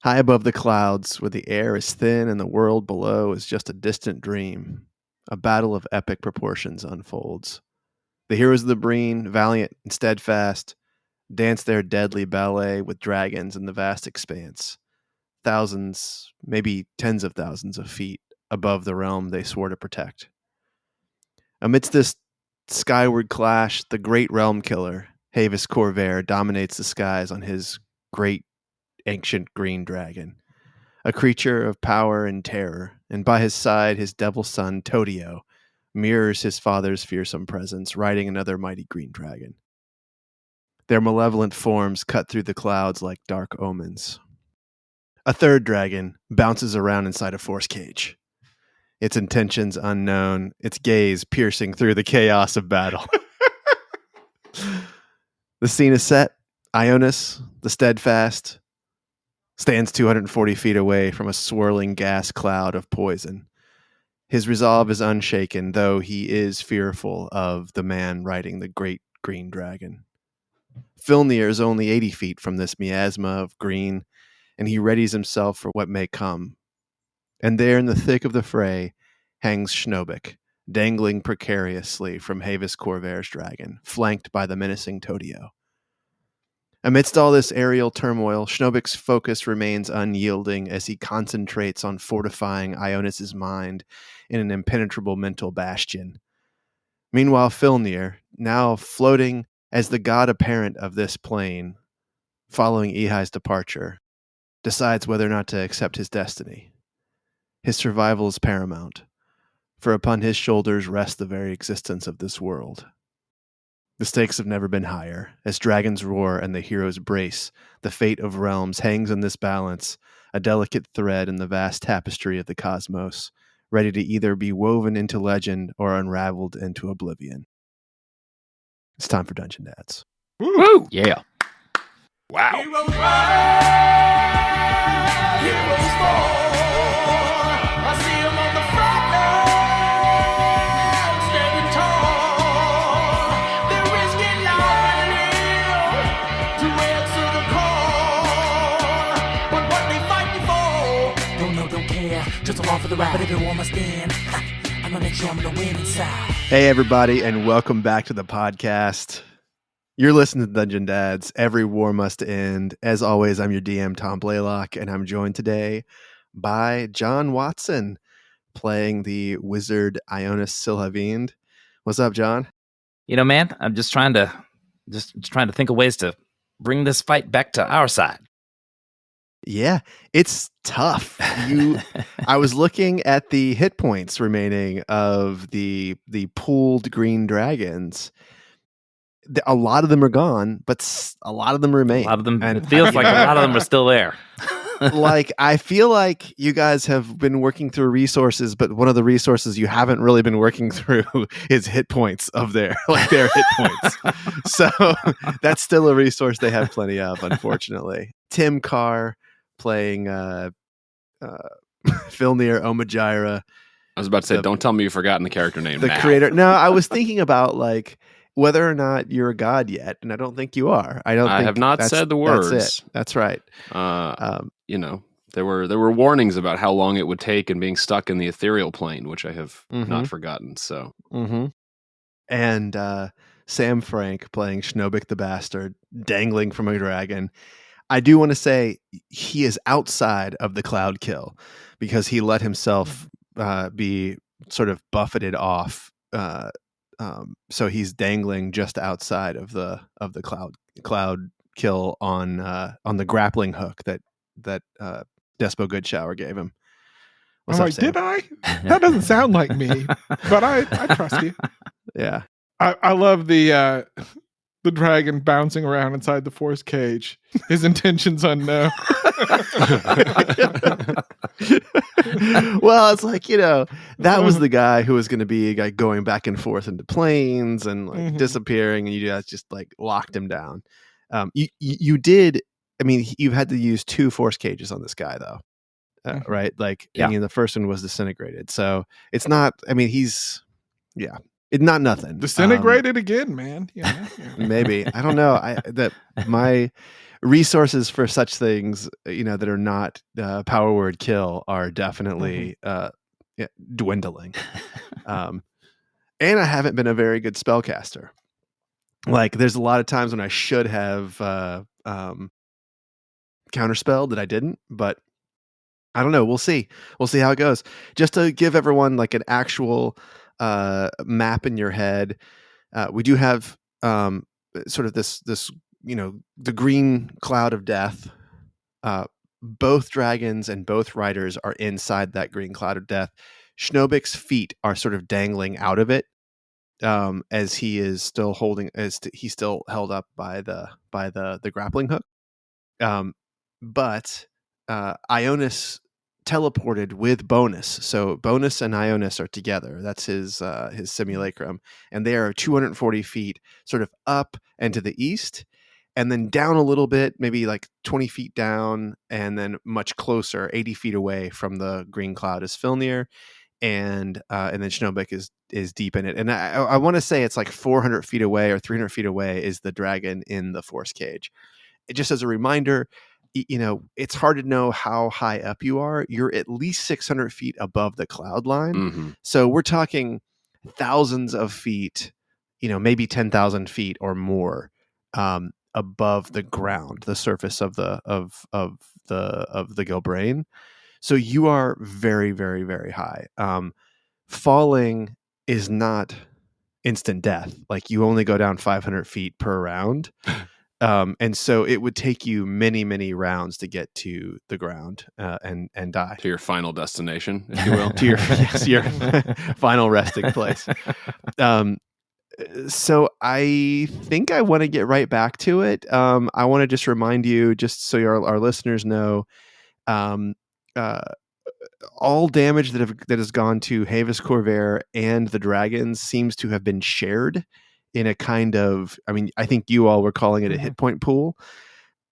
High above the clouds, where the air is thin and the world below is just a distant dream, a battle of epic proportions unfolds. The heroes of the Breen, valiant and steadfast, dance their deadly ballet with dragons in the vast expanse, thousands, maybe tens of thousands of feet above the realm they swore to protect. Amidst this skyward clash, the great realm killer, Havus Corvair, dominates the skies on his great ancient green dragon, a creature of power and terror, and by his side his devil son Totyo mirrors his father's fearsome presence, riding another mighty green dragon. Their malevolent forms cut through the clouds like dark omens. A third dragon bounces around inside a force cage, its intentions unknown, its gaze piercing through the chaos of battle. The scene is set. Ionus, the steadfast, stands 240 feet away from a swirling gas cloud of poison. His resolve is unshaken, though he is fearful of the man riding the great green dragon. Filnyr is only 80 feet from this miasma of green, and he readies himself for what may come. And there in the thick of the fray hangs Schnobik, dangling precariously from Havus Corvair's dragon, flanked by the menacing Totyo. Amidst all this aerial turmoil, Schnobik's focus remains unyielding as he concentrates on fortifying Ionus's mind in an impenetrable mental bastion. Meanwhile, Filnyr, now floating as the god apparent of this plane, following Ehai's departure, decides whether or not to accept his destiny. His survival is paramount, for upon his shoulders rests the very existence of this world. The stakes have never been higher. As dragons roar and the heroes brace, the fate of realms hangs in this balance, a delicate thread in the vast tapestry of the cosmos, ready to either be woven into legend or unraveled into oblivion. It's time for Dungeon Dads. Woo! Yeah. Wow. Heroes rise, heroes fall. I see 'em on the front line, standing tall. They're risking life and limb to answer the call. But what they fighting for? Don't know, don't care. Just along for the ride, but everyone must in. I'm gonna make sure I'm on the winning side. Hey, everybody, and welcome back to the podcast. You're listening to Dungeon Dads. Every war must end. As always, I'm your DM, Tom Blaylock, and I'm joined today by John Watson, playing the wizard Ionus Silhavind. What's up, John? You know, man, I'm just trying to think of ways to bring this fight back to our side. Yeah, it's tough. I was looking at the hit points remaining of the pooled green dragons. A lot of them are gone, but a lot of them remain. A lot of them, and it feels like a lot of them are still there. I feel like you guys have been working through resources, but one of the resources you haven't really been working through is hit points of their hit points. So that's still a resource they have plenty of, unfortunately. Tim Carr playing Filnyr Omajira. I was about to say, don't tell me you've forgotten the character name. The creator. No, I was thinking about whether or not you're a god yet, and I don't think you are. I have not said the words. That's it. That's right. You know, there were warnings about how long it would take and being stuck in the ethereal plane, which I have not forgotten. So, and Sam Frank playing Schnobik the Bastard, dangling from a dragon. I do want to say he is outside of the cloud kill because he let himself be sort of buffeted off. So he's dangling just outside of the cloud kill on the grappling hook that Despo Goodshower gave him. What's up, Sam? Did I? That doesn't sound like me, but I trust you. Yeah, I love the dragon bouncing around inside the force cage. His intentions unknown. Well, it's like, that was the guy who was going to be going back and forth into planes and disappearing, and you guys just locked him down. You did. I mean, you've had to use 2 force cages on this guy, though, right? I mean, the first one was disintegrated, so it's not. I mean, Not nothing. Disintegrated again, man. Yeah. Maybe. I don't know. That my resources for such things, that are not power word kill are definitely dwindling. And I haven't been a very good spellcaster. Like, there's a lot of times when I should have counterspelled that I didn't, but I don't know. We'll see. We'll see how it goes. Just to give everyone like an actual map in your head, we do have sort of this the green cloud of death. Both dragons and both riders are inside that green cloud of death. Schnobik's feet are sort of dangling out of it, as he is still he's still held up by the grappling hook. But Ionus teleported with Bonus. So Bonus and Ionus are together. That's his simulacrum. And they are 240 feet sort of up and to the east, and then down a little bit, maybe like 20 feet down, and then much closer, 80 feet away from the green cloud is Filnyr. And then Schnobik is deep in it. And I want to say it's like 400 feet away or 300 feet away is the dragon in the force cage. Just as a reminder, it's hard to know how high up you are. You're at least 600 feet above the cloud line. Mm-hmm. So we're talking thousands of feet, maybe 10,000 feet or more above the ground, the surface of the Gilbrain. So you are very, very, very high. Falling is not instant death. Like, you only go down 500 feet per round. And so it would take you many, many rounds to get to the ground and die. To your final destination, if you will. To your final resting place. So I think I want to get right back to it. I want to just remind you, just so our listeners know, all damage that has gone to Havus Corvair and the dragons seems to have been shared in a kind of, I think you all were calling it a hit point pool.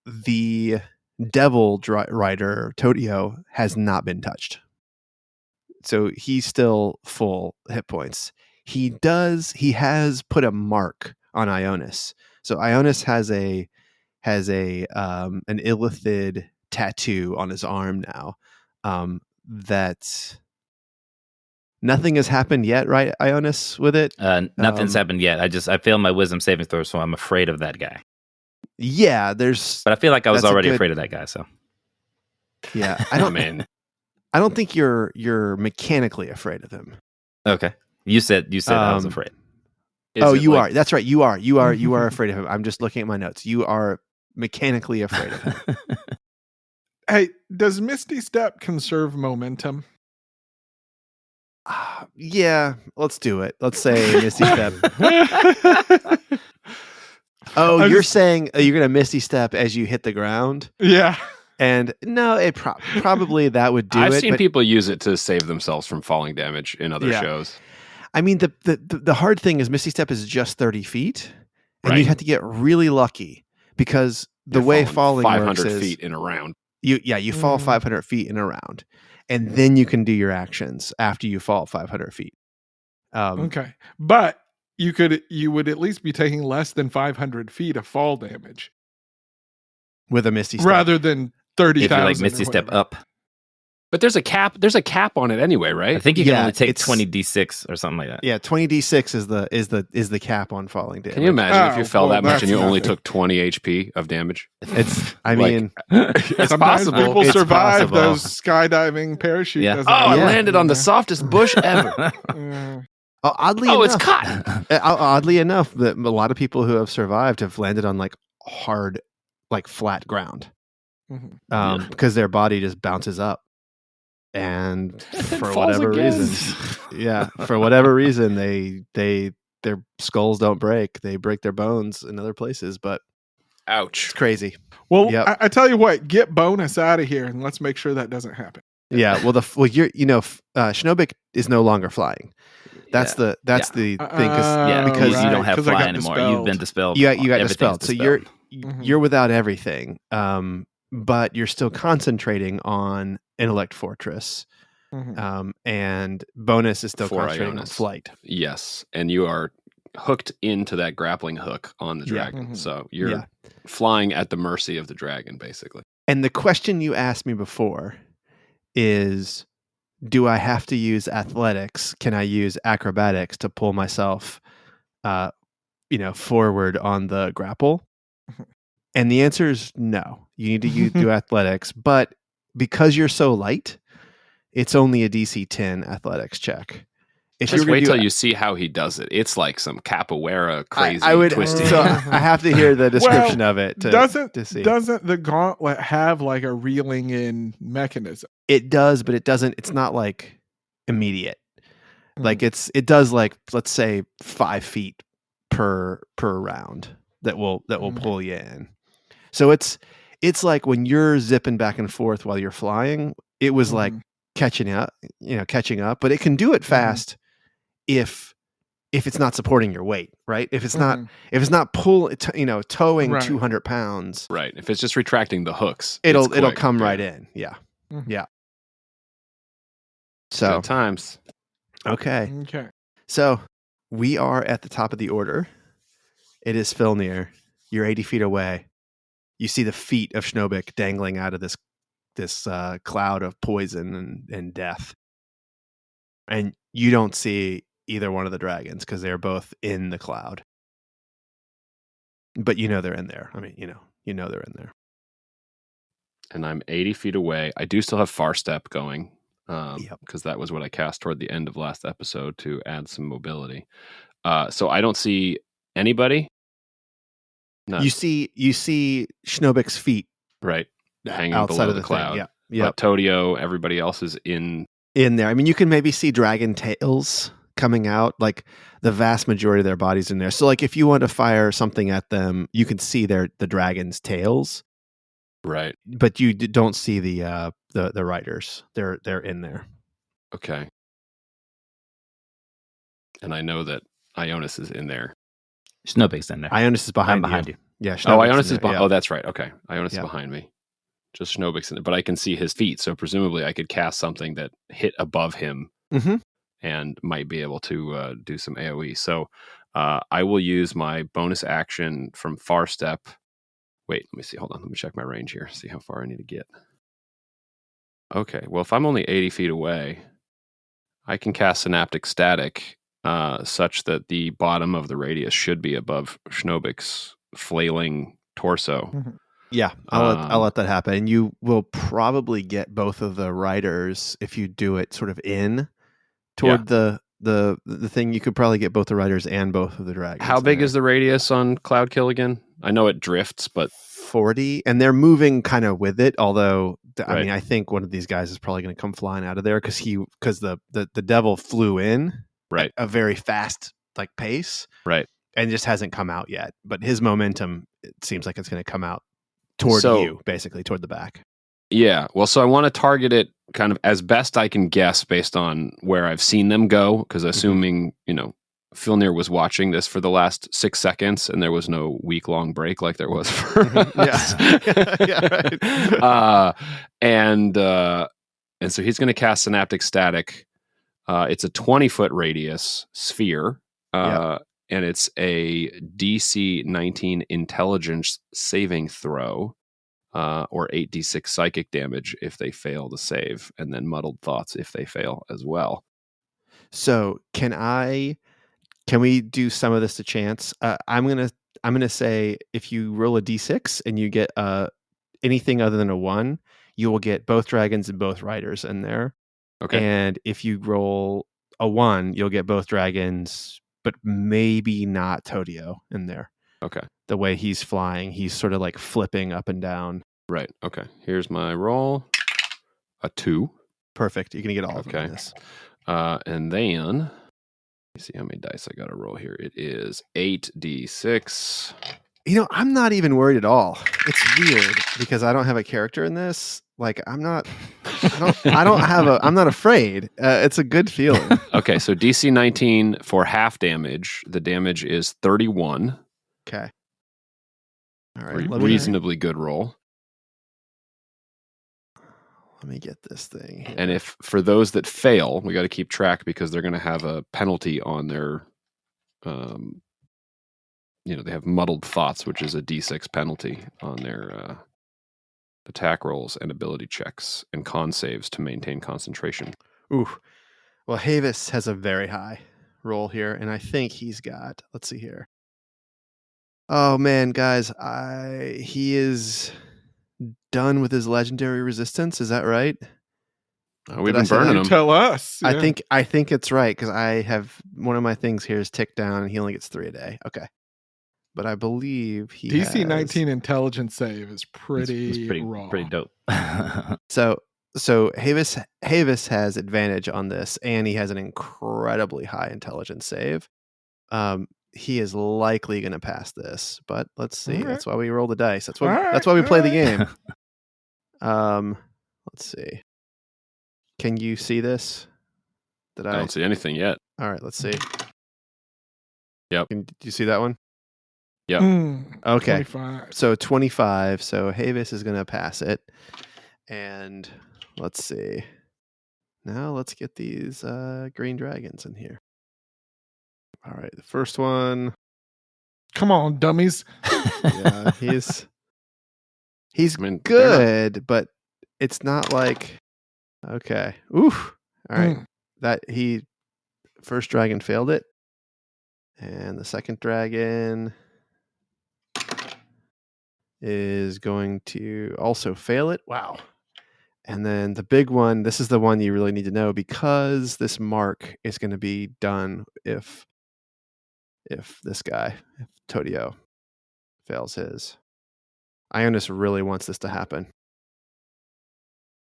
The devil rider Totyo has not been touched, so he's still full hit points. He has put a mark on Ionus. So Ionus has an illithid tattoo on his arm now. That nothing has happened yet, right, Ionus, with it? Nothing's happened yet. I failed my wisdom saving throw, so I'm afraid of that guy. Yeah, but I feel like I was already afraid of that guy. So yeah, I don't think you're mechanically afraid of him. Okay, you said I was afraid. You are. That's right. You are afraid of him. I'm just looking at my notes. You are mechanically afraid of him. Hey, does Misty Step conserve momentum? Yeah, let's do it. Let's say Misty Step. You're saying you're going to Misty Step as you hit the ground? Yeah. And no, it probably that would do I've it. I've seen people use it to save themselves from falling damage in other shows. I mean, the hard thing is Misty Step is just 30 feet, and right. You'd have to get really lucky because the way falling 500 works is feet in a round. You fall 500 feet in a round, and then you can do your actions after you fall 500 feet. Okay, but you would at least be taking less than 500 feet of fall damage with a Misty Step, rather than 30,000. If you like Misty Step up. But there's a cap. There's a cap on it anyway, right? I think you can only take 20d6 or something like that. Yeah, 20d6 is the cap on falling damage. Can you imagine if you fell that much and you only nothing. took 20 HP of damage? It's It's Sometimes possible. people It's survive possible. those skydiving parachute. Yeah. I Yeah. landed on the softest bush ever. Oddly it's enough, cotton. Oddly enough, that a lot of people who have survived have landed on like hard, like flat ground, because their body just bounces up, and for whatever reason, their skulls don't break. They break their bones in other places, but Ouch. it's crazy. Well, Yep. I tell you what, get Bonus out of here and let's make sure that doesn't happen. Yeah. Schnobik is no longer flying. That's the thing. Because right, you don't have 'cause I fly got anymore. dispelled. You've been dispelled. You got Everything's dispelled. So you're without everything. But you're still concentrating on Intellect Fortress, Mhm. And bonus is still For concentrating on Ionus. flight. Yes, and you are hooked into that grappling hook on the Yeah. dragon. Mhm. So you're Yeah. flying at the mercy of the dragon, basically. And the question you asked me before is, do I have to use athletics? Can I use acrobatics to pull myself, forward on the grapple? And the answer is no. You need to do athletics, but because you're so light, it's only a DC 10 athletics check. If Just you were wait to till do, you see how he does it. It's like some capoeira crazy I would. twisty. So I have to hear the description of it to see. Doesn't the gauntlet have like a reeling in mechanism? It does, but it doesn't. It's not like immediate. Like Mm. it does like, let's say 5 feet per round that will pull you in. So it's like when you're zipping back and forth while you're flying, it was like catching up, but it can do it fast if it's not supporting your weight, right? If it's not towing Right. 200 pounds, Right. If it's just retracting the hooks, it'll it's quick. come Yeah. right in. Yeah. Mhm. Yeah. So Good times. okay. Okay. So we are at the top of the order. It is Filnyr. You're 80 feet away. You see the feet of Schnobik dangling out of this cloud of poison and death. And you don't see either one of the dragons because they're both in the cloud. But they're in there. I mean, they're in there. And I'm 80 feet away. I do still have Far Step going Yep. because that was what I cast toward the end of last episode to add some mobility. So I don't see anybody. No. You see Schnobik's feet Right. Hanging outside below of the cloud. thing. Yeah. But Totyo, everybody else is in there. I mean, you can maybe see dragon tails coming out, like the vast majority of their bodies in there. So like if you want to fire something at them, you can see the dragon's tails. Right. But you don't see the riders. They're in there. Okay. And I know that Ionus is in there. Schnobik's in there. Ionus is behind you. Yeah. Ionus is behind. Yeah. Oh, that's right. Okay. Ionus is Yeah. behind me. Just Schnobik's in it. But I can see his feet. So presumably I could cast something that hit above him and might be able to do some AoE. So I will use my bonus action from Far Step. Wait, let me see. Hold on. Let me check my range here. See how far I need to get. Okay. Well, if I'm only 80 feet away, I can cast Synaptic Static such that the bottom of the radius should be above Schnobik's flailing torso. Yeah, I'll let that happen. And you will probably get both of the riders if you do it sort of in toward the thing. You could probably get both the riders and both of the dragons. How big is the radius on Cloud Kill again? I know it drifts, but 40, and they're moving kind of with it. Although I Right. mean, I think one of these guys is probably going to come flying out of there because the devil flew in right, at a very fast like pace, right. and just hasn't come out yet. But his momentum, it seems like it's going to come out toward So- you, basically toward the back. Yeah. Well, so I want to target it kind of as best I can guess based on where I've seen them go, because assuming, Filnyr was watching this for the last 6 seconds and there was no week-long break like there was for us. Yeah, right. And so he's going to cast Synaptic Static. It's a 20-foot radius sphere, and it's a DC 19 intelligence saving throw, or 8d6 psychic damage if they fail to save, and then muddled thoughts if they fail as well. So can we do some of this to chance? I'm gonna say if you roll a d6 and you get anything other than a 1, you will get both dragons and both riders in there. Okay. And if you roll a 1, you'll get both dragons, but maybe not Totyo in there. Okay. The way he's flying, he's sort of like flipping up and down. Right. Okay. Here's my roll. A 2. Perfect. You're gonna get all of them Okay. in this. And then, let me see how many dice I got to roll here. It is 8d6. I'm not even worried at all. It's weird because I don't have a character in this. Like I'm not afraid. It's a good feeling. Okay. So DC 19 for half damage. The damage is 31. Okay. All right. Reasonably good roll. Let me get this thing here. And if for those that fail, we got to keep track because they're going to have a penalty on their, they have muddled thoughts, which is a D6 penalty on their attack rolls and ability checks and con saves to maintain concentration. Ooh. Well, Havus has a very high roll here, and I think he's got, let's see here. Oh man, guys, he is done with his legendary resistance. Is that right? We've been burning him. Tell us. I think it's right because I have one of my things here is ticked down, and he only gets 3 a day. Okay, but I believe he DC 19 intelligence save is pretty raw. Pretty dope. So Havus has advantage on this, and he has an incredibly high intelligence save. He is likely going to pass this, but let's see. All right. That's why we roll the dice. That's why All we play right. the game. Let's see. Can you see this? I don't see anything yet. All right, let's see. Yep. Do you see that one? Yep. Okay. 25. So 25. So Havus is going to pass it. And let's see. Now let's get these green dragons in here. All right, the first one. Come on, dummies. Yeah, he's they're good, but it's not like okay. Oof. All right. That first dragon failed it. And the second dragon is going to also fail it. Wow. And then the big one, this is the one you really need to know because this mark is going to be done if this guy, if Totyo fails his. Ionus really wants this to happen.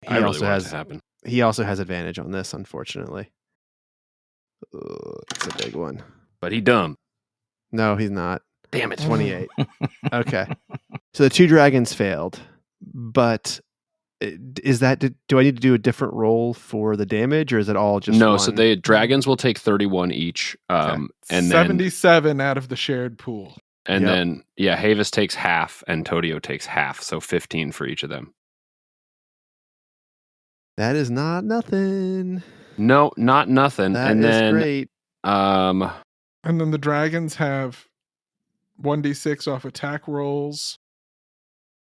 I really want it to happen. He also has advantage on this, unfortunately. It's a big one. But he dumb. No, he's not. Damn it. 28. Okay. So the 2 dragons failed, but is that do I need to do a different roll for the damage, or is it all just no? one? So the dragons will take 31 each, and 77 out of the shared pool. And then Havus takes half, and Totyo takes half, so 15 for each of them. That is not nothing. No, not nothing. That is great. And then the dragons have 1d6 off attack rolls.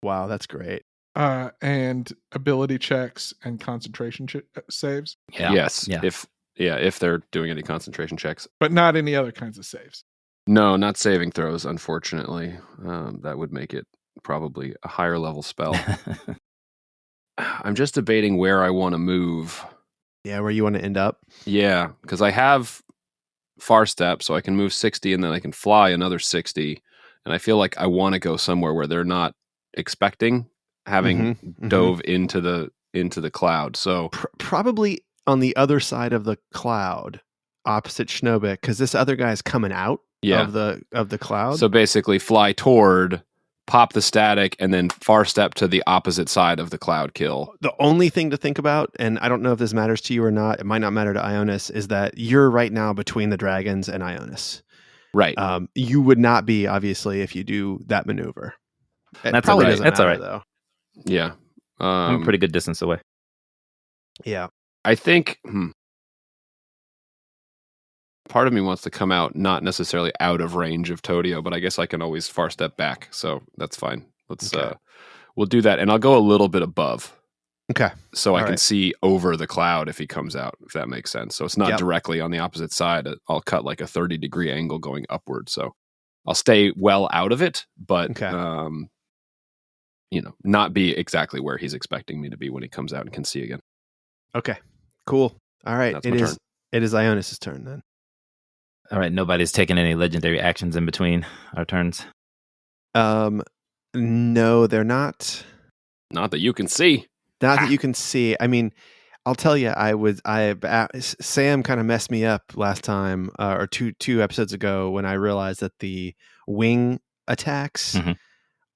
Wow, that's great. And ability checks and concentration saves. Yeah. Yes. Yeah. If they're doing any concentration checks. But not any other kinds of saves. No, not saving throws, unfortunately. That would make it probably a higher level spell. I'm just debating where I want to move. Yeah, where you want to end up? Yeah, because I have far step, so I can move 60 and then I can fly another 60. And I feel like I want to go somewhere where they're not expecting having dove into the cloud. So probably on the other side of the cloud, opposite Schnobik, because this other guy's coming out of the cloud. So basically fly toward, pop the static, and then far step to the opposite side of the cloud kill. The only thing to think about, and I don't know if this matters to you or not, it might not matter to Ionus, is that you're right now between the dragons and Ionus. Right. You would not be, obviously, if you do that maneuver. That's probably all right. doesn't That's all matter, right. though. Yeah. I'm a pretty good distance away. Yeah. I think part of me wants to come out not necessarily out of range of Totyo, but I guess I can always far step back, so that's fine. We'll do that, and I'll go a little bit above. Okay. So I can see over the cloud if he comes out, if that makes sense. So it's not directly on the opposite side. I'll cut like a 30-degree angle going upward. So I'll stay well out of it, but not be exactly where he's expecting me to be when he comes out and can see again. Okay. Cool. All right. That's my turn. It is Ionis' turn then. All right. Nobody's taking any legendary actions in between our turns. No, they're not. Not that you can see. Not that you can see. I mean, I'll tell you, Sam kind of messed me up last time, or two episodes ago, when I realized that the wing attacks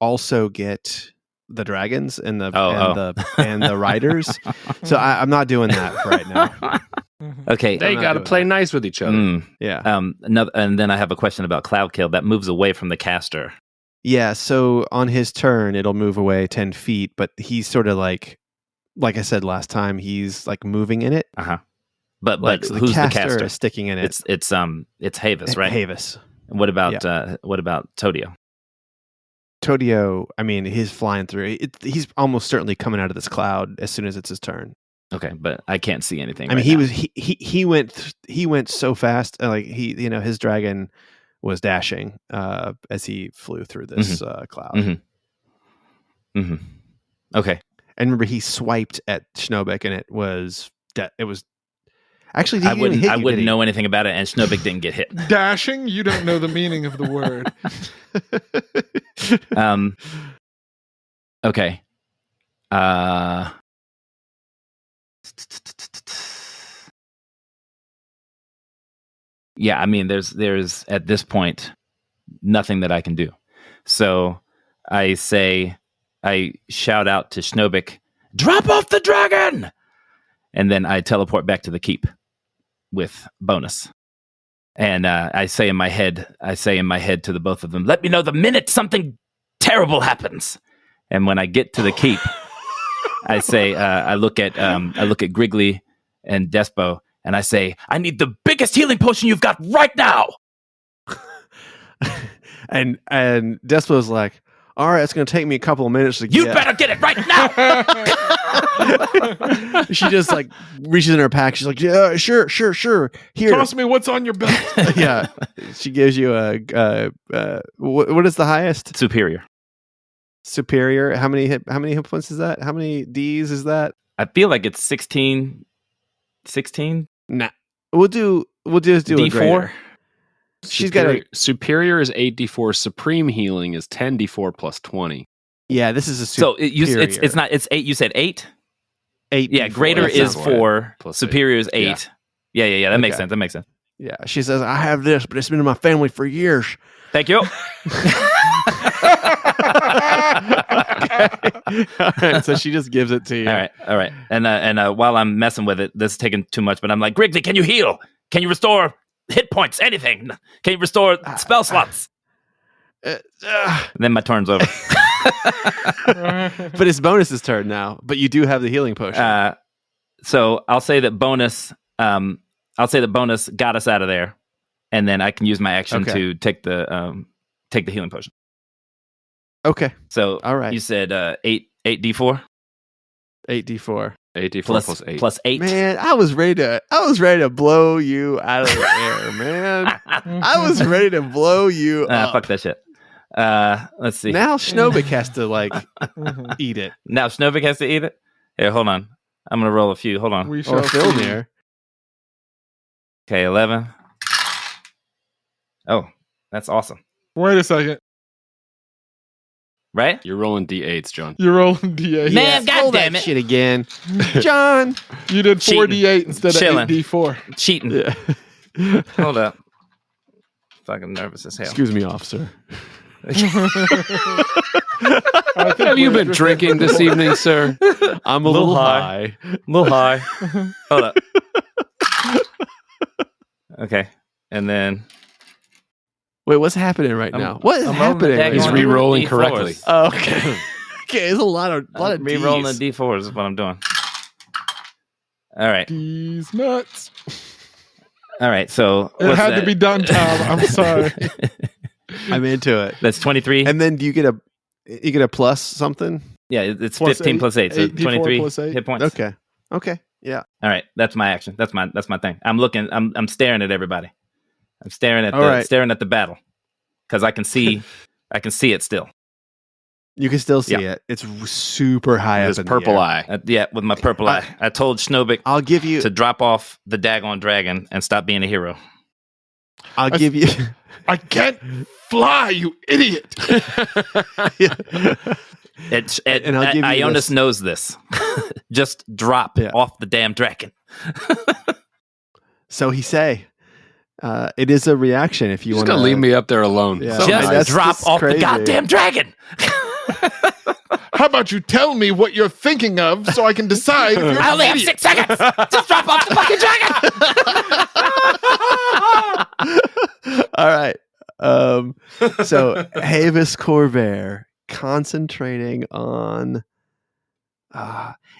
also get the dragons and the riders. So I'm not doing that right now. Okay, they got to play nice with each other. Yeah. And then I have a question about Cloud Kill that moves away from the caster. Yeah. So on his turn, it'll move away 10 feet, but he's sort of like like I said last time, he's like moving in it. But So who's the caster? is sticking in it. It's Havus, right? Havus. And what about Totyo? Totyo, I mean, he's flying through. He's almost certainly coming out of this cloud as soon as it's his turn. Okay, but I can't see anything. I mean, he went so fast. Like his dragon was dashing as he flew through this cloud. Okay. And remember, he swiped at Schnobik, and it was actually. I wouldn't know anything about it, and Schnobik didn't get hit. Dashing? You don't know the meaning of the word. Okay. Yeah, I mean, there's at this point nothing that I can do. So I shout out to Schnobik, "Drop off the dragon!" And then I teleport back to the keep with bonus. And I say in my head to the both of them, "Let me know the minute something terrible happens." And when I get to the keep, I say, I look at Griggly and Despo, and I say, "I need the biggest healing potion you've got right now." and Despo's like, "All right, it's going to take me a couple of minutes to get." You better get it right now. She just like reaches in her pack. She's like, "Yeah, sure. Here, Toss me what's on your belt." Yeah, she gives you a what is the highest? Superior. How many hit points is that? How many Ds is that? I feel like it's 16. 16? Nah, we'll just do D4. a greater. She's got a superior is 8d4. Supreme healing is 10d4 plus 20. Yeah, this is a so it's not. It's 8. You said 8. 8. Yeah, greater is 4. Plus superior is 8. Yeah. That makes sense. Yeah, she says, "I have this, but it's been in my family for years." Thank you. All right, so she just gives it to you. All right. And while I'm messing with it, this is taking too much. But I'm like, "Griggly, can you heal? Can you restore hit points? Anything? Can you restore spell slots?" Then my turn's over. But it's Bonus's turn now. But you do have the healing potion. So I'll say that bonus. Bonus got us out of there, and then I can use my action to take the healing potion. Okay. So all right. You said 8d4? 8d4. 8d4 plus 8. Plus 8. Man, I was ready to blow you out of the air, man. I was ready to blow you up. Fuck that shit. Let's see. Now Schnobik has to eat it. Now Schnobik has to eat it? Here, hold on. I'm going to roll a few. Hold on. We Or shall Filnyr. Okay, 11. Oh, that's awesome. Wait a second. Right? You're rolling d8s, John. You're rolling D8. Man, Roll goddamn that it. shit again. John. You did 4D8 instead of Chilling. 8D4. Cheating. Yeah. Hold up. Fucking nervous as hell. Excuse me, officer. Have you been drinking this evening, sir? I'm a little high. Little high. Hold up. Okay. And then Wait, what's happening right now? What is I'm rolling the happening? daggone He's now? re-rolling D4s. correctly. Oh, okay. Okay, there's a lot of re-rolling Ds. the D4s is what I'm doing. All right. These nuts. All right. So It had to be done, Tom. I'm sorry. I'm into it. That's 23. And then do you get a plus something? Yeah, it's Plus 15 8. plus 8, so 8d4 23 plus 8. hit points. Okay. Yeah. All right, that's my action. That's my thing. I'm staring at everybody. I'm staring at the battle because I can see it still. You can still see it. It's super high up His in the purple air. eye. Yeah, with my purple eye. I told Schnobik I'll give you. to drop off the daggone dragon and stop being a hero. I'll give you. I can't fly, you idiot. And I'll give you Ionus this. knows this. Just drop off the damn dragon. So he say, it is a reaction if you You're want just gonna leave me up there alone. Yeah. So Just nice. drop off crazy. the goddamn dragon. How about you tell me what you're thinking of so I can decide if you're I only an have idiot? 6 seconds. Just drop off the fucking dragon. All right. So Havus Corvair concentrating on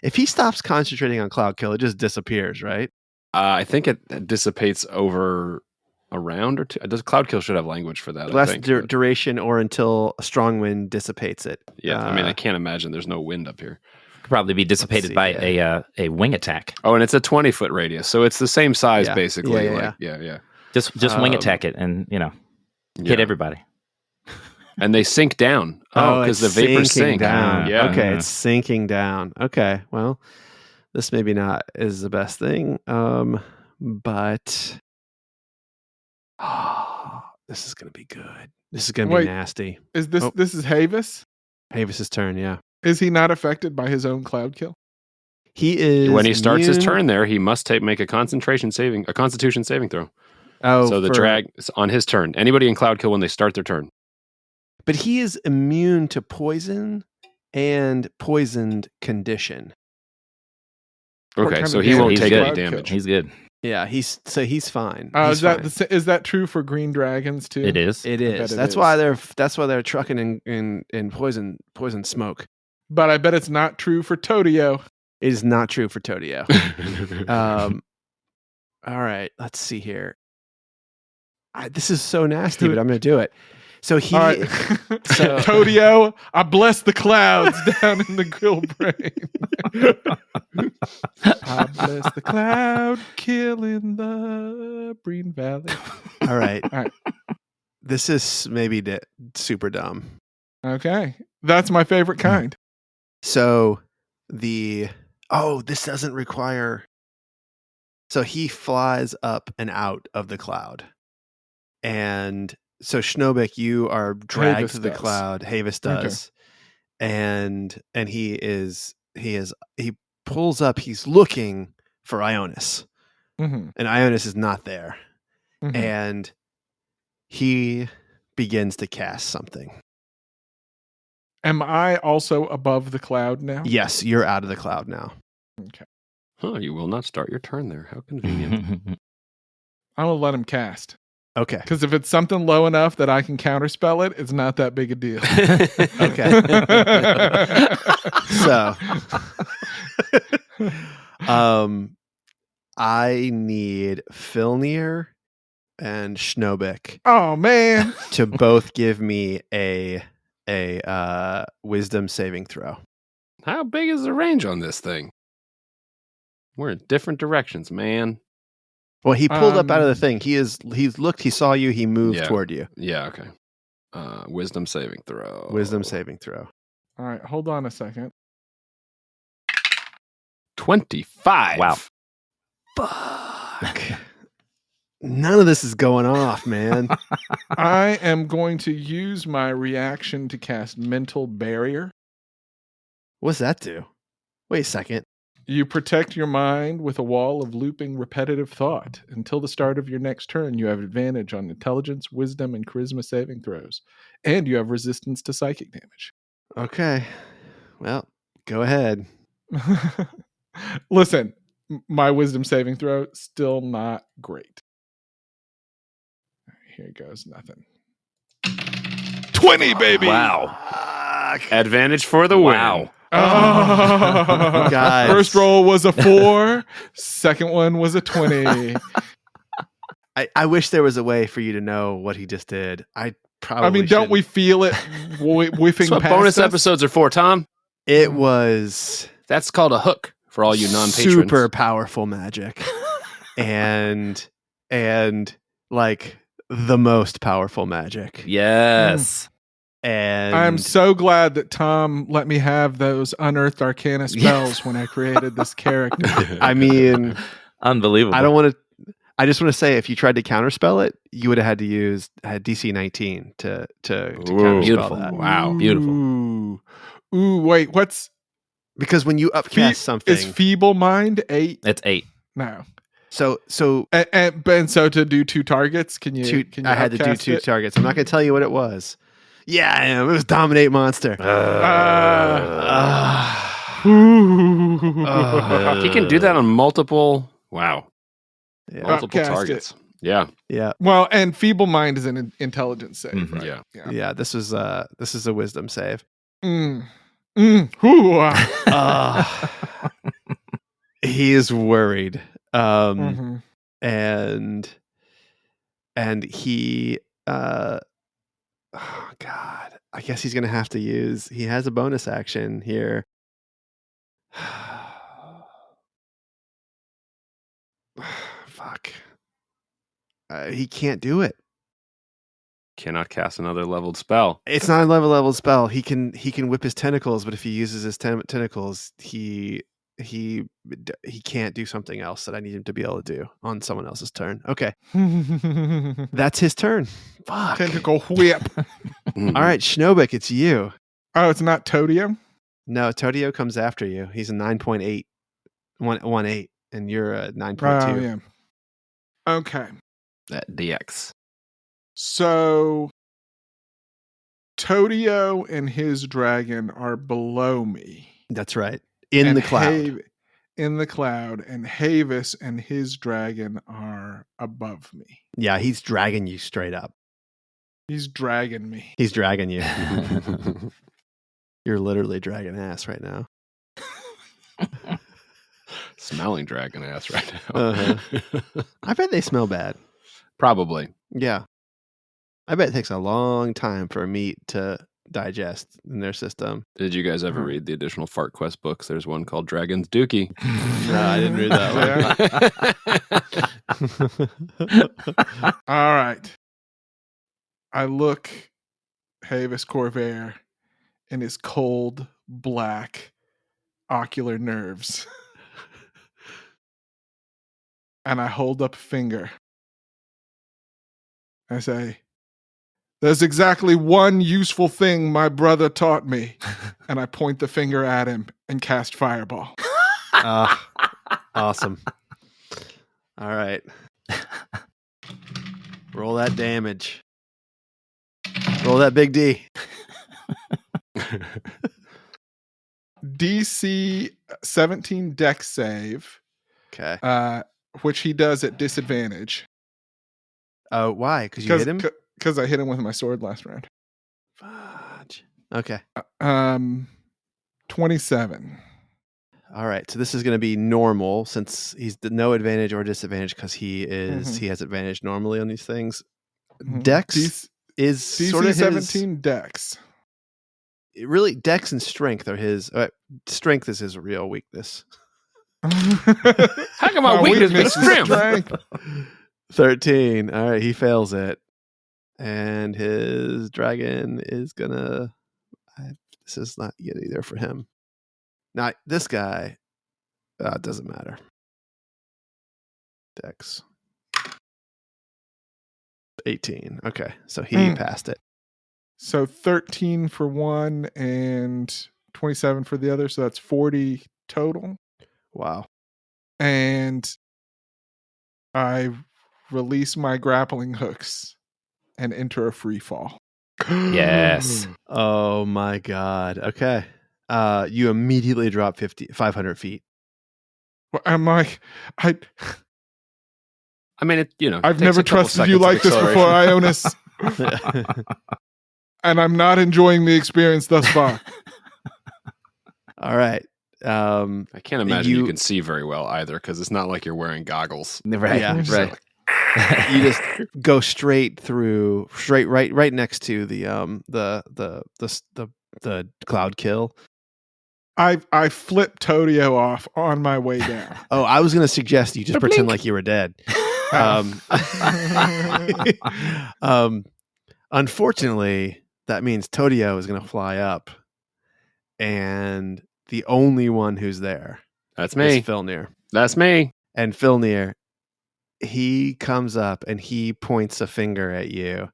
If he stops concentrating on Cloud Kill, it just disappears, right? I think it dissipates over a round or two. Does Cloud Kill should have language for that? I Less think, duration or until a strong wind dissipates it. Yeah, I mean, I can't imagine there's no wind up here. Could probably be dissipated by a wing attack. Oh, and it's a 20-foot radius, so it's the same size Yeah. basically. Yeah. Just wing attack it, and hit everybody. And they sink down. Oh, because the it's vapors sinking sink down. Yeah. Okay, it's sinking down. Okay, well, this maybe not is the best thing, but this is going to be good. This is going to be nasty. Is this this is Havus? Havus' turn, yeah. Is he not affected by his own Cloud Kill? He is When he starts his immune- turn there, he must make a Constitution saving throw. Oh, So the drag is on his turn. Anybody in Cloud Kill when they start their turn. But he is immune to poison and poisoned condition. What Okay, kind so of he won't damage? take He's any good. damage. He's good. Yeah, he's fine. Is He's fine. is that true for green dragons too? It is. It bet is. it That's is. why they're trucking in poison smoke. But I bet it's not true for Totyo. It is not true for Totyo. All right, let's see here. This is so nasty, but I'm going to do it. So he, All right. Totyo, I bless the clouds down in the grill brain. I bless the cloud, killing the Breen Valley. all right. All right. This is maybe super dumb. Okay. That's my favorite kind. So this doesn't require. So he flies up and out of the cloud, and so Schnobik, you are dragged Havus to the does. cloud. Havus does, and he pulls up. He's looking for Ionus, Mm-hmm. and Ionus is not there, Mm-hmm. and he begins to cast something. Am I also above the cloud now? Yes, you're out of the cloud now. Okay. Oh, you will not start your turn there. How convenient. I'm going to let him cast. Okay. Because if it's something low enough that I can counterspell it, it's not that big a deal. So, I need Filnyr and Schnobik Oh, man. to both give me a wisdom saving throw. How big is the range on this thing? We're in different directions, man. Well, he pulled up out of the thing. He's looked. He saw you. He moved toward you. Yeah, okay. Wisdom saving throw. Wisdom saving throw. All right. Hold on a second. 25. Wow. Fuck. None of this is going off, man. I am going to use my reaction to cast Mental Barrier. What's that do? Wait a second. You protect your mind with a wall of looping repetitive thought. Until the start of your next turn, you have advantage on intelligence, wisdom, and charisma saving throws. And you have resistance to psychic damage. Okay. Well, go ahead. Listen, my wisdom saving throw, still not great. Here goes nothing. 20, baby! Wow. Advantage for the win. Wow. Oh, Guys. First roll was a 4. Second one was a 20. I wish there was a way for you to know what he just did. I probably. don't we feel it whiffing That's what past bonus us? episodes are for, Tom. It was That's called a hook for all you non-patrons. super powerful magic, and like the most powerful magic. Yes. And I'm so glad that Tom let me have those unearthed arcana spells when I created this character. I mean, Unbelievable. I don't want to. I just want to say, if you tried to counterspell it, you would have had to had DC 19 to counterspell beautiful. that. Wow. Beautiful. Ooh, wait, what's Because when you upcast something, is Feeble Mind 8? It's 8. No. so And so to do 2 targets, can you I had to do upcast 2 it? targets. I'm not going to tell you what it was. Yeah, I am. It was Dominate Monster. He can do that on multiple. Wow. Yeah. Multiple Upcast targets. Yeah. Yeah. Well, and Feeble Mind is an intelligence save, Mhm. right? Yeah. Yeah. This is a wisdom save. Mm. He is worried. Mhm. And he oh God. I guess he's gonna have to use he has a bonus action here. Fuck. He can't do it. Cannot cast another leveled spell. It's not a level spell. He can whip his tentacles, but if he uses his tentacles, he can't do something else that I need him to be able to do on someone else's turn. Okay, that's his turn. Fuck. Tentacle whip. All right, Schnobik, it's you. Oh, it's not Totyo? No, Totyo comes after you. He's a 9.8, 1.8, and you're a 9.2. Oh, yeah. Okay. That DX. So Totyo and his dragon are below me. That's right. In the cloud. In the cloud. And Havus and his dragon are above me. Yeah, he's dragging you straight up. He's dragging me. He's dragging you. You're literally dragging ass right now. Smelling dragon ass right now. Uh-huh. I bet they smell bad. Probably. Yeah. I bet it takes a long time for meat to digest in their system. Did you guys ever read the additional Fart Quest books? There's one called Dragon's Dookie. No, I didn't read that one. All right. I look Havus Corvair in his cold, black, ocular nerves. And I hold up a finger. I say, "There's exactly one useful thing my brother taught me." And I point the finger at him and cast Fireball. Awesome. All right. Roll that damage. Roll that big D. DC 17 dex save. Okay. Which he does at disadvantage. Why? Because you hit him? Because I hit him with my sword last round. Fudge. Okay. 27. All right. So this is going to be normal since he's no advantage or disadvantage because he has advantage normally on these things. Dex is DC sort of 17 dex. Really, dex and strength are his. Strength is his real weakness. How come my weakness is strength? 13. All right, he fails it. And his dragon is gonna... this is not yet either for him. Now, this guy... it doesn't matter. Dex. 18. Okay, so he passed it. So 13 for one and 27 for the other, so that's 40 total. Wow. And I release my grappling hooks and enter a free fall. Yes. Oh my God. Okay. You immediately drop 500 feet. I'm like, I mean, I've never trusted you like this before, Ionus. And I'm not enjoying the experience thus far. All right. I can't imagine you can see very well either because it's not like you're wearing goggles. Right. Yeah. Right. You just go straight right next to the cloud kill. I flipped Totyo off on my way down. Oh, I was going to suggest you just pretend like you were dead. Unfortunately, that means Totyo is going to fly up, and the only one who's there That's me. is Filnyr. That's me. And Filnyr, he comes up and he points a finger at you,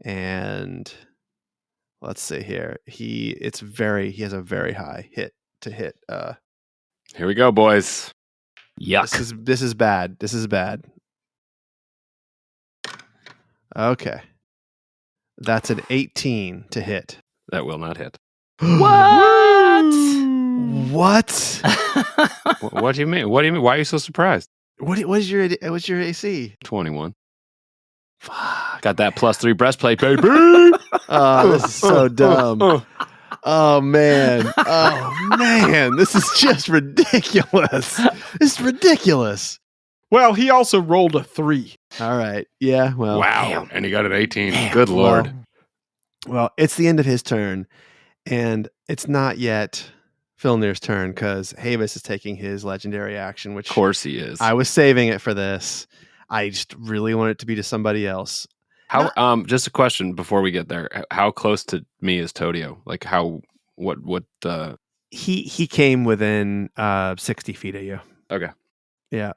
and let's see here. He has a very high hit. Here we go, boys. Yuck. This is bad. Okay. That's an 18 to hit. That will not hit. What? What? What do you mean? Why are you so surprised? What's your AC? 21. Fuck. Got that +3 breastplate, baby. Oh, this is so dumb. Oh man. Oh man. This is just ridiculous. This is ridiculous. Well, he also rolled a 3. All right. Yeah. Well. Wow. And he got an 18. Good lord. Well, it's the end of his turn, and it's not yet Filnyr's turn because Havus is taking his legendary action, which Of course he is. I was saving it for this. I just really want it to be to somebody else. How? Just a question before we get there. How close to me is Totyo? Like how? What? He came within 60 feet of you. Okay. Yeah.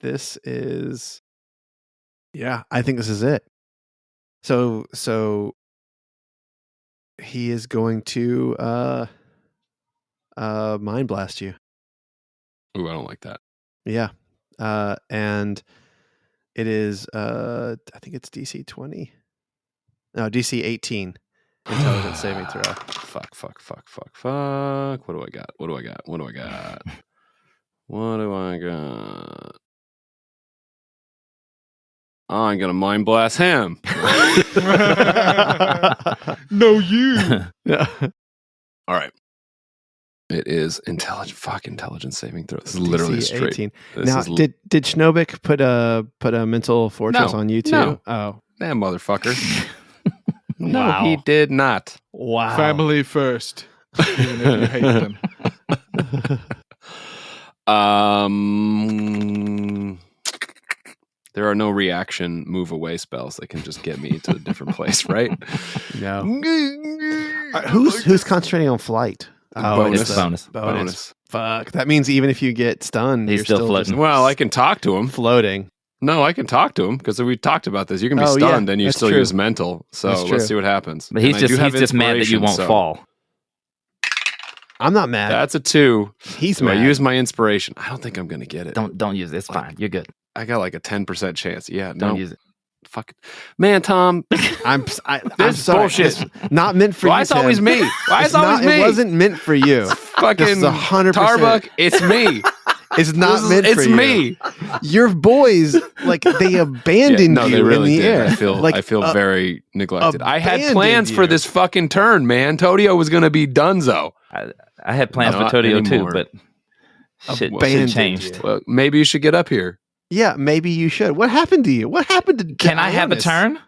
This is. Yeah, I think this is it. So he is going to mind blast you. Ooh, I don't like that. Yeah. And it is I think it's DC 20. No, DC 18 intelligence saving throw. Fuck. What do I got? What do I got? I'm gonna mind blast him. No, you. Yeah. All right. It is intelligence saving throw. This is literally DC straight. 18. This Now, is did Schnobik put a mental fortress No, on you too? no. Oh, that motherfucker. No, Wow. he did not. wow. Family first. Even if you hate them. There are no reaction move away spells that can just get me to a different place, right? No. Who's concentrating on flight? Bonus. It's the bonus. Fuck. That means even if you get stunned, He's you're still still floating. just Well, I can talk to him. floating. No, I can talk to him because we talked about this. You can be Oh, yeah, stunned and you that's still true. use mental. So That's true. let's see what happens. But he's And I do have just mad that you inspiration, won't so fall. I'm not mad. That's a 2. He's So I mad. use my inspiration. I don't think I'm going to get it. Don't use it. It's fine. You're good. I got like a 10% chance. Yeah, Don't no. use it. Fuck it. Man, Tom, I'm This sorry. bullshit. It's not meant for why you. it's always Tim. me? Why it's always me? It wasn't meant for you. Fucking This is 100%. Tarbuck, it's me. It's not meant It's for you. me. Your boys, like they abandoned no, you they really in the did. air. I feel very neglected. I had abandoned plans for you. this fucking turn, man. Totyo was going to be donezo. I had plans Not for Totyo too, anymore. but shit Abandoned changed. you. Well, maybe you should get up here. Yeah, maybe you should. What happened to you? What happened to Can I have a Ionus? turn?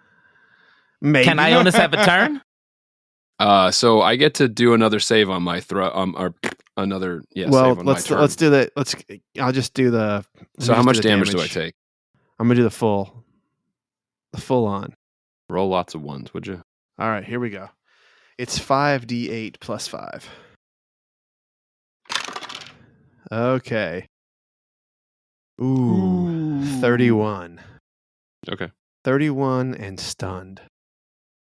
Maybe. Can Ionus have a turn? So I get to do another save on my throw. Or another save on my turn. let's do that. I'll just do the. So how much damage do I take? I'm gonna do the full on. Roll lots of ones, would you? All right, here we go. It's 5d8 plus 5. Okay. Ooh, 31. Okay. 31 and stunned.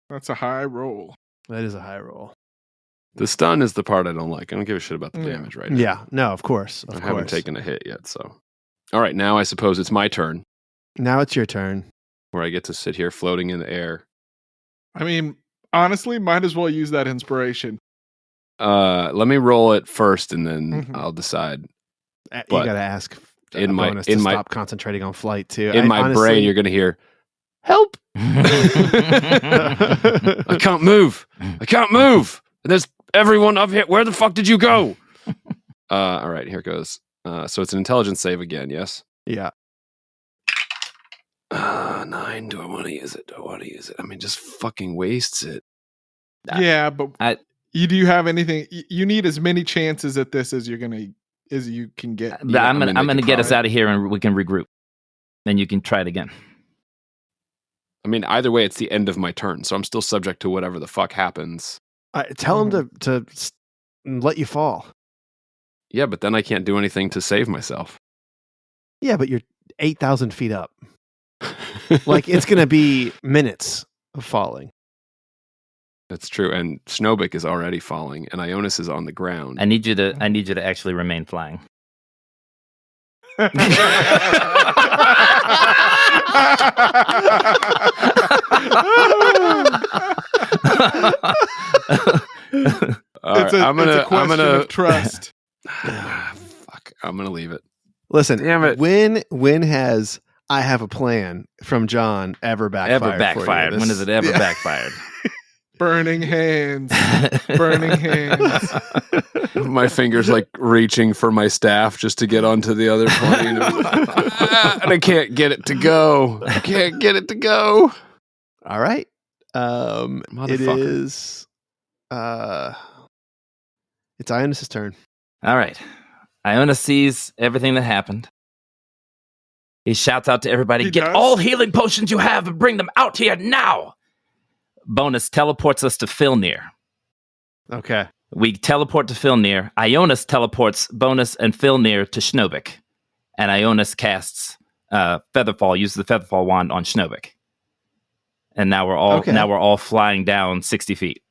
That's a high roll. That is a high roll. The stun is the part I don't like. I don't give a shit about the Yeah. damage right now. Yeah, no, of course. I haven't taken a hit yet, so. All right, now I suppose it's my turn Now it's your turn. where I get to sit here floating in the air. I mean, honestly, might as well use that inspiration. Let me roll it first and then Mhm. I'll decide. You But got to ask in my- bonus in to my- stop concentrating on flight too. In my brain, you're going to hear, help! I can't move. I can't move. There's everyone up here. Where the fuck did you go? All right, here goes. So it's an intelligence save again, yes? Yeah. 9. Do I want to use it? I mean, just fucking wastes it. Yeah, but I- do you have anything? You need as many chances at this as you can get. But Yeah, I'm I mean, gonna they could get us try. out of here and we can regroup. Then you can try it again. I mean, either way, it's the end of my turn, so I'm still subject to whatever the fuck happens. Tell him to let you fall. Yeah, but then I can't do anything to save myself. Yeah, but you're 8,000 feet up. Like it's gonna be minutes of falling. That's true. And Schnobik is already falling, and Ionus is on the ground. I need you to actually remain flying. All right, It's a question of trust. Fuck, I'm gonna leave it. Listen, Damn it. when has I have a plan from John ever backfired? Ever for you? backfired? This- When has it ever Yeah. backfired? Burning hands. Burning hands. My fingers like reaching for my staff just to get onto the other plane. And I can't get it to go. I can't get it to go. All right. It Motherfucker. is. It's Ionus' turn. All right. Ionus sees everything that happened. He shouts out to everybody, He get does? all healing potions you have and bring them out here now. Bonus teleports us to Filnyr. Okay. We teleport to Filnyr. Ionus teleports Bonus and Filnyr to Schnobik. And Ionus casts Featherfall, uses the Featherfall wand on Schnobik. And now we're all flying down 60 feet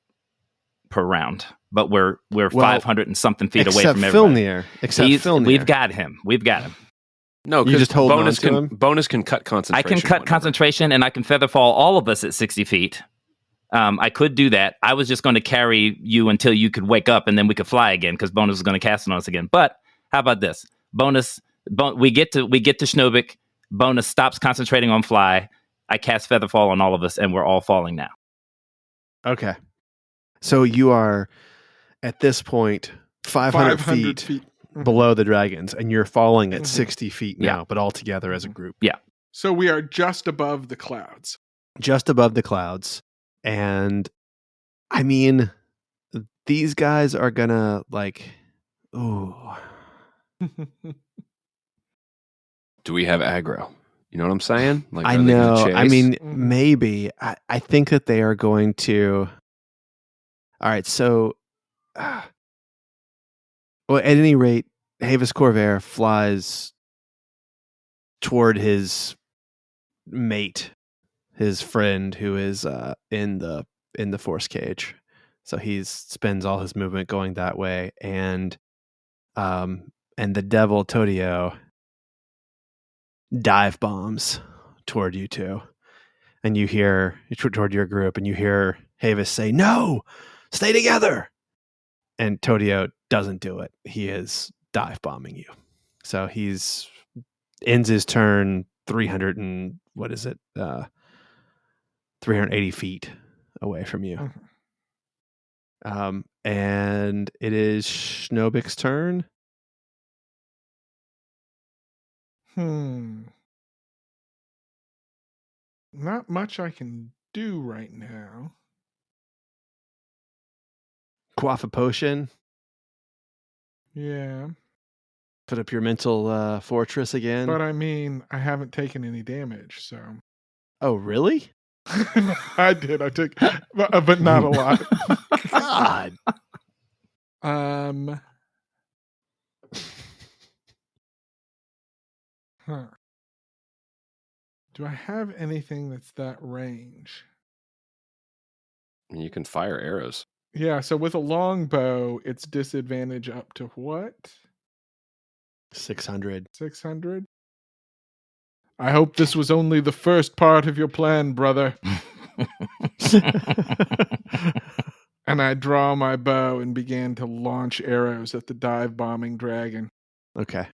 per round. But we're 500 and something feet away from everybody. Except Filnyr. We've got him. No, You because just hold bonus on to can him? bonus can cut concentration. I can cut whenever. concentration, and I can Featherfall all of us at 60 feet. I could do that. I was just going to carry you until you could wake up, and then we could fly again, because Bonus was going to cast it on us again. But how about this? We get to Schnobik. Bonus stops concentrating on fly. I cast Featherfall on all of us, and we're all falling now. Okay. So you are, at this point, 500 feet below the dragons, and you're falling at 60 feet now, but all together as a group. So we are just above the clouds. Just above the clouds. And, I mean, these guys are gonna, like, ooh. Do we have aggro? You know what I'm saying? Like, I are they gonna know. chase? I mean, Mhm. maybe. I think that they are going to. All right. So, well, at any rate, Havus Corvair flies toward his mate, his friend, who is in the force cage. So he spends all his movement going that way, and the devil Totyo dive bombs toward you two, and you hear toward your group, and you hear Havus say, "No, stay together." And Totyo doesn't do it. He is dive bombing you. So he's ends his turn 380 feet away from you. And it is Schnobik's turn. Not much I can do right now. Quaff a potion. Yeah. Put up your mental fortress again. But I mean, I haven't taken any damage, so. Oh, really? I did. I took, but not a lot. God. Do I have anything that's that range? You can fire arrows. Yeah, so with a longbow, it's disadvantage up to what? 600. 600? I hope this was only the first part of your plan, brother. And I draw my bow and began to launch arrows at the dive bombing dragon. Okay.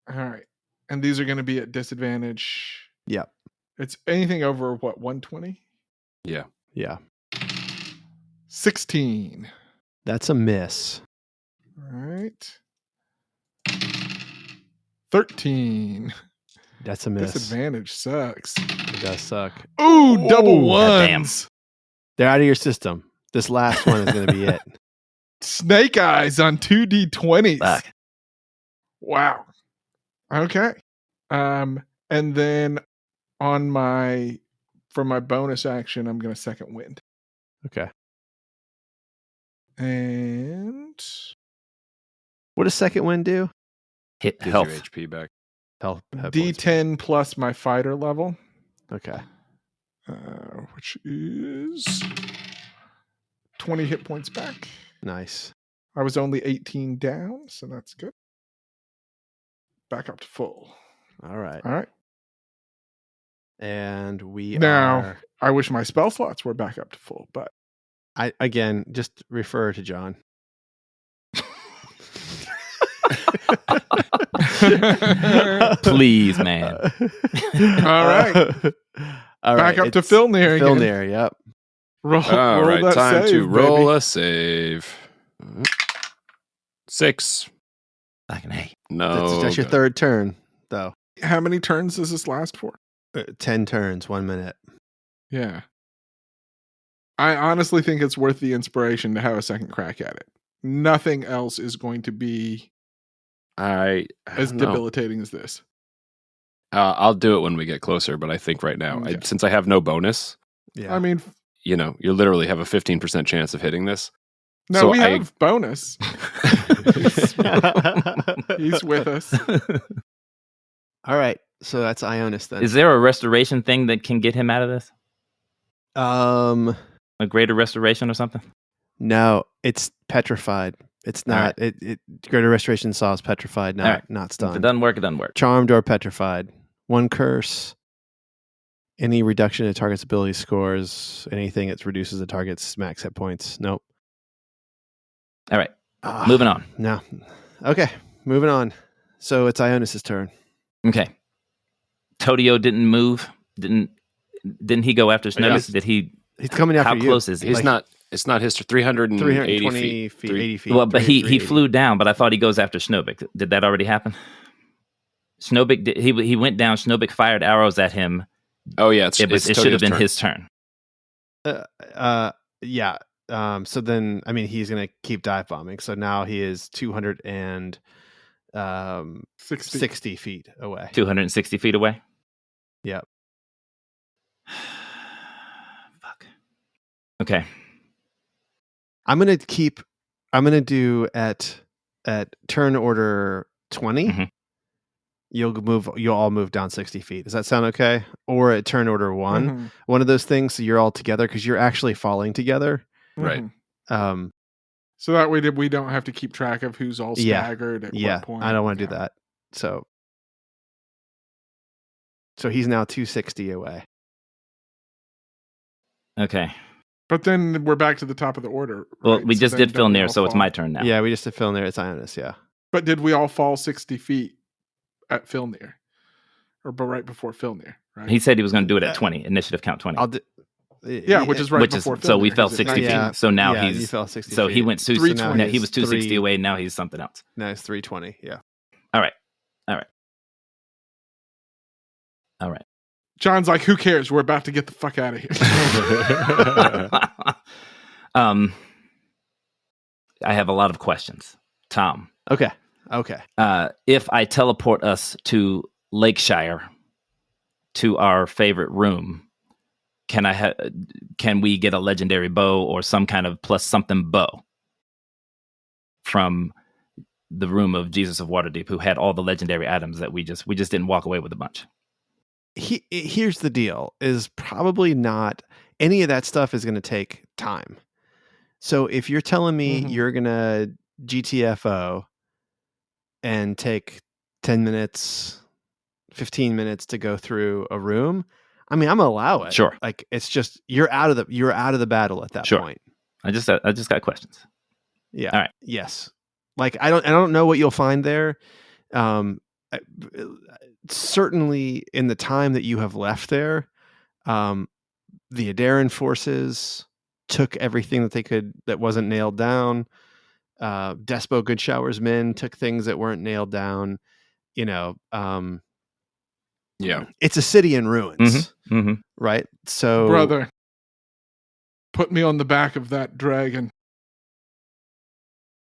All right. And these are going to be at disadvantage. Yep. It's anything over what, 120? Yeah. Yeah. 16. That's a miss. All right. 13. That's a miss. Disadvantage sucks. It does suck. Ooh, double goddamn. ones. They're out of your system. This last one is going to be it. Snake eyes on 2d20s. Fuck. Wow. Okay. And then for my bonus action, I'm going to second wind. Okay. And What does second wind do? Hit Gives health. your HP back. Health points. D10 plus my fighter level, Okay. which is 20 hit points back. Nice. I was only 18 down, so that's good. Back up to full. All right. All right. And we Now, are. I wish my spell slots were back up to full, but Again, just refer to John. Please, man. All right. All Back right. up to it's Filnyr again. Filnyr, yep. Roll, All roll right, that time save, to roll baby. a save. 6. Fucking A. No. That's your good. third turn, though. How many turns does this last for? 10 turns, 1 minute. Yeah. I honestly think it's worth the inspiration to have a second crack at it. Nothing else is going to be I as don't know. debilitating as this. I'll do it when we get closer, but I think right now, Okay. since I have no bonus, Yeah. I mean, you literally have a 15% chance of hitting this. no, So we I- have bonus. He's with us. All right. So that's Ionus then. Is there a restoration thing that can get him out of this? Um, A greater restoration or something? no, it's petrified. It's All not. It Greater Restoration Saw is petrified, All not right. not If it stunned. doesn't work, it doesn't work. Charmed or petrified. 1 curse. Any reduction in target's ability scores. Anything that reduces the target's max hit points. Nope. All right. Ah, Moving on. No. Okay. Moving on. So it's Ionis' turn. Okay. Totyo didn't move. Didn't he go after Schnobik? Yes. Did he? He's coming after How you. close is he? He's Like- not. It's not his 380 320 feet. 80 feet. Well, but he 380. flew down. But I thought he goes after Schnobik. Did that already happen? Schnobik did, he went down. Schnobik fired arrows at him. Oh yeah, it It should have been turn. his turn. Yeah. So then, I mean, he's going to keep dive bombing. So now he is 260 feet away. 260 feet away. Yep. Fuck. Okay. I'm going to do at turn order 20. Mhm. You'll all move down 60 feet. Does that sound okay? Or at turn order 1, Mhm, one of those things. So you're all together because you're actually falling together. Right. mhm. So that way we don't have to keep track of who's all Yeah. staggered at Yeah, what point. I don't want to do Yeah. that. So he's now 260 away. Okay. But then we're back to the top of the order. Well, right? we So just then did don't we Filnyr, all so it's fall? my turn now. Yeah, we just did Filnyr. It's Ionis. Yeah. But did we all fall 60 feet at Filnyr? Or but right before Filnyr, right? He said he was going to do it at 20. Initiative count 20. I'll do. Yeah, which is right which is before so we Filnyr, fell is it 60 19? feet. So now you he's fell 60 so feet. he went 320. now he was 260 away. Now he's something else. Now it's 320. Yeah. All right. John's like, who cares? We're about to get the fuck out of here. I have a lot of questions, Tom. Okay. If I teleport us to Lakeshire, to our favorite room, can we get a legendary bow or some kind of plus something bow from the room of Jesus of Waterdeep, who had all the legendary items that we just didn't walk away with a bunch? Here's the deal: is probably not any of that stuff is going to take time. So if you're telling me Mhm. you're gonna GTFO and take 10 minutes, 15 minutes to go through a room, I mean, I'm gonna allow it. Sure. Like it's just you're out of the battle at that Sure. point. I just got questions. Yeah. All right. Yes. Like I don't know what you'll find there. Certainly in the time that you have left there, the Adaran forces took everything that they could that wasn't nailed down. Despo Goodshower's men took things that weren't nailed down. Yeah. It's a city in ruins, Mm-hmm. right? So Brother, put me on the back of that dragon.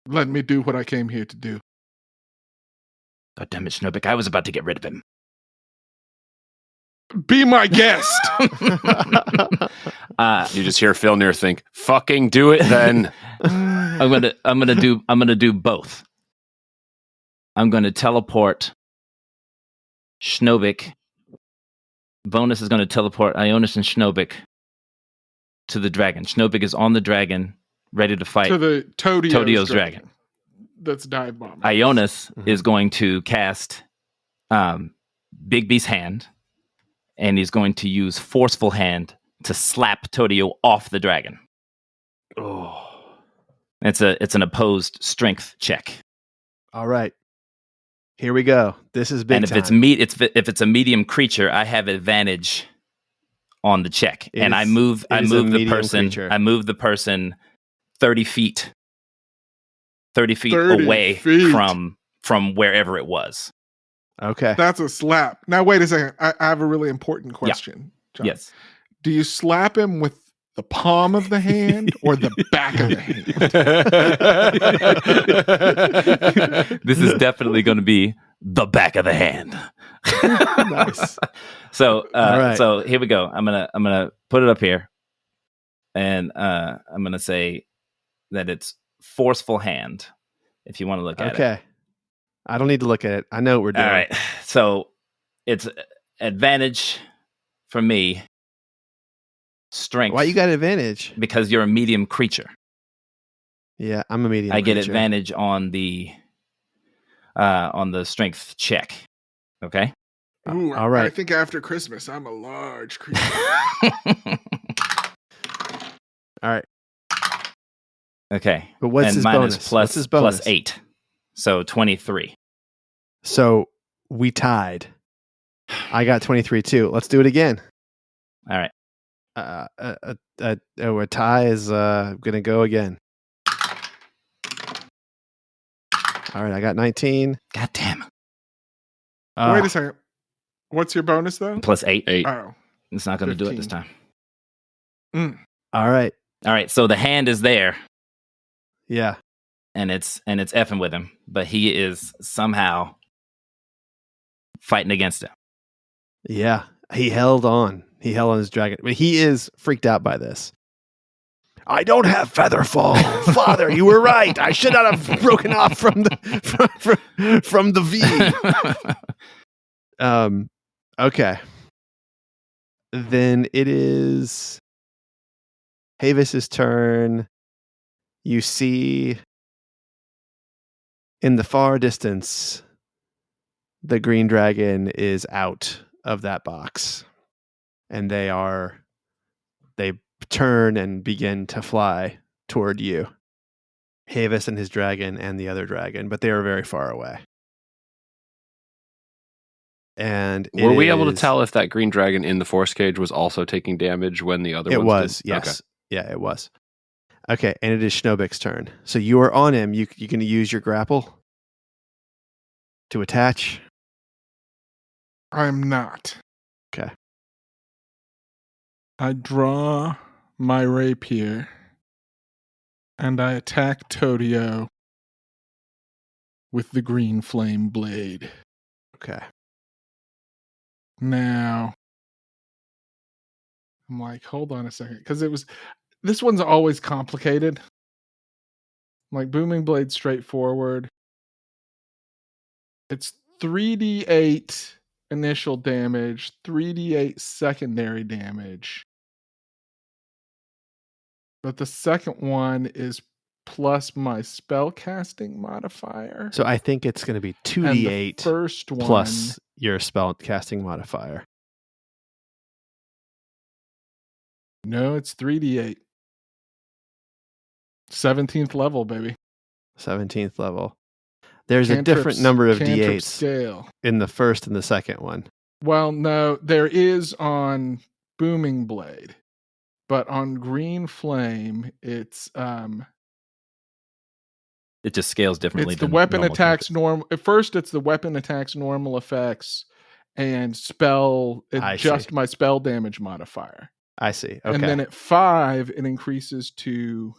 Let me do what I came here to do. God damn it, Schnobik! I was about to get rid of him. Be my guest. You just hear Filnyr think, "Fucking do it, then." I'm gonna do both. I'm gonna teleport Schnobik. Bonus is gonna teleport Ionus and Schnobik to the dragon. Schnobik is on the dragon, ready to fight. To the Totyo's dragon. That's dive bombing. Ionis is going to cast Big B's hand, and he's going to use Forceful Hand to slap Totyo off the dragon. Oh. It's an opposed strength check. All right. Here we go. This is big And if time. it's if it's a medium creature, I have advantage on the check, It and I is- move it is a the medium person. creature. I move the person 30 feet 30 away feet. from wherever it was. Okay. That's a slap. Now, wait a second. I have a really important question, John. Yes. Do you slap him with the palm of the hand or the back of the hand? This is definitely going to be the back of the hand. Nice. So, All right. so here we go. I'm gonna put it up here, and I'm gonna say that it's forceful hand. If you want to look at it. Okay. I don't need to look at it. I know what we're doing. All right. So it's advantage for me. Strength. Why you got advantage? Because you're a medium creature. Yeah, I'm a medium. I get creature. advantage on the strength check. Okay. Ooh, all right. I think after Christmas, I'm a large creature. All right. Okay. But what's and his mine bonus? is plus, What's his bonus? plus 8. So 23. So we tied. I got 23 too. Let's do it again. All right. A tie is gonna go again. All right, I got 19. God damn. Wait a second. What's your bonus, though? Plus 8. 8. Oh. It's not going to do it this 15. time. All right. All right. So the hand is there, Yeah. and it's effing with him, but he is somehow fighting against it. Yeah. He held on. He held on his dragon. But he is freaked out by this. I don't have feather fall. Father, you were right. I should not have broken off from the V. Okay. Then it is Havus's turn. You see in the far distance the green dragon is out of that box. And they turn and begin to fly toward you. Havus and his dragon and the other dragon, but they are very far away. And Were we able to tell if that green dragon in the force cage was also taking damage when the other It ones was, did? yes. Yeah, it was. Okay, and it is Schnobik's turn. So you are on him. You can use your grapple to attach. I'm not. Okay. I draw my rapier and I attack Totyo with the green flame blade. Okay. Now, I'm like, hold on a second, because this one's always complicated. Like booming blade straightforward. It's 3d8 initial damage, 3d8 secondary damage. But the second one is plus my spell casting modifier. So I think it's going to be And the 2d8 first one plus your spell casting modifier. No, it's 3d8. 17th level, baby. 17th level. There's a Cantrip- different number of cantrip d8s scale. in the first and the second one. Well, no, there is on Booming Blade, but on Green Flame, it's It just scales differently. it's the than weapon normal attacks cantrips. normal. At first, it's the weapon attacks normal effects and spell. I Adjust see. my spell damage modifier, I see. Okay. and then at 5, it increases to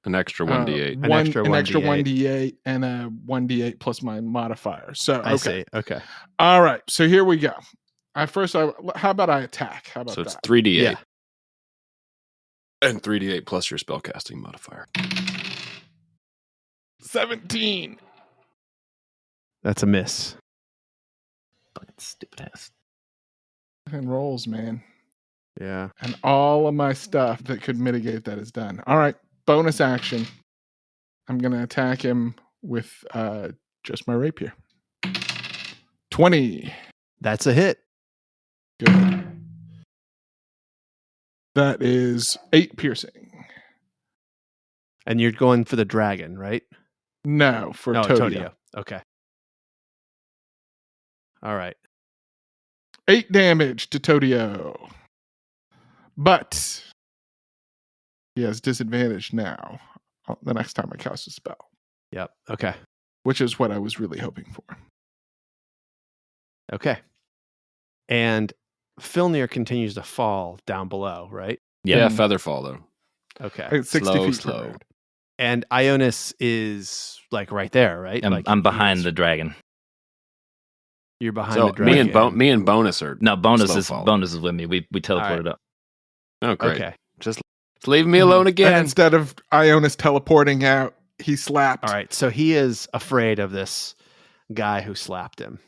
An extra 1d8. An extra an extra 1d8. 1d8 and a 1d8 plus my modifier. So okay. I see. Okay. All right, so here we go. How about I attack? How about So it's that? 3d8. Yeah. And 3d8 plus your spellcasting modifier. 17. That's a miss. Fucking stupid ass. And rolls, man. Yeah. And all of my stuff that could mitigate that is done. All right, bonus action. I'm going to attack him with just my rapier. 20. That's a hit. Good. That is 8 piercing. And you're going for the dragon, right? No, for No, Totyo. Okay. All right. 8 damage to Totyo. But he has disadvantage now the next time I cast a spell, Yep. Okay. which is what I was really hoping for. Okay. And Filnyr continues to fall down below, right? Yeah, featherfall though. Okay. It's 60 Slow, feet slow. from road. And Ionus is like right there, right? I'm behind he the is- dragon. You're behind So the dragon. me and Bonus are No, bonus slow is fall. bonus is with me. We teleported up. Oh, great. Okay. Just leave me alone And again. instead of Ionus teleporting out, he slapped. All right. So he is afraid of this guy who slapped him.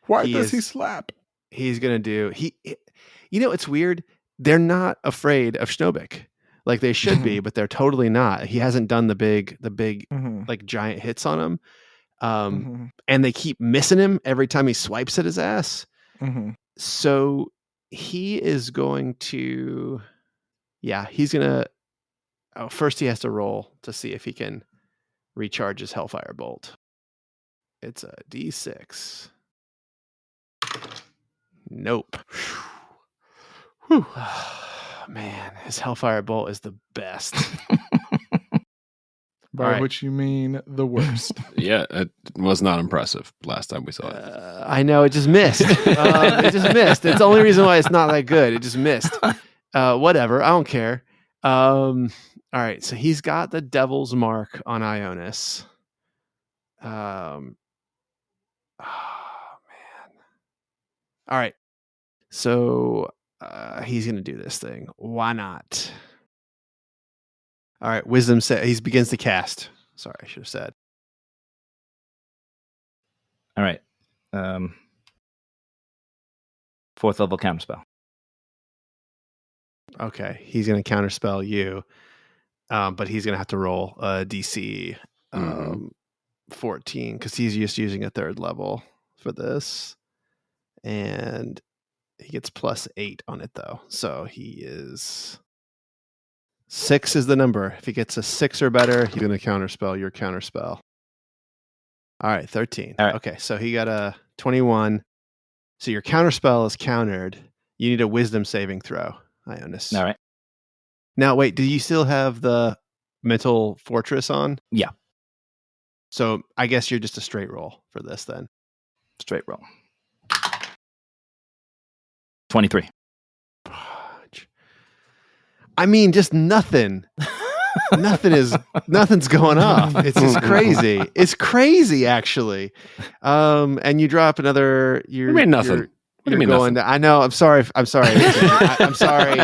Why He does he is- slap? He's gonna do you know, it's weird. They're not afraid of Schnobik. Like they should be, but they're totally not. He hasn't done the big Mhm. like giant hits on him. Mhm. And they keep missing him every time he swipes at his ass. Mhm. So he is going to he's gonna first he has to roll to see if he can recharge his Hellfire Bolt. It's a D6. Nope. Whew. Man, his Hellfire Bolt is the best. By All right. which you mean the worst. Yeah, it was not impressive last time we saw it. I know, it just missed. It just missed. It's the only reason why it's not that good. It just missed. Whatever. I don't care. All right. So he's got the Devil's Mark on Ionus. Oh, man. All right. So he's going to do this thing. Why not? All right. Wisdom he begins to cast. Sorry, I should have said. All right. 4th level counterspell. Okay. He's going to counterspell you. But he's going to have to roll a DC 14 because he's just using a 3rd level for this. And he gets +8 on it, though. So he is... 6 is the number. If he gets a 6 or better, he's going to counterspell your counterspell. All right, 13. All right. Okay, so he got a 21. So your counterspell is countered. You need a wisdom saving throw, Ionus. All right. Now, wait, do you still have the mental fortress on? Yeah. So I guess you're just a straight roll for this then. Straight roll. 23. I mean, just nothing. Nothing's going off. It's just crazy. It's crazy, actually. And you drop another. You mean nothing? What do you mean nothing? I know. I'm sorry. I'm sorry. I'm sorry.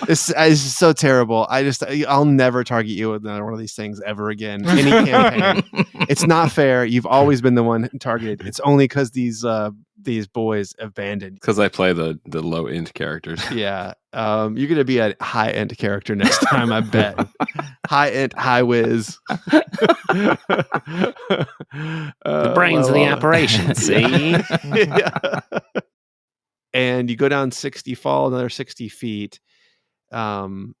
This is so terrible. I'll never target you with another one of these things ever again. Any campaign. It's not fair. You've always been the one targeted. It's only because these boys abandoned. Because I play the low end characters. Yeah. You're gonna be a high end character next time, I bet. High end, high whiz. The brains of the operation, see? Yeah. And you go down 60, fall another 60 feet. And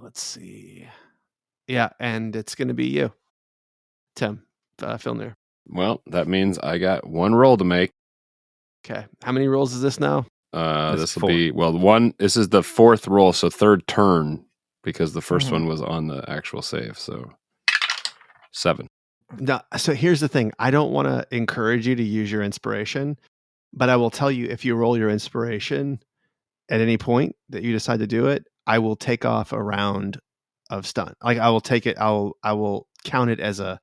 let's see. Yeah, and it's gonna be you, Tim, Filnyr. Well, that means I got one roll to make. Okay. How many rolls is this now? This will be this is the 4th roll, so 3rd turn, because the first one was on the actual save. So 7. No, so here's the thing. I don't want to encourage you to use your inspiration, but I will tell you, if you roll your inspiration at any point that you decide to do it, I will take off a round of stun. Like I will take it. I will count it as an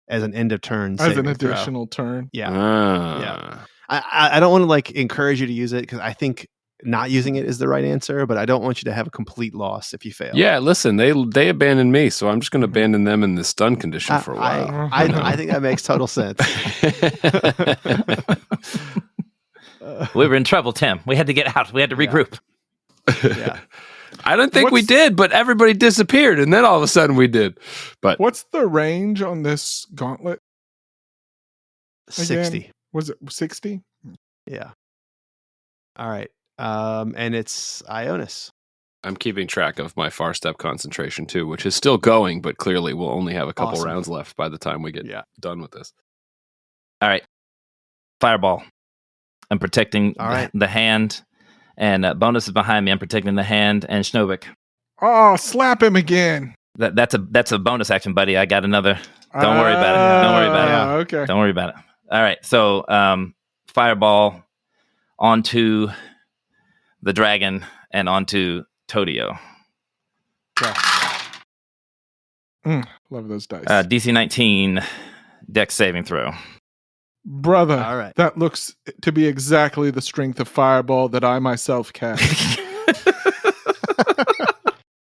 end of turn. As an saving throw. additional turn. Yeah. Ah. Yeah. I don't want to like encourage you to use it because I think not using it is the right answer, but I don't want you to have a complete loss if you fail. Yeah, listen, they abandoned me, so I'm just going to abandon them in the stun condition for a while. I think that makes total sense. We were in trouble, Tim. We had to get out. We had to regroup. Yeah. I don't think we did, but everybody disappeared, and then all of a sudden we did. But What's the range on this gauntlet? 60. Again? Was it 60? Yeah. All right. And it's Ionus. I'm keeping track of my far step concentration too, which is still going, but clearly we'll only have a couple Awesome. rounds left by the time we get done with this. All right. Fireball. I'm protecting All right. the hand. And Bonus is behind me. I'm protecting the hand. And Schnobik. Oh, slap him again. That's a bonus action, buddy. I got another. Don't worry about it. Don't worry about it. Okay. Don't worry about it. All right. So fireball onto the dragon and onto Totyo. Love those dice. DC 19 dex saving throw. Brother, All right. that looks to be exactly the strength of fireball that I myself cast.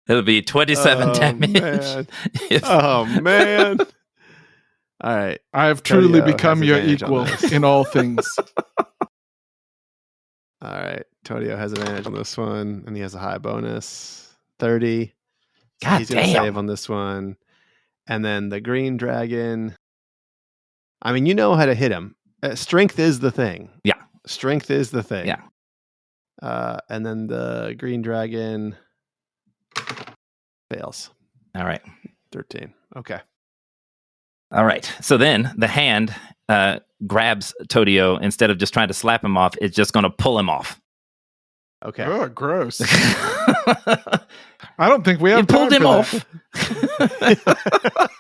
It'll be 27 damage. Man. If- Oh, man. All right. I have truly Totyo become has your advantage on equal this. in all things. All right. Totyo has advantage on this one, and he has a high bonus 30. So God he's going to damn. save on this one. And then the green dragon. I mean, you know how to hit him. Strength is the thing. Yeah. Strength is the thing. Yeah. And then the green dragon fails. All right. 13. Okay. All right. So then the hand grabs Totyo. Instead of just trying to slap him off, it's just going to pull him off. Okay. Oh, gross. I don't think we have You pulled time him for off.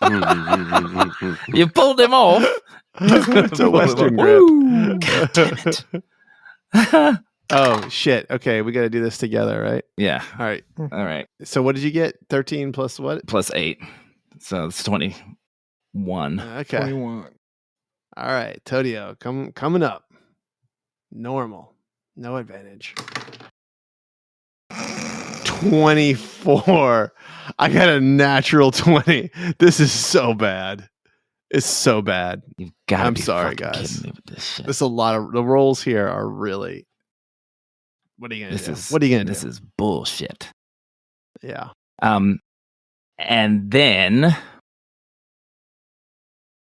that. You pulled him off. It's a Western grip. Woo. God damn it. Oh, shit. Okay. We got to do this together, right? Yeah. All right. All right. So what did you get? 13 plus what? Plus 8. So it's 21. Okay. 21. All right. Totyo, coming up. Normal. No advantage. 24. I got a natural 20. This is so bad. It's so bad. You've got to I'm be sorry, fucking guys. kidding me with this shit. There's a lot of the rolls here are really. What are you gonna do? What are you gonna do? This is bullshit. Yeah. And then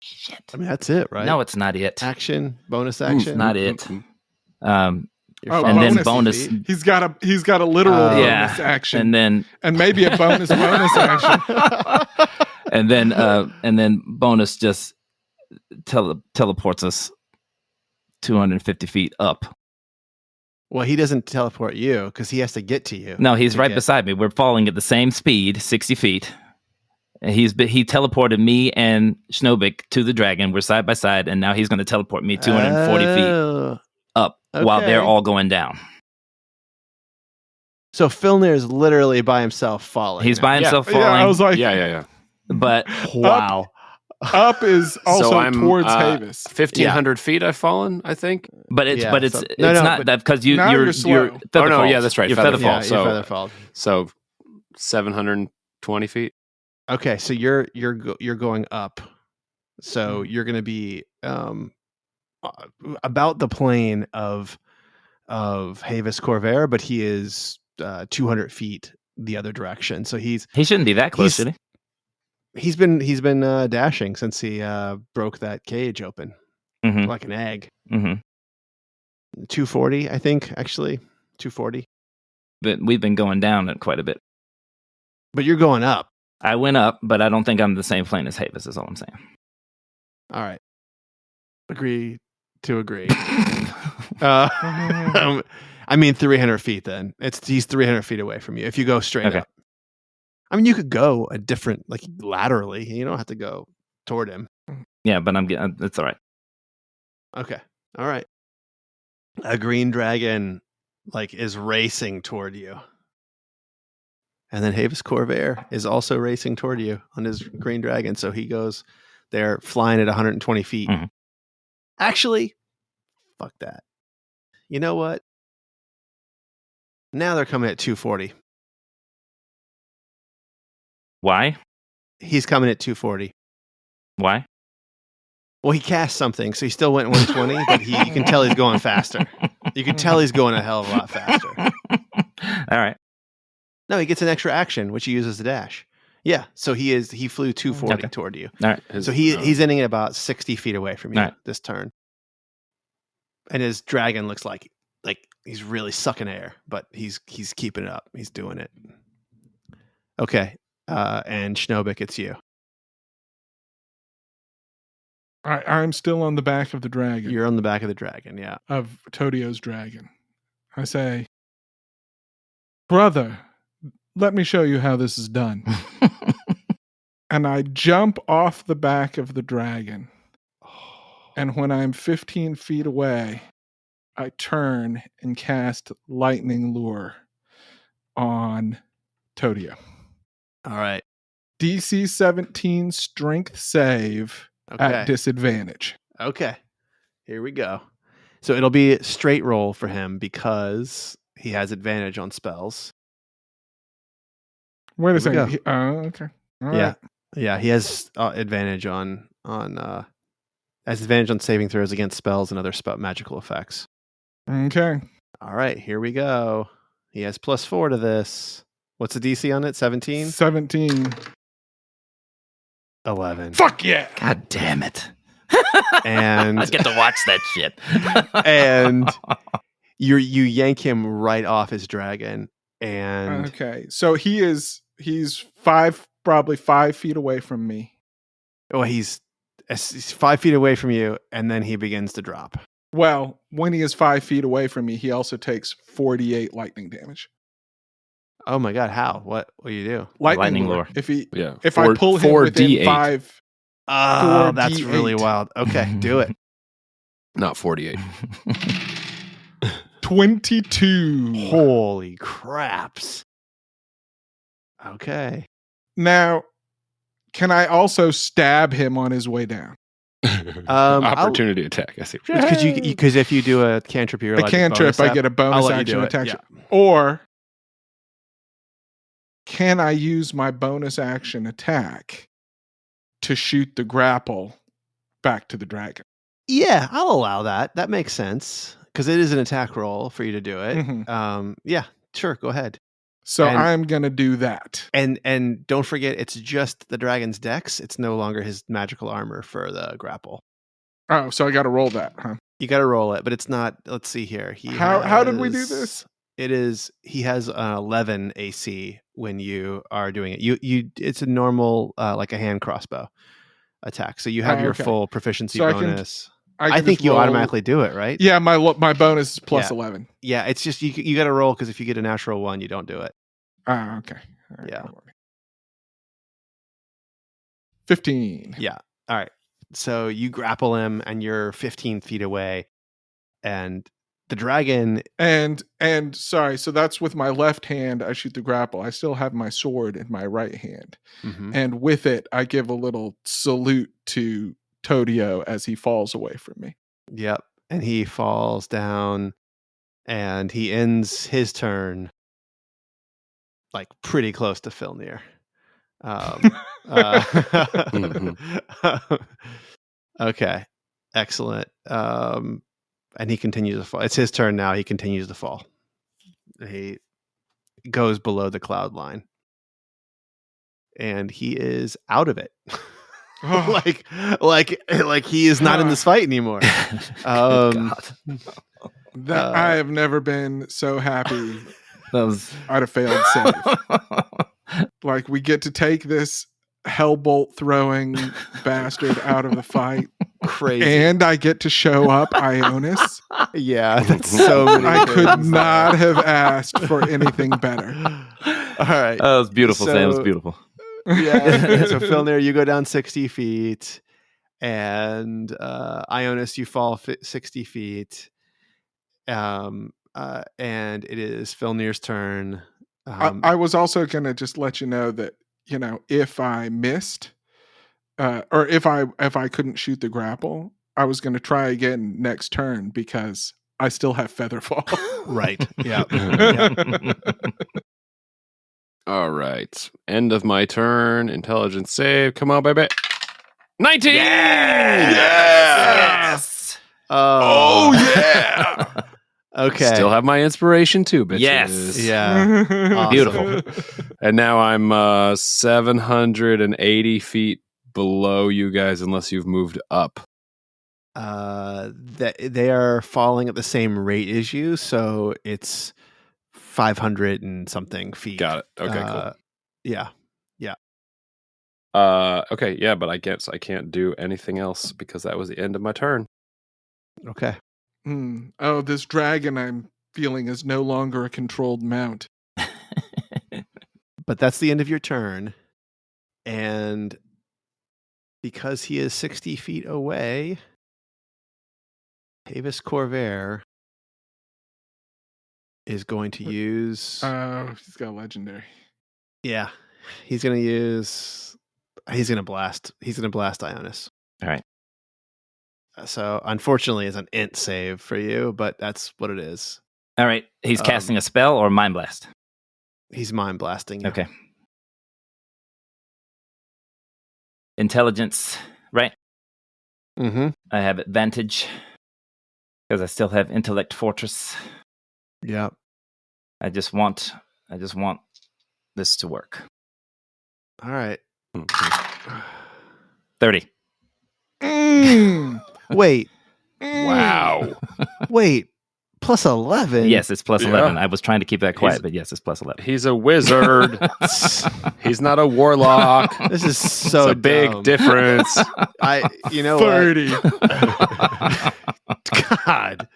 shit. I mean, that's it, right? No, it's not it. Action, bonus action. It's not it. You're Oh, and then bonus. bonus. He's got a literal Oh. bonus action, And then and maybe a bonus action. and then bonus just teleports us 250 feet up. Well, he doesn't teleport you because he has to get to you. No, he's to right get- beside me. We're falling at the same speed, 60 feet. And he teleported me and Schnobik to the dragon. We're side by side, and now he's going to teleport me 240 feet Oh. up while they're okay. all going down. So Filnyr is literally by himself falling. He's now. by himself falling, Yeah, I was like, Yeah. but Wow. up is also So I'm towards Havus. 1,500 feet I've fallen, I think. it's Yeah, but it's so- it's no, not but- that because Now you're you're slow. feather Oh, no, falls. yeah, that's right, You're feather feather fall. falls. Yeah, So- you feather fall. So 720 feet. Okay, so you're going up. So Hmm. you're going to be about the plane of Havus Corvair, but he is 200 feet the other direction. So He shouldn't be that close, should he? he's been dashing since he broke that cage open Mhm. like an egg. Mm-hmm. 240, I think, actually 240. But we've been going down at quite a bit. But you're going up. I went up, but I don't think I'm the same plane as Havus. Is all I'm saying. All right. Agree to agree. I mean, 300 feet. Then he's 300 feet away from you. If you go straight Okay. up, I mean, you could go a different, like laterally. You don't have to go toward him. Yeah, but I'm getting. It's all right. Okay. All right. A green dragon, is racing toward you, and then Havus Corvair is also racing toward you on his green dragon. So he goes. They're flying at 120 feet. Mhm. Actually, fuck that. You know what? Now they're coming at 240. Why? He's coming at 240. Why? Well, he cast something, so he still went 120, but you can tell he's going faster. You can tell he's going a hell of a lot faster. All right. No, he gets an extra action, which he uses to dash. Yeah, so he flew 240 Okay. toward you. All right. So he's ending at about 60 feet away from you All right. this turn. And his dragon looks like he's really sucking air, but he's keeping it up. He's doing it. Okay. And Schnobik, it's you. I'm still on the back of the dragon, You're on the back of the dragon, yeah. of Totyo's dragon. I say, Brother, let me show you how this is done. And I jump off the back of the dragon. And when I'm 15 feet away, I turn and cast Lightning Lure on Totyo. All right. DC 17 strength save at Okay. disadvantage. Okay. Here we go. So it'll be a straight roll for him because he has advantage on spells. Wait a Here we second. go. Okay. All Yeah. right. Yeah, he has advantage on has advantage on saving throws against spells and other magical effects. Okay. All right, here we go. He has +4 to this. What's the DC on it? 17? 17. 11. Fuck yeah. God damn it. And I get to watch that shit. and you yank him right off his dragon. And Okay. So he's probably 5 feet away from me. he's 5 feet away from you, and then he begins to drop. Well, when he is 5 feet away from me, he also takes 48 lightning damage. Oh my god, how? What do you do? Lightning lure. If Four- I pull him 4 within D8. 5, Oh, 4 that's really D8. wild. Okay, do it. Not 48. 22. Holy craps. Okay. Now, can I also stab him on his way down? Opportunity attack. I see. Because if you do a cantrip, you're A allowed to cantrip, bonus I that. get a I'll bonus let you action do it, attack. yeah. Or can I use my bonus action attack to shoot the grapple back to the dragon? Yeah, I'll allow that. That makes sense because it is an attack roll for you to do it. Mhm. Yeah, sure. Go ahead. So And- I'm going to do that. And don't forget, it's just the dragon's dex. It's no longer his magical armor for the grapple. Oh, so I got to roll that, huh? You got to roll it, but it's not. Let's see here. How did we do this? It is. He has an 11 AC when you are doing it. You. It's a normal, like a hand crossbow attack. So you have your okay. full proficiency So I can- bonus. I I can think just you roll- automatically do it, right? Yeah, my bonus is plus Yeah. 11. Yeah, it's just you got to roll because if you get a natural one, you don't do it. Ah, okay. All right, Yeah. don't worry. 15. Yeah. All right. So you grapple him, and you're 15 feet away, and the dragon. And sorry, so that's with my left hand. I shoot the grapple. I still have my sword in my right hand, Mhm. and with it, I give a little salute to Totyo as he falls away from me. Yep. And he falls down, and he ends his turn like pretty close to Filnyr. Okay, excellent. And he continues to fall. It's his turn now. He continues to fall. He goes below the cloud line, and he is out of it. Oh. like he is not in this fight anymore. God. I have never been so happy That was I'd have failed save. Like, we get to take this hellbolt throwing bastard out of the fight, Crazy. and I get to show up Ionus. Yeah, that's so many. I could things. not have asked for anything better. All right. that was beautiful, Sam. It was So- beautiful. Yeah. So Filnyr, you go down 60 feet, and Ionus, you fall 60 feet. And it is Filnyr's turn. I was also going to just let you know that, if I missed, or if I couldn't shoot the grapple, I was going to try again next turn because I still have Featherfall. Right. Yeah. All right. End of my turn. Intelligence save. Come on, baby. 19! Yes! Oh, yeah. Okay. Still have my inspiration too, bitches. Yes. Yeah. Awesome. Beautiful. And now I'm 780 feet below you guys unless you've moved up. They are falling at the same rate as you, so it's 500 and something feet. Got it. Okay, cool. Yeah. Okay, yeah, but I guess I can't do anything else because that was the end of my turn. Okay. Oh, this dragon I'm feeling is no longer a controlled mount. But that's the end of your turn. And because he is 60 feet away, Havus Corvair is going to use... he's got a legendary. Yeah. He's going to blast Ionus. All right. So unfortunately it's an int save for you, but that's what it is. All right. He's casting a spell or mind blast? He's mind blasting you. Okay. Intelligence, right? Mm-hmm. I have advantage because I still have intellect fortress. Yeah. I just want this to work. All right. 30. Wait. Wow. Wait. Plus 11? Yes, it's plus Yeah. 11. I was trying to keep that quiet, but yes, it's plus 11. He's a wizard. He's not a warlock. This is so It's a big dumb. difference. You know 30. what? God.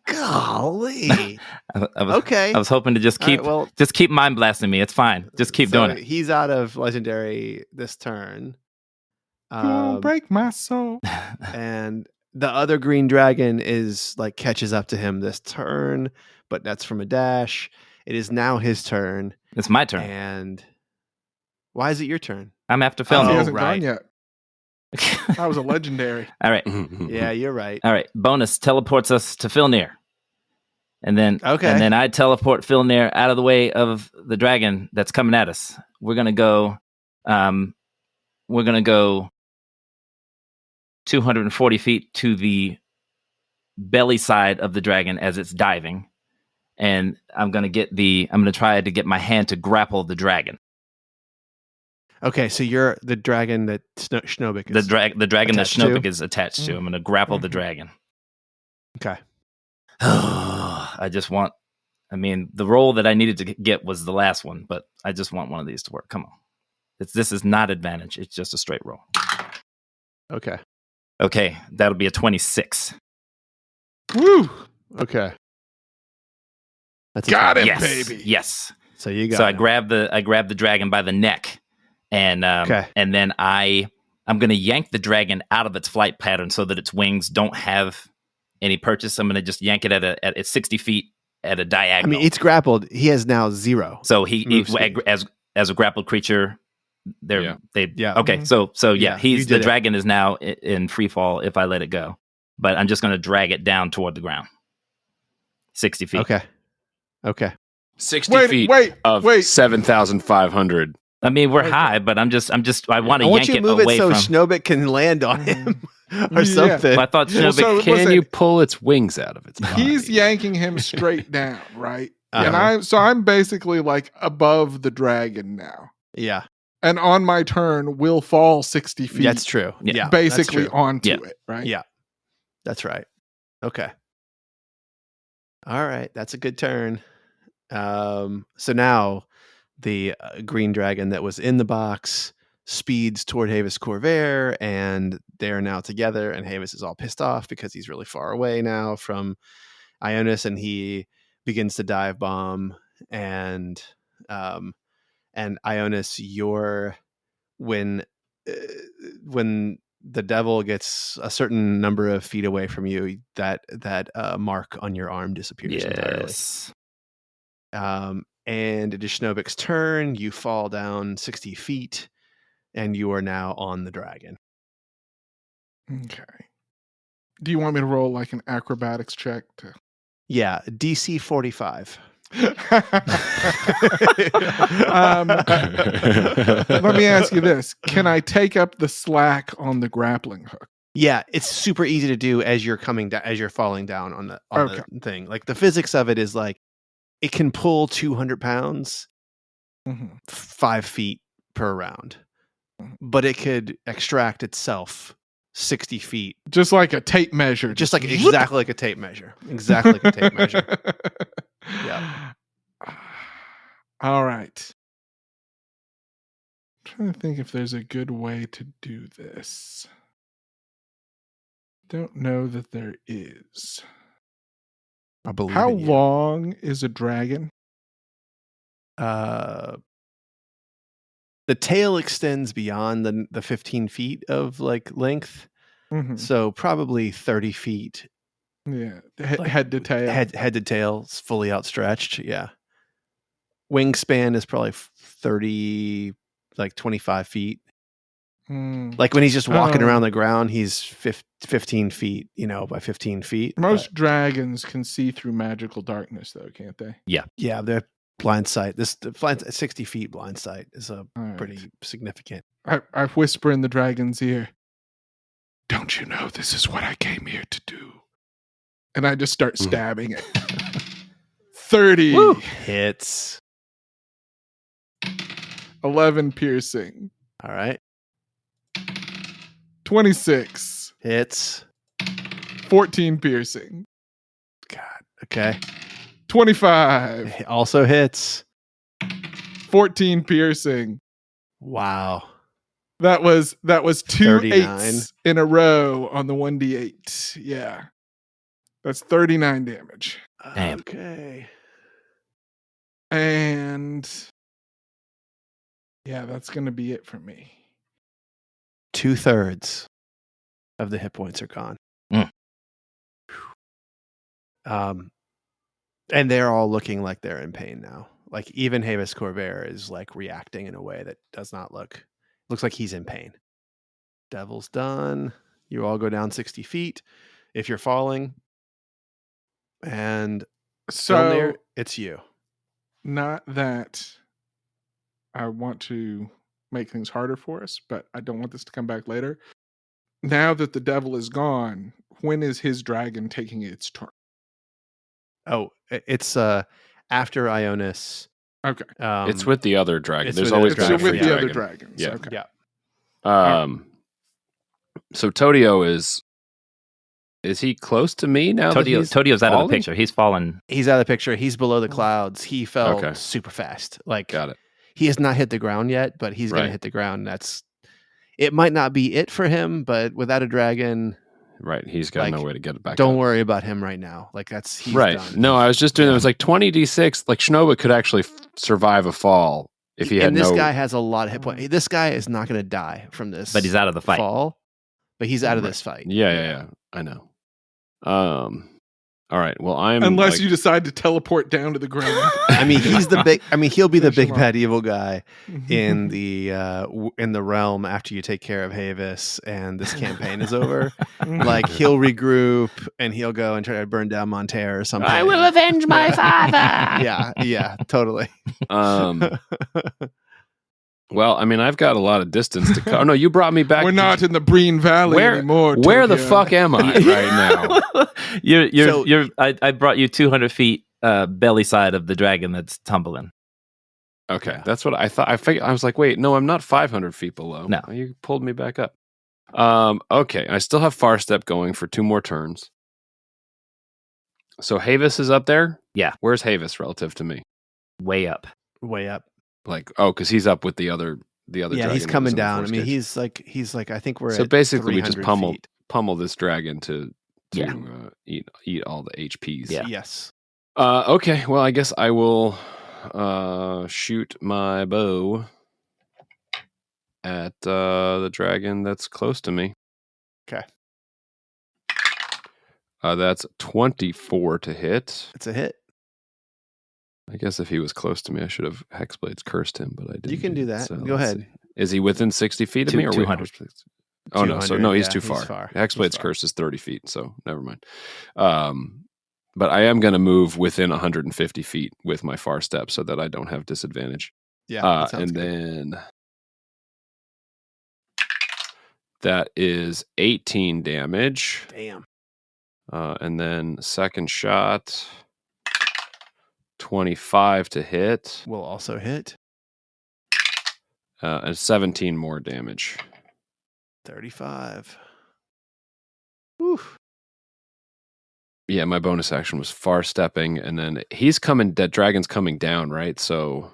Golly. Okay. I was hoping to just All right, keep well, just keep mind blasting me. It's fine. Just keep so doing it. He's out of legendary this turn. Don't break my soul. And the other green dragon catches up to him this turn, but that's from a dash. It is now his turn. It's my turn. And why is it your turn? I'm after He Filnyr. hasn't right. gone yet. That was a legendary. All right. Yeah, you're right. All right. Bonus teleports us to Filnyr. And then Okay. and then I teleport Filnyr out of the way of the dragon that's coming at us. We're gonna go 240 feet to the belly side of the dragon as it's diving. And I'm gonna try to get my hand to grapple the dragon. Okay, so you're the dragon that Schnobik The is. dragon that attached to? Schnobik is attached to. I'm gonna grapple the dragon. Okay. The roll that I needed to get was the last one, but I just want one of these to work. Come on. This is not advantage. It's just a straight roll. Okay. Okay, that'll be a 26. Woo! Okay. That's Got it, Yes, baby. yes. So you got So I it. grab the dragon by the neck, and and then I'm gonna yank the dragon out of its flight pattern so that its wings don't have any purchase. I'm gonna just yank it at 60 feet at a diagonal. I mean, it's grappled. He has now 0. So he move speed. as a grappled creature, Yeah. Okay, so Yeah, he's you the did it. dragon is now in free fall if I let it go, but I'm just going to drag it down toward the ground, 60 feet. Okay. 60 feet of 7,500. I mean, we're high, but I want to I want yank you to it move away it so from. Schnobik can land on him or Yeah. something. I thought Well, Schnobik. so- Can listen, you pull its wings out of its body? He's yanking him straight down, right? Uh-huh. And I'm basically like above the dragon now. Yeah, And on my turn will fall 60 feet. that's true. Yeah. Yeah, basically that's true. onto Yeah. it, right? Yeah. That's right. Okay. All right, that's a good turn. So now the green dragon that was in the box speeds toward Havus Corvair, and they're now together. And Havus is all pissed off because he's really far away now from Ionus, and he begins to dive bomb. And Ionus, when the devil gets a certain number of feet away from you, that mark on your arm disappears entirely. Yes. And it is Schnobik's turn. You fall down 60 feet, and you are now on the dragon. Okay. Do you want me to roll like an acrobatics check to Yeah, DC 45. Let me ask you this. Can I take up the slack on the grappling hook? Yeah, it's super easy to do as you're coming down, as you're falling down on the thing. Like the physics of it is like it can pull 200 pounds, 5 feet per round, but it could extract itself 60 feet. Just like a tape measure. Just like exactly like a tape measure. Exactly like a tape measure. Yeah. All right. I'm trying to think if there's a good way to do this. Don't know that there is. I believe How in you. long is a dragon? The tail extends beyond the 15 feet of like length, so probably 30 feet. Yeah, Like, head to tail. Head to tail, fully outstretched. Yeah. Wingspan is probably 30, like 25 feet. Like when he's just walking around the ground, he's 15 feet, by 15 feet. Most dragons can see through magical darkness, though, can't they? Yeah, they're blind sight. This 60 feet blind sight is pretty significant. I whisper in the dragon's ear, "Don't you know this is what I came here to do?" And I just start stabbing it. 30. Woo! Hits. 11 piercing. All right. 26. Hits. 14 piercing. God. Okay. 25. Also hits. 14 piercing. Wow. That was 2 39. 8s in a row on the 1d8. Yeah. That's 39 damage. Damn. Okay. And yeah, that's going to be it for me. 2/3 of the hit points are gone. And they're all looking like they're in pain now. Like even Havus Corvair is like reacting in a way that does not looks like he's in pain. Devil's done. You all go down 60 feet if you're falling. And So Filnyr, it's you. Not that I want to make things harder for us, but I don't want this to come back later. Now that the devil is gone, when is his dragon taking its turn? Oh, it's after Ionus. Okay. It's with the other dragon. it's There's with always the It's other been a with free the dragon. other dragons. Yeah. Okay. Yeah. So Totyo is he close to me now? Totyo's out of the picture. He's fallen. He's out of the picture. He's below the clouds. He fell Okay. super fast. Like Got it. he has not hit the ground yet, but he's going Right. to hit the ground. It might not be it for him, but without a dragon, Right. He's got no like, way to get it back. don't up. worry about him right now. Like he's Right. done. No, I was just doing it was like 20d6. Like Schnobik could actually survive a fall if he had and this no. guy has a lot of hit points. This guy is not going to die from this, But he's out of the fight. fall. But he's out of this fight. Yeah. I know. All right. Well, Unless you decide to teleport down to the ground. I mean, he's the big. I mean, he'll be the Finish him big off. bad evil guy in the realm after you take care of Havus and this campaign is over. Like he'll regroup and he'll go and try to burn down Monterre or something. I will avenge my father. Yeah, totally. Well, I mean, I've got a lot of distance to cover. Oh, no, you brought me back. We're not in the Breen Valley anymore. Where the Tokyo. fuck am I right now? I brought you 200 feet belly side of the dragon that's tumbling. Okay, that's what I thought. I was like, wait, no, I'm not 500 feet below. No. You pulled me back up. Okay, I still have Far Step going for 2 more turns. So Havus is up there? Yeah. Where's Havus relative to me? Way up. Way up. Like, because he's up with the other Yeah, dragon he's that coming was in the down. I force mean, cage. he's like. I think we're So at basically we just 300 feet. pummel this dragon to Yeah. eat all the HPs. Yeah. Yes. Okay, well, I guess I will shoot my bow at the dragon that's close to me. Okay. That's 24 to hit. It's a hit. I guess if he was close to me, I should have Hexblades cursed him, but I didn't. You can do that. So Go let's ahead. see. Is he within 60 feet of Two- me? Or 200. Oh, no. So, 200, no, he's yeah, too he's far. far. Hexblade's He's far. curse is 30 feet, so never mind. But I am going to move within 150 feet with my Far Step so that I don't have disadvantage. Yeah. That sounds And good. then that is 18 damage. Damn. And then second shot, 25 to hit, Will also hit. and 17 more damage. 35. Oof. Yeah, my bonus action was Far Stepping, and then that dragon's coming down, right? So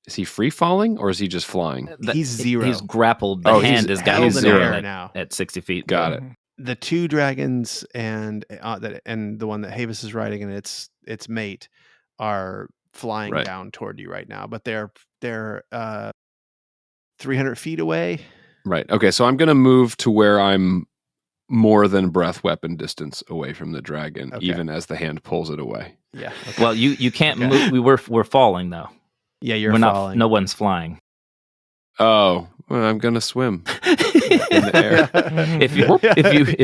is he free falling or is he just flying? He's 0. He's grappled. The Oh, hand he's has got held his in zero. air at, now. at 60 feet. Got it. The 2 dragons and the one that Havus is riding and its mate are flying Right. down toward you right now, but they're 300 feet away. Right. Okay, so I'm going to move to where I'm more than breath weapon distance away from the dragon, Okay. even as the hand pulls it away. Yeah. Okay. Well, you can't Okay. move. We're falling though. Yeah, you're we're falling. not. No one's flying. Oh, well, I'm going to swim in the air. If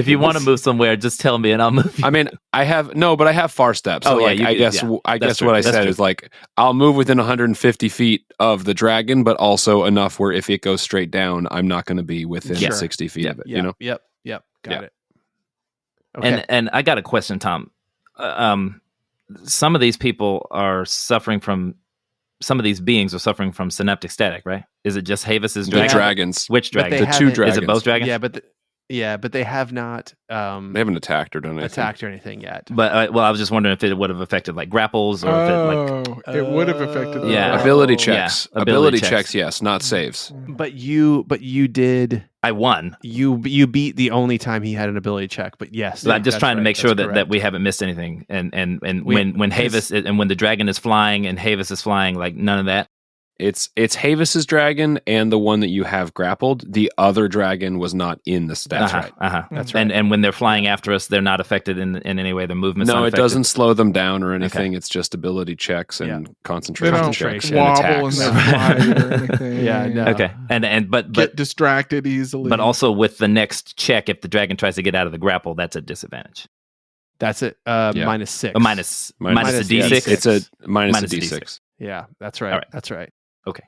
you want to move somewhere, just tell me and I'll move you. I mean, I have far steps. So Oh, yeah, like, you I could- guess yeah. I That's guess true. what I That's said true. is like I'll move within 150 feet of the dragon, but also enough where if it goes straight down, I'm not going to be within Sure. 60 feet of it. Yeah, You know? Yep. Got Yeah. it. Okay. And I got a question, Tom. Some of these people are suffering from. Some of these beings are suffering from synaptic static, right? Is it just Havus's The dragon? dragons. Which But dragon? they The two haven't- dragons. Is it both dragons? Yeah, but they have not They haven't attacked or done anything. attacked or anything yet. But I was just wondering if it would have affected like grapples or if it like. It would have affected. Yeah. Ability Yeah, checks. ability Ability checks. checks, yes, not saves. But you did. I won. You beat the only time he had an ability check. But yes, So I'm just that's trying to right, make sure that's that correct. we haven't missed anything. And We- when Havus and when the dragon is flying and Havus is flying, like none of that. It's Havus's dragon and the one that you have grappled. The other dragon was not in the stats. That's right. And when they're flying after us, they're not affected in any way. Their movements. No, it unaffected. doesn't slow them down or anything. It's just ability checks and They concentration don't checks and wobble in attacks. their flight or anything. Yeah, no. Okay, but Get distracted easily. but also with the next check, if the dragon tries to get out of the grapple, that's a disadvantage. That's it. Yeah. -6. A minus a yeah, d6. It's a minus Minus a a d6. Yeah, that's right. All right. That's right. Okay.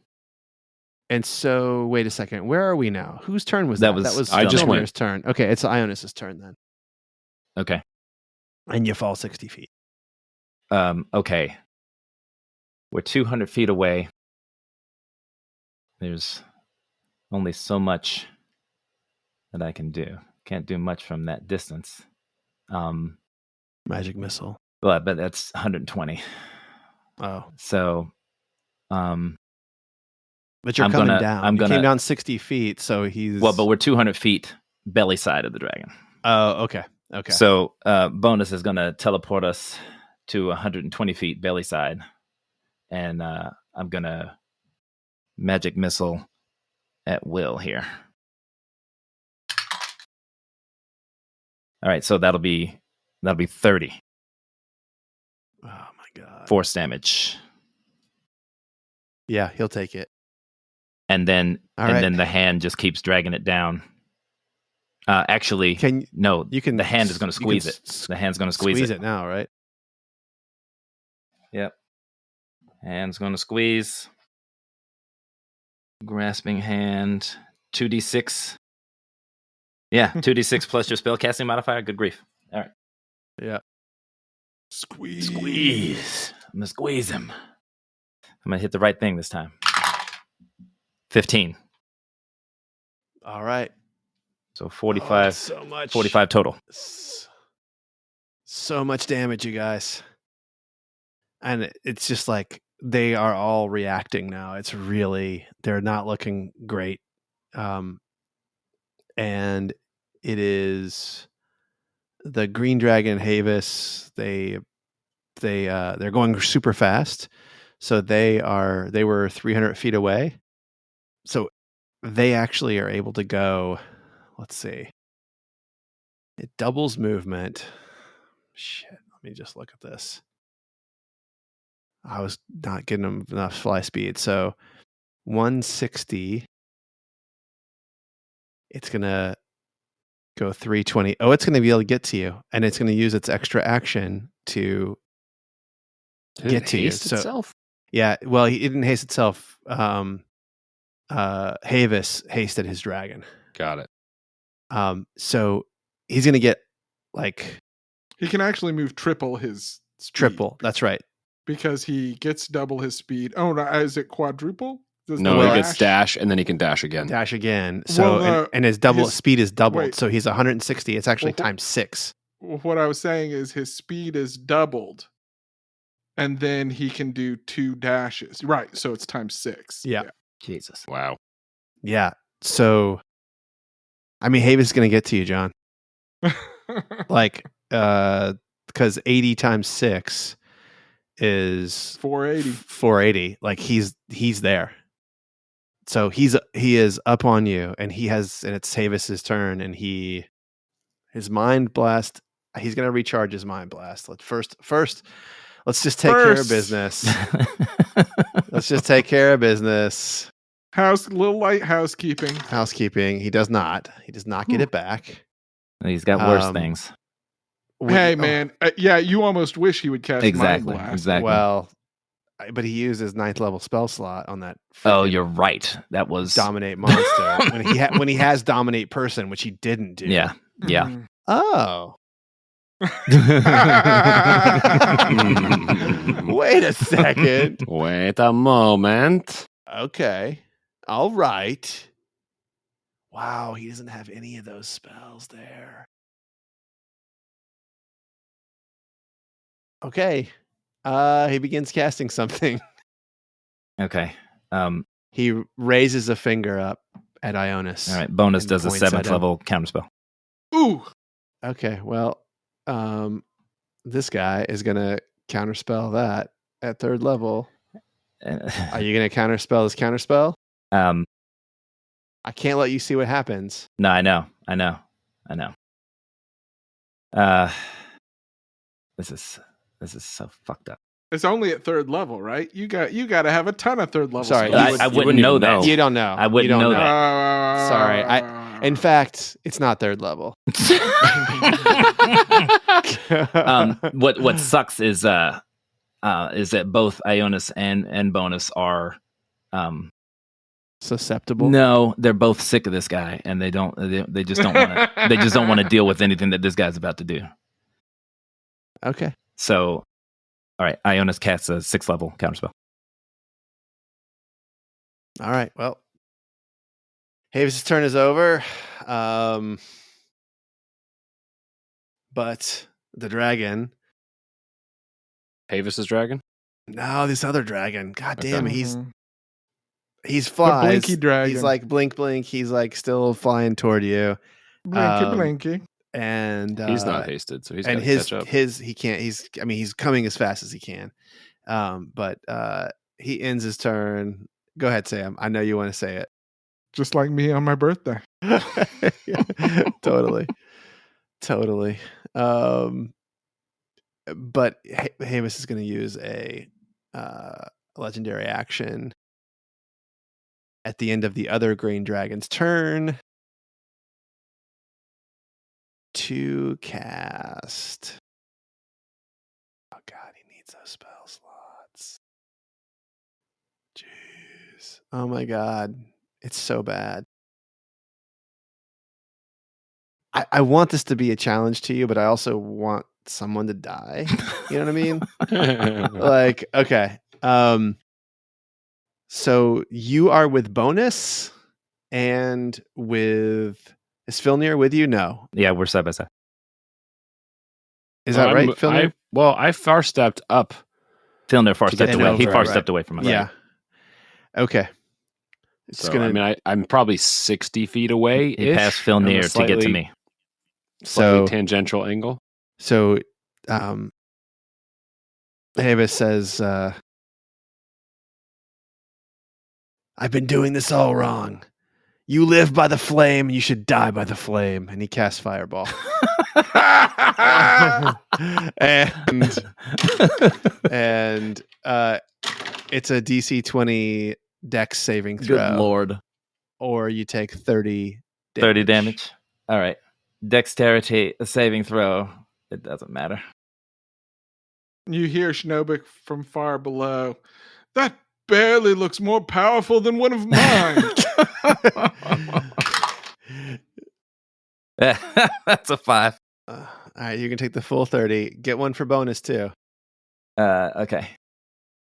And so, wait a second. Where are we now? Whose turn was That that? was- That was I just Filnyr's went. turn. Okay, it's Ionus's turn then. Okay. And you fall 60 feet. Okay. We're 200 feet away. There's only so much that I can do. Can't do much from that distance. Magic missile. But that's 120. Oh, So, but you're I'm coming gonna- down. I'm You came gonna- down 60 feet, so he's. well, but we're 200 feet belly side of the dragon. Oh, okay. Okay. So, bonus is going to teleport us to 120 feet belly side. And I'm going to magic missile at will here. All right, so that'll be 30 Oh my god. force damage. Yeah, he'll take it. And then All right. then the hand just keeps dragging it down. Actually, Can no, you can? the hand is going to you can squeeze it. The hand's going to squeeze it. now, right? Yep. Hand's going to squeeze. Grasping hand. 2d6. Yeah, 2d6 plus your spellcasting modifier. Good grief. All right. Yeah. Squeeze. Squeeze. I'm going to squeeze him. I'm going to hit the right thing this time. 15. All right. So 45, Oh, so much. 45 total. So much damage, you guys. And it's just like they are all reacting now. It's really, they're not looking great. And it is the green dragon Havus. They're going super fast. So they were 300 feet away. So they actually are able to go, let's see. It doubles movement. Shit, let me just look at this. I was not getting them enough fly speed. So 160. It's going to go 320. Oh, it's going to be able to get to you. And it's going to use its extra action to Did get it to you. haste So itself? yeah, well, it didn't haste itself. Havus hasted his dragon. Got it. So he's going to get like He can actually move triple his speed triple. That's right. because he gets double his speed. Oh, no, is it quadruple? Does No, the he gets dash and then he can dash again. Dash again. So Well, and his double his- speed is doubled. wait. So he's 160. It's actually Well, times 6. What I was saying is his speed is doubled, and then he can do 2 dashes. Right, so it's times 6. Yeah. Jesus. Wow. Yeah. So I mean, Havus is going to get to you, John. Like, because 80 times 6 is 480. 480. Like he's there. So he is up on you, and it's Havus's turn, and his mind blast. He's gonna recharge his mind blast. First, let's just take care of business. Let's just take care of business. Little light housekeeping. Housekeeping. He does not get it back. He's got worse things. Hey, man. Yeah, you almost wish he would cast Mind Blast. Exactly. Well, but he used his 9th level spell slot on that. Oh, you're right. That was Dominate monster when he has Dominate person, which he didn't do. Yeah. Oh. Wait a second. Wait a moment. Okay. All right. Wow, he doesn't have any of those spells there. Okay. He begins casting something. Okay. He raises a finger up at Ionis. All right. Bonus and does a points at 7th him. level counterspell. Ooh. Okay, well, this guy is gonna counterspell that at 3rd level. Are you gonna counterspell his counterspell? I can't let you see what happens. No, I know. This is so fucked up. It's only at 3rd level, right? You got to have a ton of 3rd level. Sorry, spells. I wouldn't know that. You don't know. I wouldn't You don't know that. Sorry, in fact, it's not 3rd level. What sucks is that both Ionis and Bonus are susceptible. No, they're both sick of this guy, and they just don't want to deal with anything that this guy's about to do. Okay. So, all right, Ionis casts a 6th level counterspell. All right. Well, Havus' turn is over. But the dragon. Havus's dragon? No, this other dragon. God damn it. Mhm. He's flies. The blinky dragon. He's like blink. He's like still flying toward you. Blinky. And he's not hasted, so he's and got to catch up. he can't. He's coming as fast as he can. But he ends his turn. Go ahead, Sam. I know you want to say it. Just like me on my birthday. Totally. But Havus is going to use a legendary action at the end of the other green dragon's turn to cast. Oh God, he needs those spell slots. Jeez. Oh my God. It's so bad. I want this to be a challenge to you, but I also want someone to die. You know what I mean? Like, okay. So you are with Bonus and is Filnyr with you? No. Yeah, we're side by side. Is that right, Filnyr? I far stepped up. Filnyr far stepped away. He far right. stepped away from us. Yeah. Okay. It's So, I'm probably 60 feet away. He passed Filnyr to get to me. So tangential angle. So, Havus says, "I've been doing this all wrong. You live by the flame. You should die by the flame." And he casts Fireball. and it's a DC 20 Dex saving throw. Good Lord. Or you take 30 damage. 30 damage. All right. Dexterity saving throw. It doesn't matter. You hear Schnobik from far below. That barely looks more powerful than one of mine. That's a 5. All right, you can take the full 30. Get one for bonus too. Okay.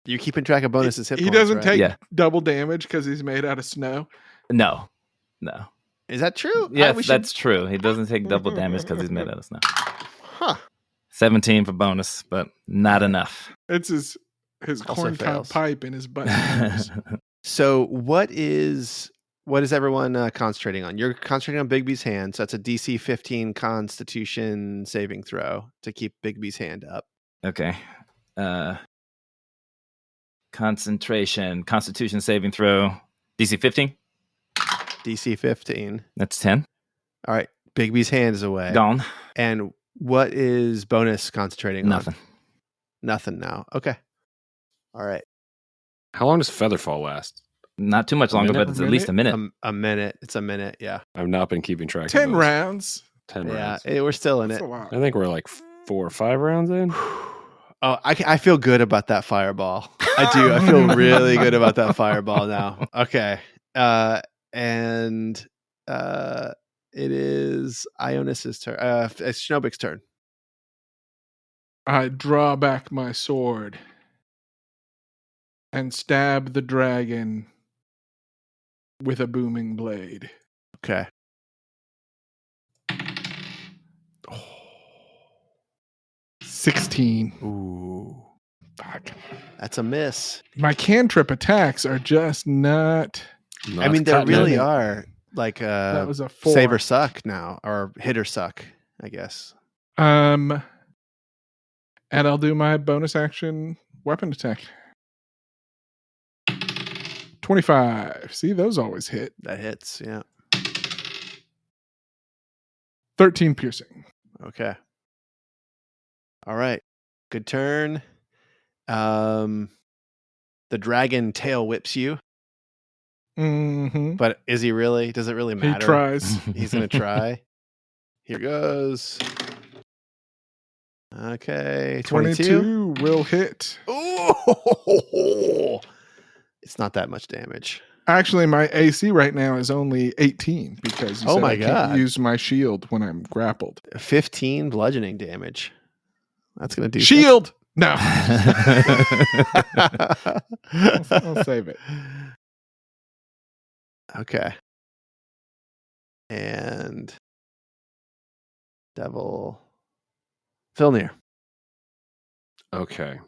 You're keeping track of bonuses. Hit He points, doesn't right? take double damage because he's made out of snow. No. Is that true? Yes, that's true. He doesn't take double damage because he's made out of snow. Huh. 17 for bonus, but not enough. It's his Also corncob fails. pipe in his butt. So what is everyone concentrating on? You're concentrating on Bigby's hand. So that's a DC 15 Constitution saving throw to keep Bigby's hand up. Okay. Constitution saving throw, DC 15. DC 15. That's 10. All right. Bigby's hand is away. Gone. And what is bonus concentrating Nothing. on? Nothing now. Okay. All right. How long does Featherfall last? Not too much longer, minute? but it's at least a minute. A minute. It's a minute. Yeah. I've not been keeping track. 10 of those. rounds. 10 Yeah. rounds. We're still in That's it. a lot. I think we're like 4 or 5 rounds in. Oh, I feel good about that fireball. I do. I feel really good about that fireball now. Okay. And it is Ionus's turn. It's Schnobik's turn. I draw back my sword and stab the dragon with a booming blade. Okay. 16. Ooh. Fuck. That's a miss. My cantrip attacks are just not. I mean, they cutting really it. are like That was a 4. save or suck now, or hit or suck, I guess. And I'll do my bonus action weapon attack. 25. See, those always hit. That hits. Yeah. 13 piercing. Okay. All right. Good turn. The dragon tail whips you, Mm-hmm. but is he really? Does it really He matter? tries. He's gonna try. Here goes. Okay, 22. 22 will hit. Oh, it's not that much damage. Actually, my AC right now is only 18 because you Oh said my I can't God. use my shield when I'm grappled. 15 bludgeoning damage. That's gonna do Shield! No. something. I'll save it. Okay. And Devil Filnyr. Okay.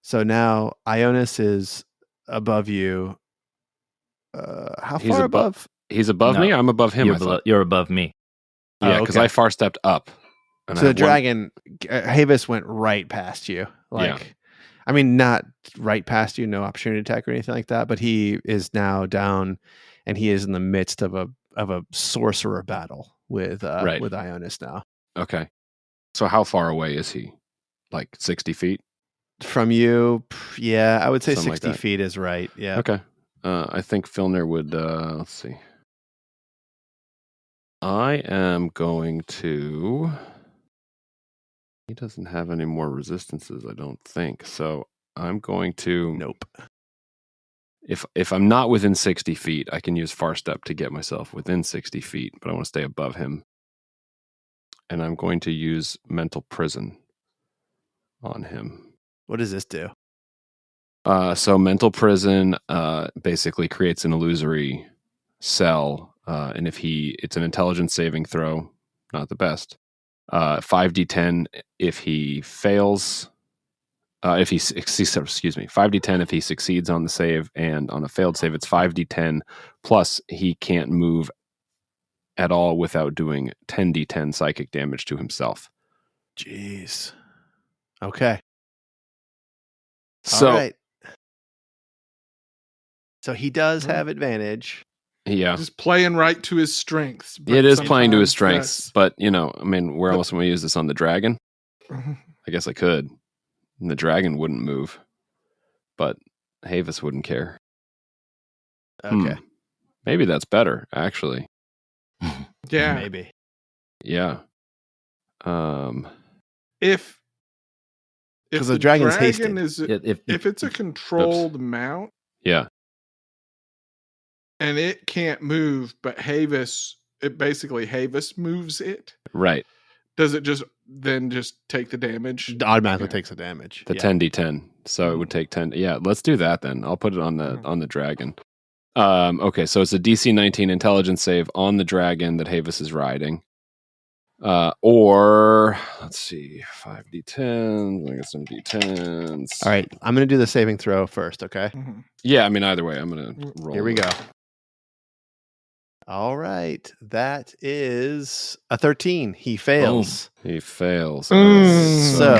So now Ionus is above you. How He's far above- above? He's above No. me. I'm above him. You're above me. Yeah, Oh, because okay. I far stepped up. And So I the have one- dragon, Havus went right past you. Like, I mean, not right past you, no opportunity attack or anything like that, but he is now down and he is in the midst of a sorcerer battle with Right. with Ionus now. Okay. So how far away is he? Like 60 feet? From you, yeah, I would say Something like 60 that. feet is right. Yeah. Okay. I think Filnyr would, let's see. I am going to. He doesn't have any more resistances, I don't think. So I'm going to. Nope. If I'm not within 60 feet, I can use far step to get myself within 60 feet, but I want to stay above him. And I'm going to use mental prison on him. What does this do? So mental prison basically creates an illusory cell, and it's an intelligence saving throw, not the best. 5d10 if he fails. If he 5d10 if he succeeds on the save, and on a failed save, it's 5d10 plus he can't move at all without doing 10d10 psychic damage to himself. Jeez. Okay. So All right. So he does have advantage. yeah, Just playing right to his strengths. but it is playing to his sometimes strengths, but I mean, where else am I use this on the dragon? that's- I guess I could. And the dragon wouldn't move, but Havus wouldn't care. Okay. Maybe that's better, actually. Yeah. Maybe. Yeah. If 'Cause the the dragon's dragon hasted. is if it's a controlled mount Yeah. and it can't move, but Havus moves it, Right. does it just take the damage? It automatically Yeah. takes the damage. The Yeah. 10d10. So it would take 10. Yeah, let's do that then. I'll put it on the dragon. Okay, so it's a DC 19 intelligence save on the dragon that Havus is riding. Or let's see, 5d10s. I got some d10s. All right. I'm going to do the saving throw first. Okay. Mhm. Yeah, I mean, either way, I'm gonna roll. Here we go. All right. That is a 13. He fails. He fails. So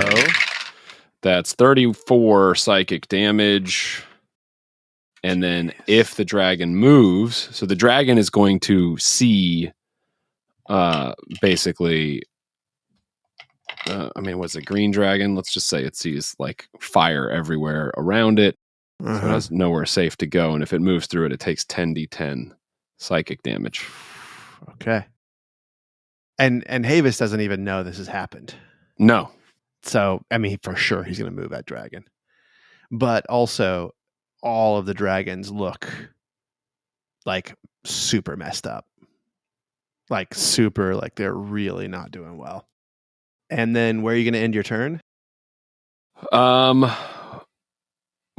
That's 34 psychic damage. And then if the dragon moves, so the dragon is going to see basically, what's a green dragon? Let's just say it sees like fire everywhere around it. So it has nowhere safe to go. And if it moves through it, it takes 10d10 psychic damage. Okay. And Havus doesn't even know this has happened. No. So, I mean, for sure he's going to move that dragon. But also, all of the dragons look like super messed up. Like super, like they're really not doing well. And then where are you going to end your turn?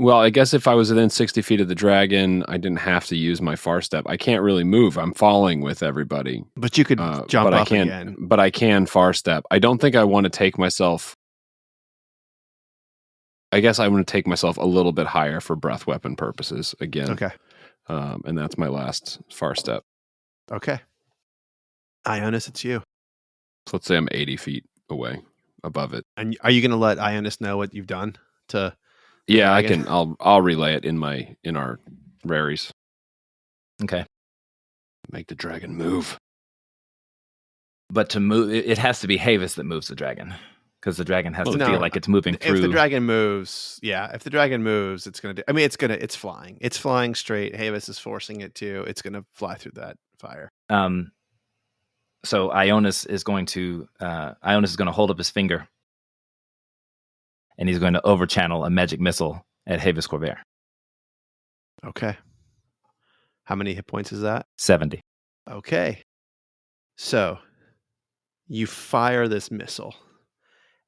Well, I guess if I was within 60 feet of the dragon, I didn't have to use my far step. I can't really move. I'm falling with everybody. But you could jump up again. But I can far step. I don't think I want to take myself. I guess I want to take myself a little bit higher for breath weapon purposes again. Okay. And that's my last far step. Okay. Ionus, it's you. So let's say I'm 80 feet away above it. And are you going to let Ionus know what you've done to? Yeah, I can. I'll relay it in our raries. Okay. Make the dragon move. But to move, it has to be Havus that moves the dragon, because the dragon has to No. feel like it's moving through. If the dragon moves, it's going to do. I mean, it's flying. It's flying straight. Havus is forcing it to. It's going to fly through that fire. So Ionus is going to hold up his finger, and he's going to overchannel a magic missile at Havus Corvair. Okay. How many hit points is that? 70. Okay. So you fire this missile,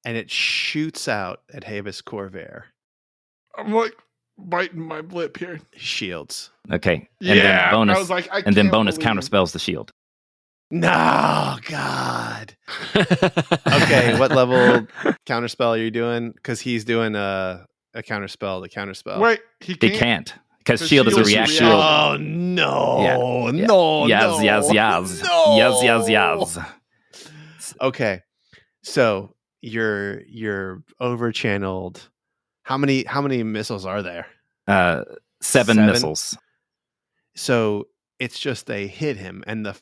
and it shoots out at Havus Corvair. I'm like biting my lip here. Shields. Okay. And then bonus, I was like, bonus counterspells the shield. No, God. Okay, what level counterspell are you doing? Because he's doing a counterspell. The counterspell. Wait, He can't, because The shield is a shield's a reaction. reaction. Oh no! Yeah. No! Yes, no, yes, yes. no. Yes, yes, yes. Okay, so you're overchanneled. How many missiles are there? 7 missiles. So it's just they hit him, and the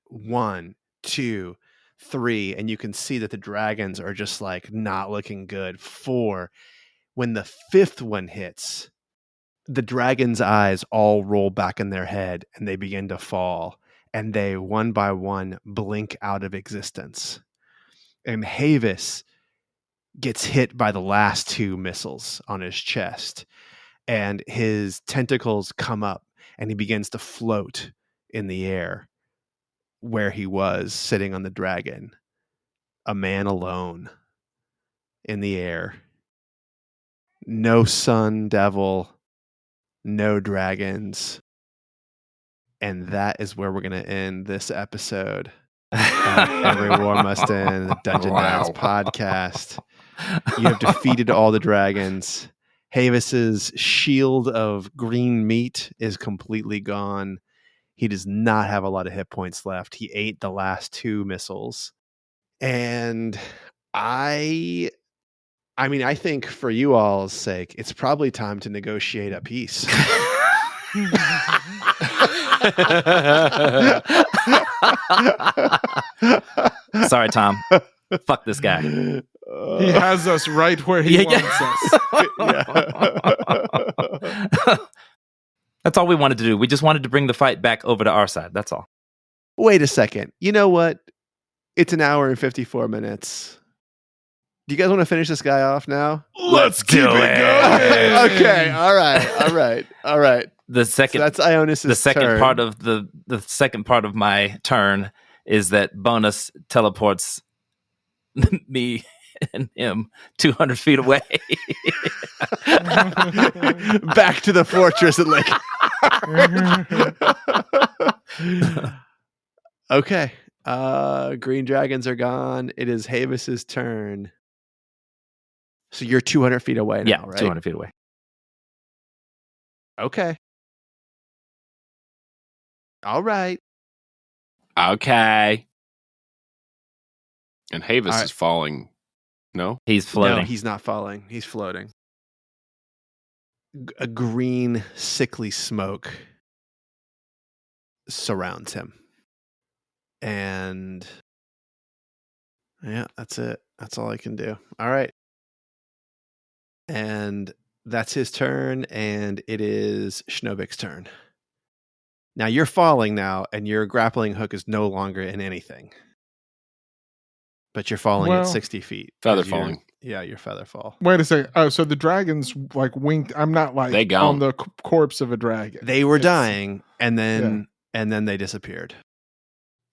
1, 2, 3, and you can see that the dragons are just like not looking good. 4. When the 5th one hits, the dragon's eyes all roll back in their head, and they begin to fall, and they one by one blink out of existence. And Havus gets hit by the last 2 missiles on his chest, and his tentacles come up, and he begins to float in the air where he was sitting on the dragon, a man alone in the air. No sun devil, no dragons. And that is where we're going to end this episode of Every War Must End, the Dungeon Dance podcast. You have defeated all the dragons. Havus's shield of green meat is completely gone. He does not have a lot of hit points left. He ate the last 2 missiles. And I think for you all's sake, it's probably time to negotiate a peace. Sorry, Tom. Fuck this guy. He has us right where he wants us. That's all we wanted to do. We just wanted to bring the fight back over to our side. That's all. Wait a second. You know what? It's an hour and 54 minutes. Do you guys want to finish this guy off now? Let's do keep it. going. Okay. All right. The second, So that's Ionus's the second turn. part of the second part of my turn is that bonus teleports me and him 200 feet away. Back to the fortress at Lake. Okay. Green dragons are gone. It is Havus's turn. So you're 200 feet away now, Yeah, right? 200 feet away. Okay. All right. Okay. And Havus All right. is falling. No? He's floating. No, he's not falling. He's floating. a green, sickly smoke surrounds him. And yeah, that's it. That's all I can do. All right. And that's his turn, and it is Schnobik's turn. Now you're falling now, and your grappling hook is no longer in anything. But you're falling at 60 feet. Feather 'cause you're- falling. Yeah, your feather fall. Wait a second. Oh, so the dragons like winked. I'm not like They gone. on the corpse of a dragon. They were It's- dying, and then they disappeared.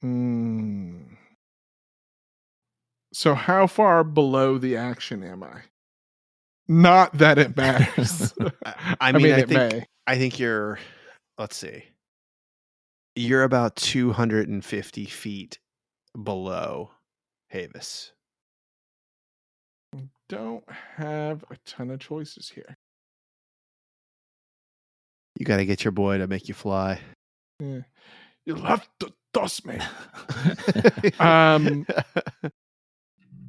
Mm. So how far below the action am I? Not that it matters. I mean, I it think may. I think you're. Let's see. You're about 250 feet below Havus. Don't have a ton of choices here. You got to get your boy to make you fly. Yeah. You'll have to toss me.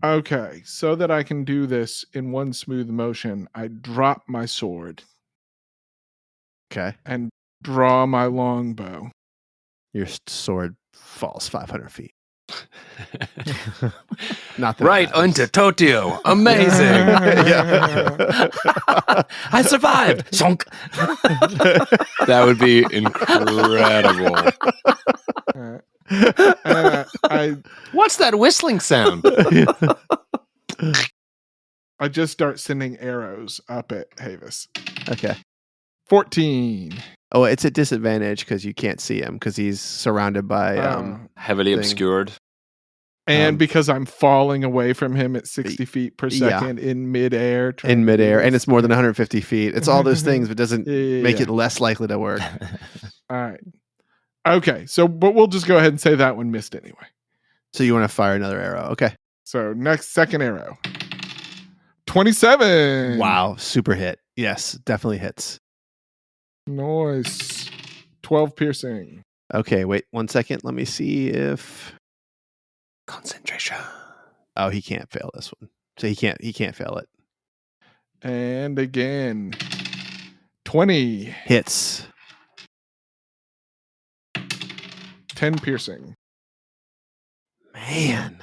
Okay, so that I can do this in one smooth motion, I drop my sword Okay. and draw my longbow. Your sword falls 500 feet. Not that Right it matters. onto Totyo. Amazing. I survived. Shonk. That would be incredible. I What's that whistling sound? I just start sending arrows up at Havus. Okay. 14. Oh, it's a disadvantage because you can't see him because he's surrounded by. Heavily Thing. obscured. And because I'm falling away from him at 60 feet per yeah. second in midair. trying in to do midair, and this. it's more than 150 feet. It's all those things, but doesn't make Yeah. it less likely to work. All right. Okay. So, but we'll just go ahead and say that one missed anyway. So you want to fire another arrow? Okay. So second arrow. 27. Wow, super hit. Yes, definitely hits. Nice. 12 piercing. Okay, wait 1 second. Let me see if. Concentration. Oh, he can't fail this one. So he can't fail it. And again. 20. Hits. 10 piercing. Man.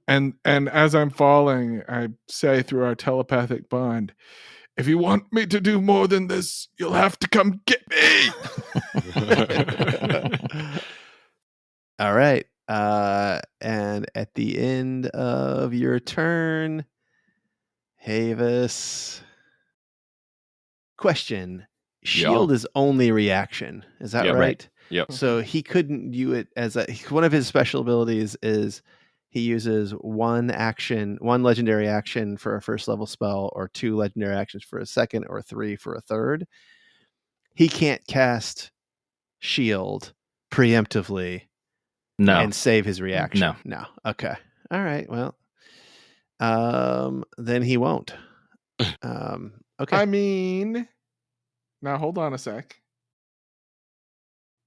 And as I'm falling, I say through our telepathic bond, if you want me to do more than this, you'll have to come get me. All right. And at the end of your turn, Havus. Question. Shield is only reaction. Is that Yep. right? Yep. So he couldn't do it as one of his special abilities is he uses one legendary action for a first level spell, or 2 legendary actions for a second, or 3 for a third. He can't cast shield preemptively No. and save his reaction. No. Okay. All right. Well, then he won't. Okay. I mean, now hold on a sec.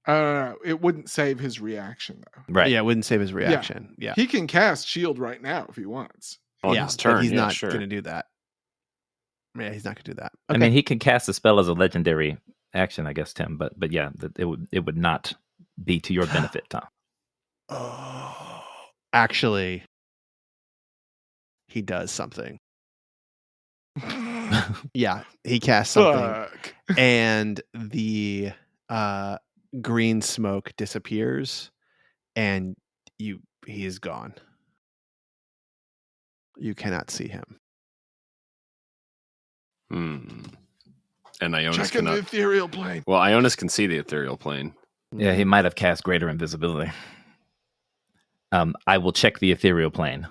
It wouldn't save his reaction though. Right. Yeah, it wouldn't save his reaction. Yeah. He can cast shield right now if he wants. On yeah, his turn. but he's yeah, not sure. going to do that. Yeah, he's not going to do that. I mean, he could cast a spell as a legendary action, I guess, Tim. But yeah, it would not be to your benefit, Tom. Oh, actually, he does something. Yeah, he casts something, Fuck. and the green smoke disappears, and he is gone. You cannot see him. And Ionus Check in the cannot. ethereal plane. Well, Ionus can see the ethereal plane. Yeah, he might have cast greater invisibility. I will check the ethereal plane.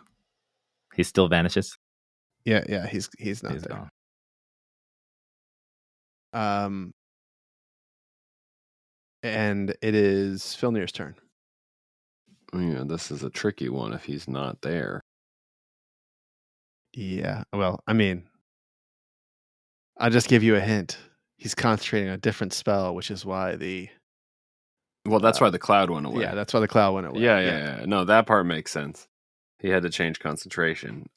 He still vanishes. Yeah, he's not He's there. gone. And it is Filnyr's turn. Yeah, this is a tricky one if he's not there. Yeah. Well, I mean, I'll just give you a hint. He's concentrating on a different spell, which is why Well, that's why the cloud went away. Yeah, that's why the cloud went away. Yeah. No, that part makes sense. He had to change concentration.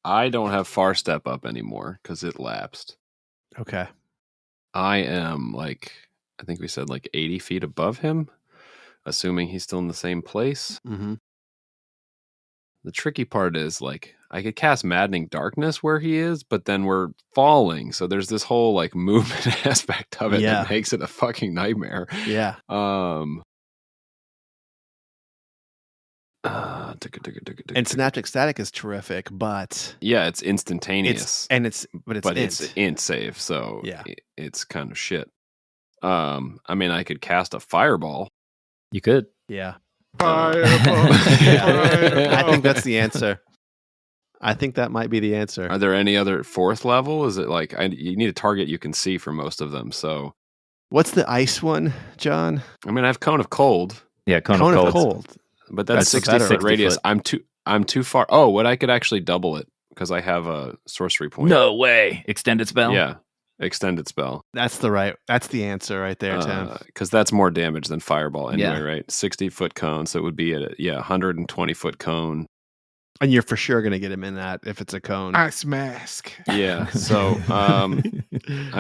I don't have far step up anymore because it lapsed. Okay. I am like, I think we said like 80 feet above him, assuming he's still in the same place. Mm-hmm. The tricky part is like I could cast Maddening Darkness where he is, but then we're falling. So there's this whole like movement aspect of it Yeah. that makes it a fucking nightmare. Yeah. And Synaptic Static is terrific, but yeah, it's instantaneous. It's int save, so yeah, it's kind of shit. I mean, I could cast a fireball. You could. Yeah. Fireball. Yeah. I think that's the answer. I think that might be the answer. Are there any other fourth level? Is it like you need a target you can see for most of them? So, what's the ice one, John? I mean, I have Cone of Cold. Yeah, Cone of Cold. Cold. But that's 60 better. foot radius. 60 foot. I'm too far. Oh, what I could actually double it because I have a sorcery point. No way. Extended spell? Yeah. Extended spell. That's the answer right there, Tim. Because that's more damage than fireball anyway, Yeah. right? 60-foot cone. So it would be 120-foot cone. And you're for sure going to get him in that if it's a cone. Ice mask. Yeah. So, I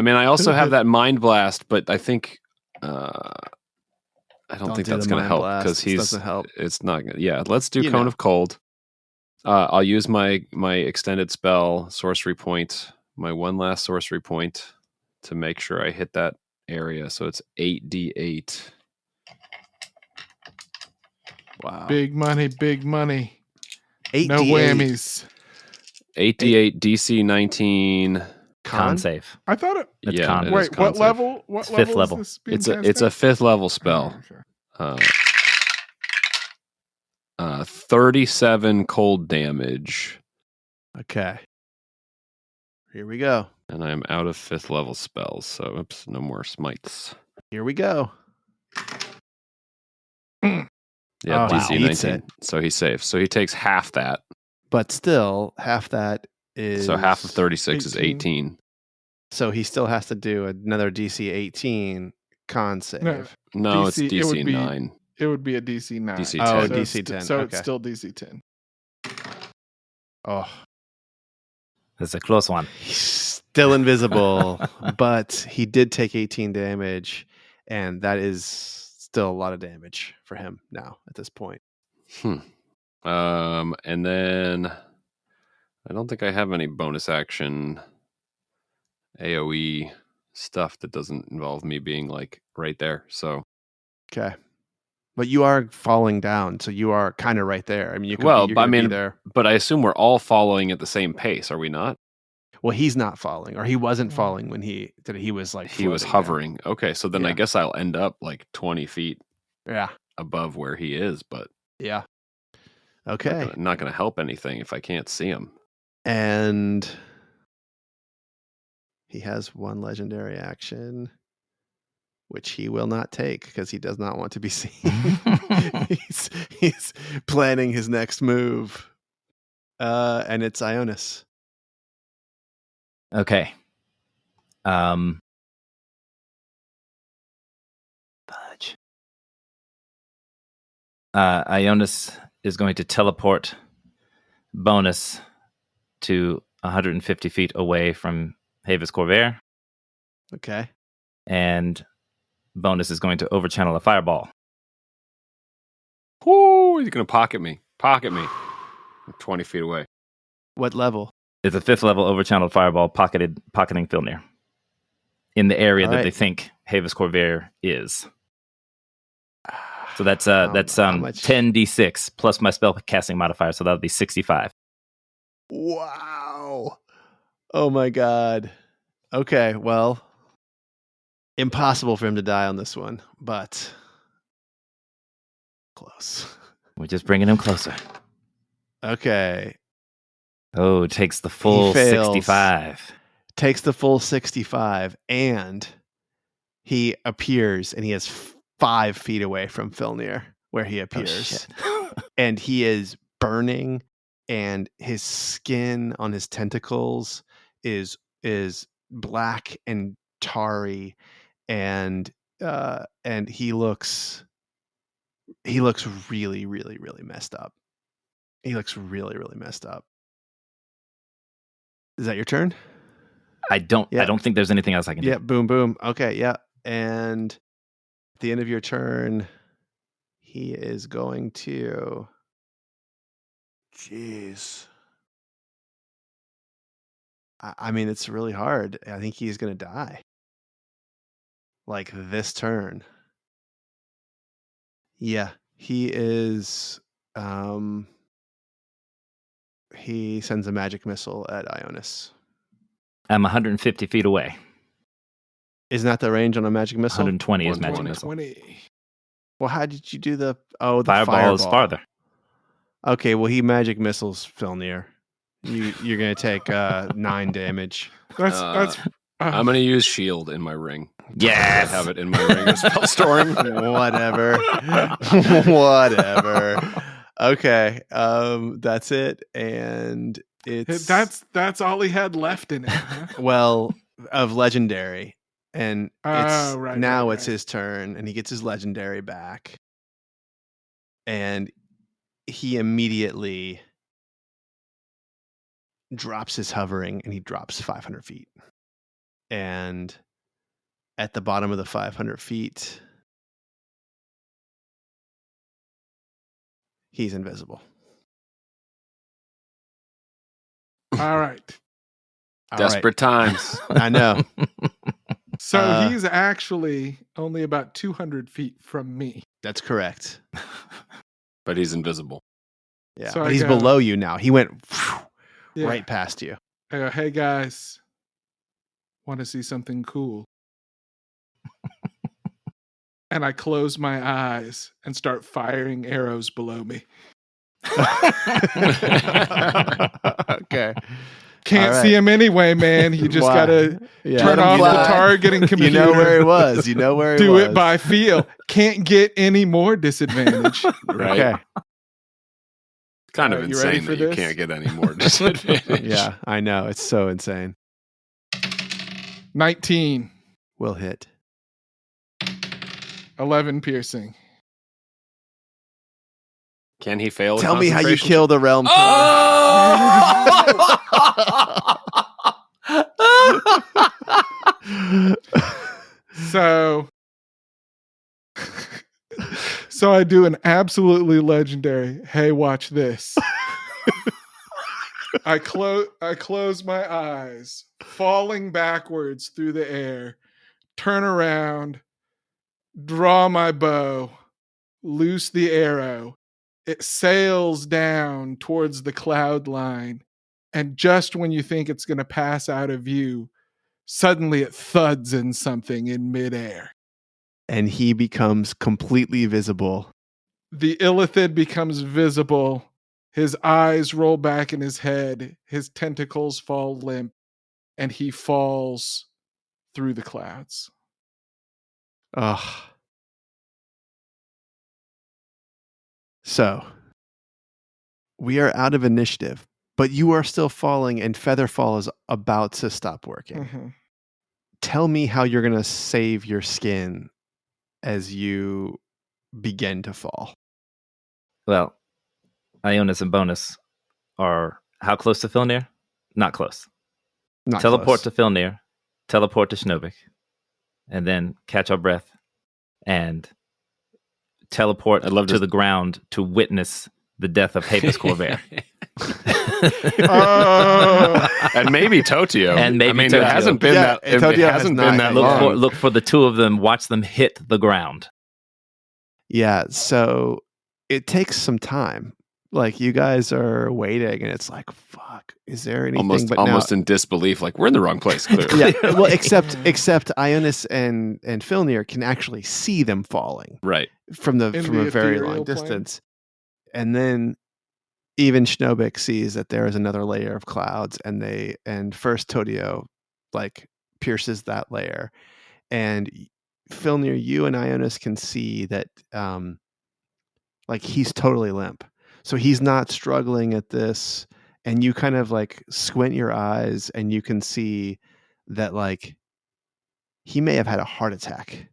mean, I also have that Mind Blast, but I think I don't think do that's the going to Mind help Blast. because It doesn't help. It's not. Yeah. Let's do You Cone know. of Cold. I'll use my extended spell sorcery point, my one last sorcery point to make sure I hit that area. So it's 8d8. Wow. Big money, big money. 8d8 No whammies. 8d8 DC 19. Con save. I thought it. It's Yeah, con. it is Wait, con what save. level? What It's level fifth level. Is this being It's a casted? 5th level spell. Oh, sure. 37 cold damage, Okay. Here we go. and I'm out of 5th level spells. So, oops, no more smites. Here we go. Yeah, Oh, DC he beats 19. So he saves. So he takes half that. But still, half that is... So half of 36 is 18. 18. So he still has to do another DC 18 con save. No. No, DC, it's it would DC be- 9. It would be a DC 9. DC Oh, 10. DC 10. So Okay. it's still DC 10. Oh, That's a close one. he's still invisible, but he did take 18 damage, and that is still a lot of damage for him now at this point. And then I don't think I have any bonus action AoE stuff that doesn't involve me being like right there. So, Okay. But you are falling down, so you are kind of right there. I mean, you could Well, you're I gonna be mean, there. but I assume we're all following at the same pace, are we not? Well, he's not falling, or he wasn't falling when he was like He was floating hovering. Okay, so then I Yeah. guess I'll end up like 20 feet down. Yeah. above where he is, but Yeah. Okay. not going to help anything if I can't see him. And he has one legendary action, which he will not take because he does not want to be seen. he's planning his next move. And it's Ionus. Okay. Fudge. Ionus is going to teleport Bonus to 150 feet away from Havus Corvair, Okay. and Bonus is going to overchannel a fireball. Whoo, he's going to pocket me. Pocket me. I'm 20 feet away. What level? It's a 5th level overchanneled fireball pocketing Filnyr in the area All that right. they think Havus Corvair is. So that's How much? 10d6 plus my spell casting modifier, so that would be 65. Wow. Oh my god. Okay, well, impossible for him to die on this one, but close. We're just bringing him closer. Okay. Oh, it takes the full fails. 65. Takes the full 65, and he appears, and he is 5 feet away from Filnyr, where he Oh, appears. shit. And he is burning, and his skin on his tentacles is black and tarry, and he looks really, really, really messed up. He looks really, really messed up. Is that your turn? I don't Yeah. think there's anything else I can Yeah, do. boom, boom. Okay, yeah. And at the end of your turn, he is going to... Jeez. I mean, it's really hard. I think he's going to die. Like this turn. Yeah, he is... he sends a magic missile at Ionus. I'm 150 feet away. Isn't that the range on a magic missile? 120 is magic 120. missile. Well, how did you do the... Oh, the Fireball is farther. Okay, well, he magic missiles Filnyr. You're going to take 9 damage. That's I'm going to use shield in my ring. Yes! I have it in my ring of spell storm. Whatever. Whatever. Okay, that's it. And it's... That's all he had left in it. Huh? Well, of legendary. And it's Oh, right, now right, it's right. his turn, and he gets his legendary back. And he immediately drops his hovering, and he drops 500 feet. And at the bottom of the 500 feet, he's invisible. All right. All Desperate times. right. I know. So he's actually only about 200 feet from me. That's correct. But he's invisible. Yeah, So but I he's go- below you now. He went Yeah. right past you. I go, hey guys, want to see something cool? And I close my eyes and start firing arrows below me. Okay. Can't All right. see him anyway, man. You just Why? gotta Yeah. turn Let him off the fly. targeting computer. You know where he was. You know where he Do was. it by feel. Can't get any more disadvantage. Right? Okay. Kind of All right, you ready insane for that you this? can't get any more disadvantage. Yeah, I know. It's so insane. 19, Will hit. 11 piercing. Can he fail? a Tell me how you concentration kill the realm. So I do an absolutely legendary, hey, watch this. I close my eyes, falling backwards through the air, turn around, draw my bow, loose the arrow. It sails down towards the cloud line, and just when you think it's going to pass out of view, suddenly it thuds in something in midair. And he becomes completely visible. The illithid becomes visible. His eyes roll back in his head. His tentacles fall limp, and he falls through the clouds. Ugh. So, we are out of initiative, but you are still falling, and Featherfall is about to stop working. Mhm. Tell me how you're going to save your skin as you begin to fall. Well, Ionus and Bonus are how close to Filnyr? Not close. Not Teleport close. to Filnyr, teleport to Schnobik, and then catch our breath and teleport I'd love to to- the ground to witness the death of Havus Corvair. Oh. And maybe Totyo. And maybe I mean, Totyo. it hasn't been Yeah, that. It Totyo hasn't has been not that yet. long. Look for the two of them, watch them hit the ground. Yeah, so it takes some time. Like, you guys are waiting, and it's like, fuck, is there anything? almost but now, in disbelief, like we're in the wrong place. Clearly. yeah, well, except Ionus and Filnyr can actually see them falling Right. from In a the very ethereal long plane? distance. And then even Schnobik sees that there is another layer of clouds, and first Totyo like pierces that layer, and Filnyr, you and Ionus can see that like he's totally limp, so he's not struggling at this, and you kind of like squint your eyes and you can see that like he may have had a heart attack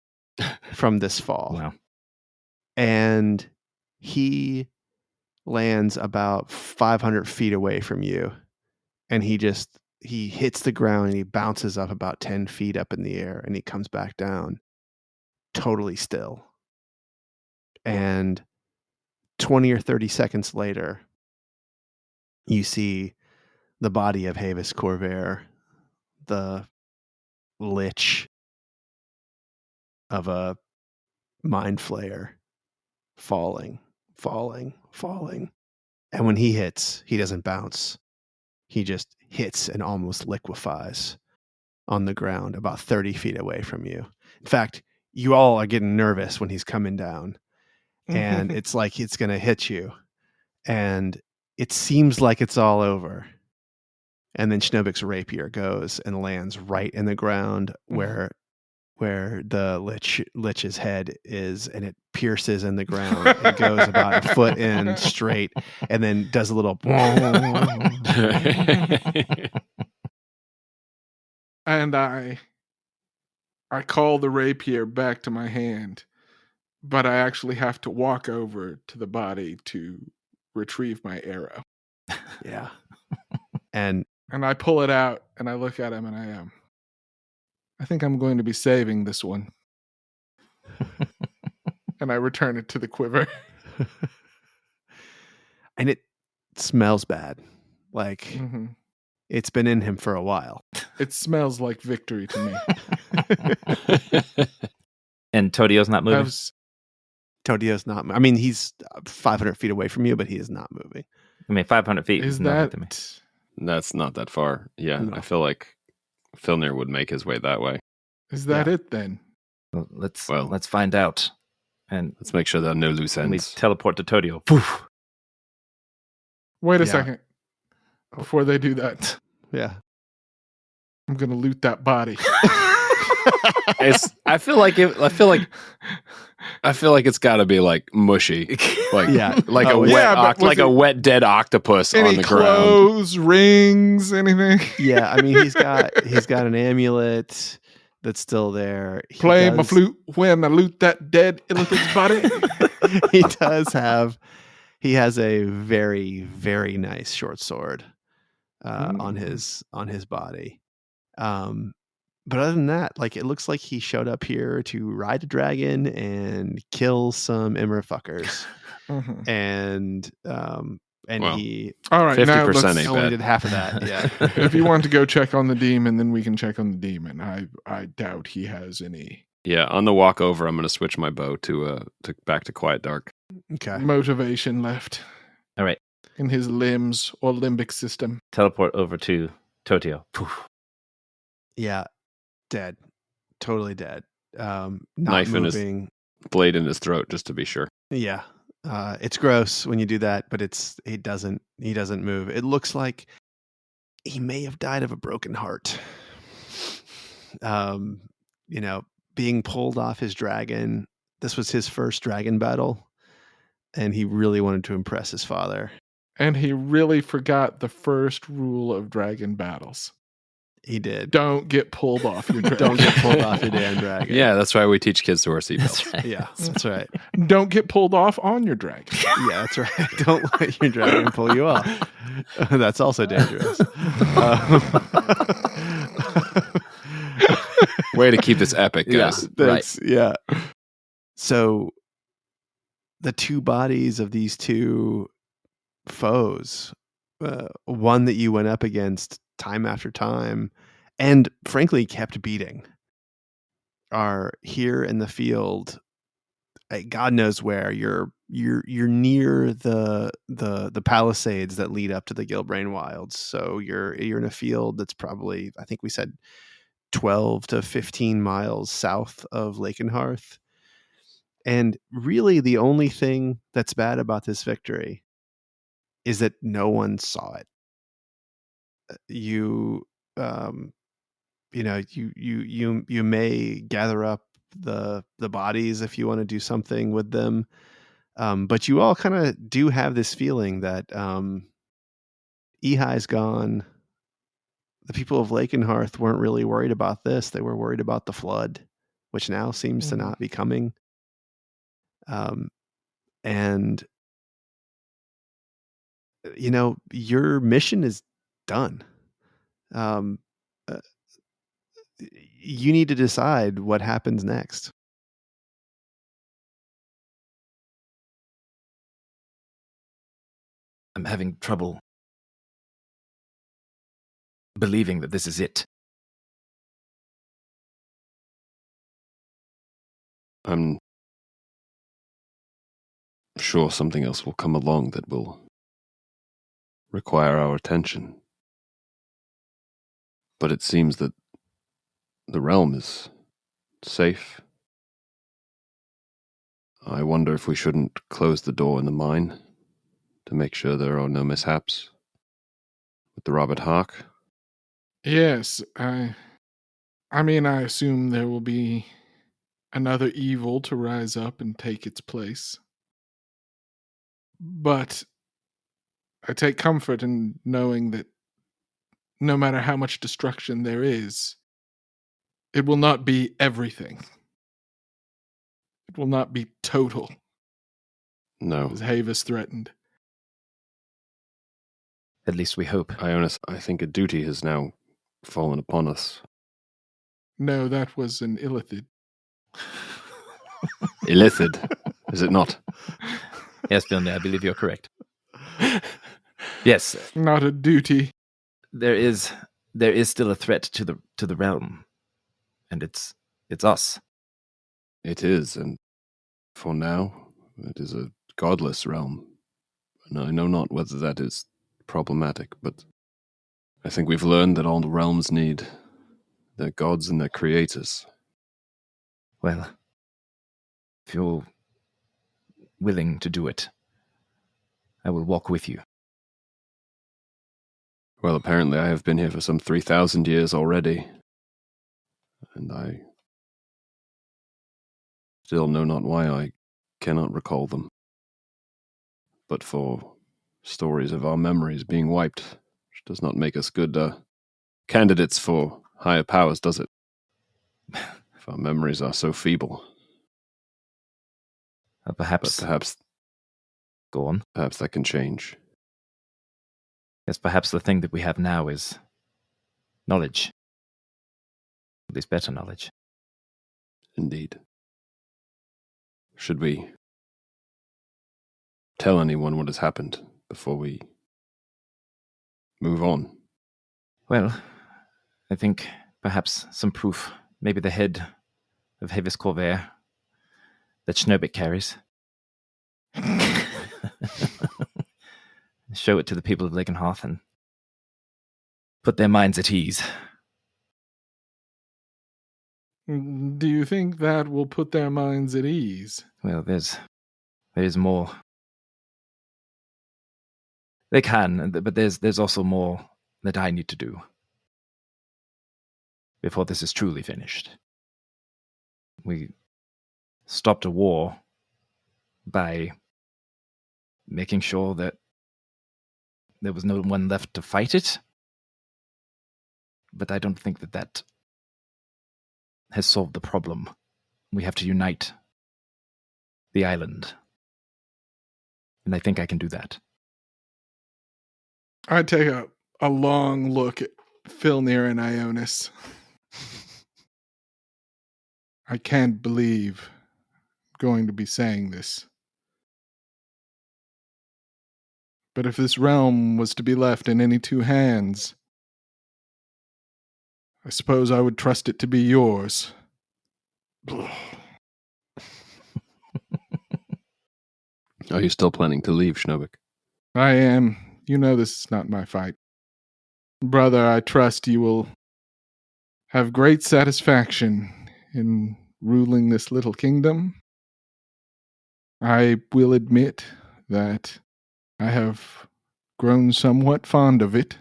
from this fall. Wow. And he lands about 500 feet away from you, and he just he hits the ground and he bounces up about 10 feet up in the air, and he comes back down totally still. And 20 or 30 seconds later, you see the body of Havus Corvair, the lich of a mind flayer, falling. And when he hits, he doesn't bounce. He just hits and almost liquefies on the ground about 30 feet away from you. In fact, you all are getting nervous when he's coming down, and it's like it's going to hit you, and it seems like it's all over. And then Schnobik's rapier goes and lands right in the ground where the lich's head is, and it pierces in the ground. It goes about a foot in straight, and then does a little And I call the rapier back to my hand, but I actually have to walk over to the body to retrieve my arrow. Yeah. And I pull it out and I look at him and I think I'm going to be saving this one. And I return it to the quiver. And it smells bad. Like it's been in him for a while. It smells like victory to me. And Totyo's not moving? Totyo's not. I mean, he's 500 feet away from you, but he is not moving. I mean, 500 feet is nothing to me. That's not that far. Yeah, no. I feel like Filnyr would make his way that way. Is that it then? Well, let's find out. And let's make sure there are no loose ends. We teleport to Totyo. Poof. Wait a second. Before they do that. Yeah. I'm going to loot that body. I feel like it's got to be like mushy, like a wet dead octopus on the ground. Any clothes, rings, anything? Yeah, I mean he's got an amulet that's still there. Play my flute when I loot that dead elephant's body. He has a very, very nice short sword on his body. But other than that, like, it looks like he showed up here to ride a dragon and kill some Immer fuckers. And he all right, 50% only did half of that. Yeah. If you want to go check on the demon, then we can check on the demon. I doubt he has any. Yeah, on the walk over, I'm going to switch my bow to back to Quiet Dark. Okay. Motivation left. All right. In his limbs or limbic system. Teleport over to Totyo. Poof. Yeah. Dead. Totally dead. Knife in his blade in his throat, just to be sure. Yeah. It's gross when you do that, but he doesn't move. It looks like he may have died of a broken heart. Being pulled off his dragon. This was his first dragon battle, and he really wanted to impress his father. And he really forgot the first rule of dragon battles. He did. Don't get pulled off your dragon. Don't get pulled off your damn dragon. Yeah, that's why we teach kids to wear seatbelts. Right. Yeah, that's right. Don't get pulled off on your dragon. Yeah, that's right. Don't let your dragon pull you off. That's also dangerous. Way to keep this epic, guys. Yeah. So the two bodies of these two foes, one that you went up against time after time and frankly kept beating, are here in the field. God knows where. You're near the palisades that lead up to the Gilbrain Wilds. So you're in a field that's probably, I think we said, 12 to 15 miles south of Lakenhearth. And really the only thing that's bad about this victory is that no one saw it. You may gather up the bodies if you want to do something with them. But you all kind of do have this feeling that Ehai's gone. The people of Lakenhearth weren't really worried about this. They were worried about the flood, which now seems to not be coming. And your mission is done. um, uh, you need to decide what happens next. I'm having trouble believing that this is it. I'm sure something else will come along that will require our attention. But it seems that the realm is safe. I wonder if we shouldn't close the door in the mine to make sure there are no mishaps with the Robert Hawk. Yes, I mean, I assume there will be another evil to rise up and take its place. But I take comfort in knowing that no matter how much destruction there is, it will not be everything. It will not be total, No. as Havus threatened. At least we hope. Ionus, I think a duty has now fallen upon us. No, that was an illithid. Illithid, is it not? Yes, Filnyr, I believe you're correct. Yes, Not a duty. there is still a threat to the realm, and it's us. It is, and for now, it is a godless realm. And I know not whether that is problematic, but I think we've learned that all the realms need their gods and their creators. Well, if you're willing to do it, I will walk with you. Well, apparently I have been here for some 3,000 years already, and I still know not why I cannot recall them. But for stories of our memories being wiped, which does not make us good candidates for higher powers, does it? If our memories are so feeble. But Perhaps go on. Perhaps that can change. Yes, perhaps the thing that we have now is knowledge. At least better knowledge. Indeed. Should we tell anyone what has happened before we move on? Well, I think perhaps some proof. Maybe the head of Havus Corvair that Schnobik carries. Show it to the people of Lakenhoth and put their minds at ease. Do you think that will put their minds at ease? Well, there's more. They can, but there's also more that I need to do before this is truly finished. We stopped a war by making sure that there was no one left to fight it. But I don't think that has solved the problem. We have to unite the island. And I think I can do that. I take a long look at Filnyr and Ionus. I can't believe I'm going to be saying this. But if this realm was to be left in any two hands, I suppose I would trust it to be yours. Are you still planning to leave, Schnobik? I am. You know this is not my fight. Brother, I trust you will have great satisfaction in ruling this little kingdom. I will admit that I have grown somewhat fond of it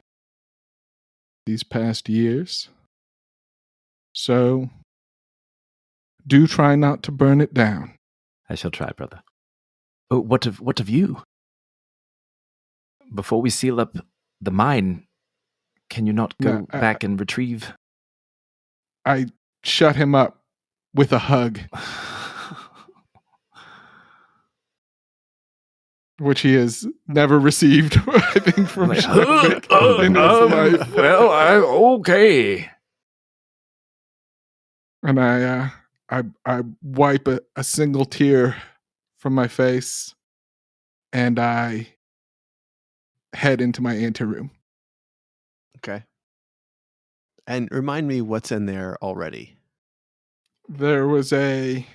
these past years. So, do try not to burn it down. I shall try, brother. Oh, what of you? Before we seal up the mine, can you not go back and retrieve? I shut him up with a hug. which he has never received, I think, from Schnobik in his life. Okay. And I wipe a single tear from my face, and I head into my anteroom. Okay. And remind me what's in there already. There was a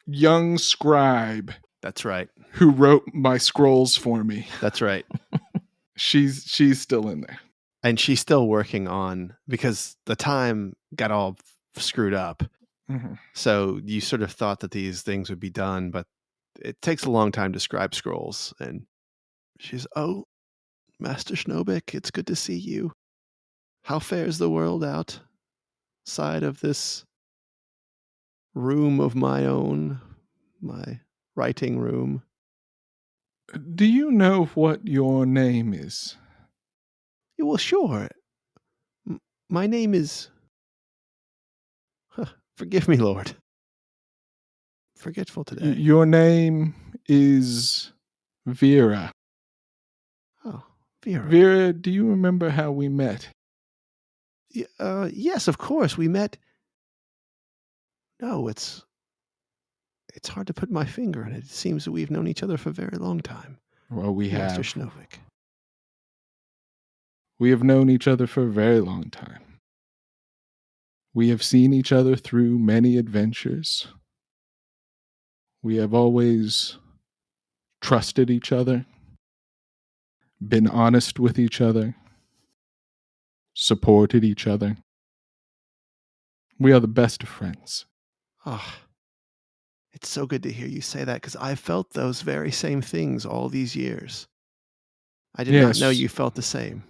young scribe That's right. who wrote my scrolls for me. That's right. She's still in there. And she's still working on, because the time got all screwed up. Mm-hmm. So you sort of thought that these things would be done, but it takes a long time to scribe scrolls. And she's, oh, Master Schnobik, it's good to see you. How fares the world outside of this room of my own, my writing room? Do you know what your name is? Yeah, well, sure. My name is... Forgive me, Lord. Forgetful today. Your name is Vera. Oh, Vera. Vera, do you remember how we met? Yes, of course. We met... No, it's hard to put my finger on it. It seems that we've known each other for a very long time. Well, we have. Master Schnobik. We have known each other for a very long time. We have seen each other through many adventures. We have always trusted each other, been honest with each other, supported each other. We are the best of friends. Oh, it's so good to hear you say that, because I felt those very same things all these years. I did not know you felt the same.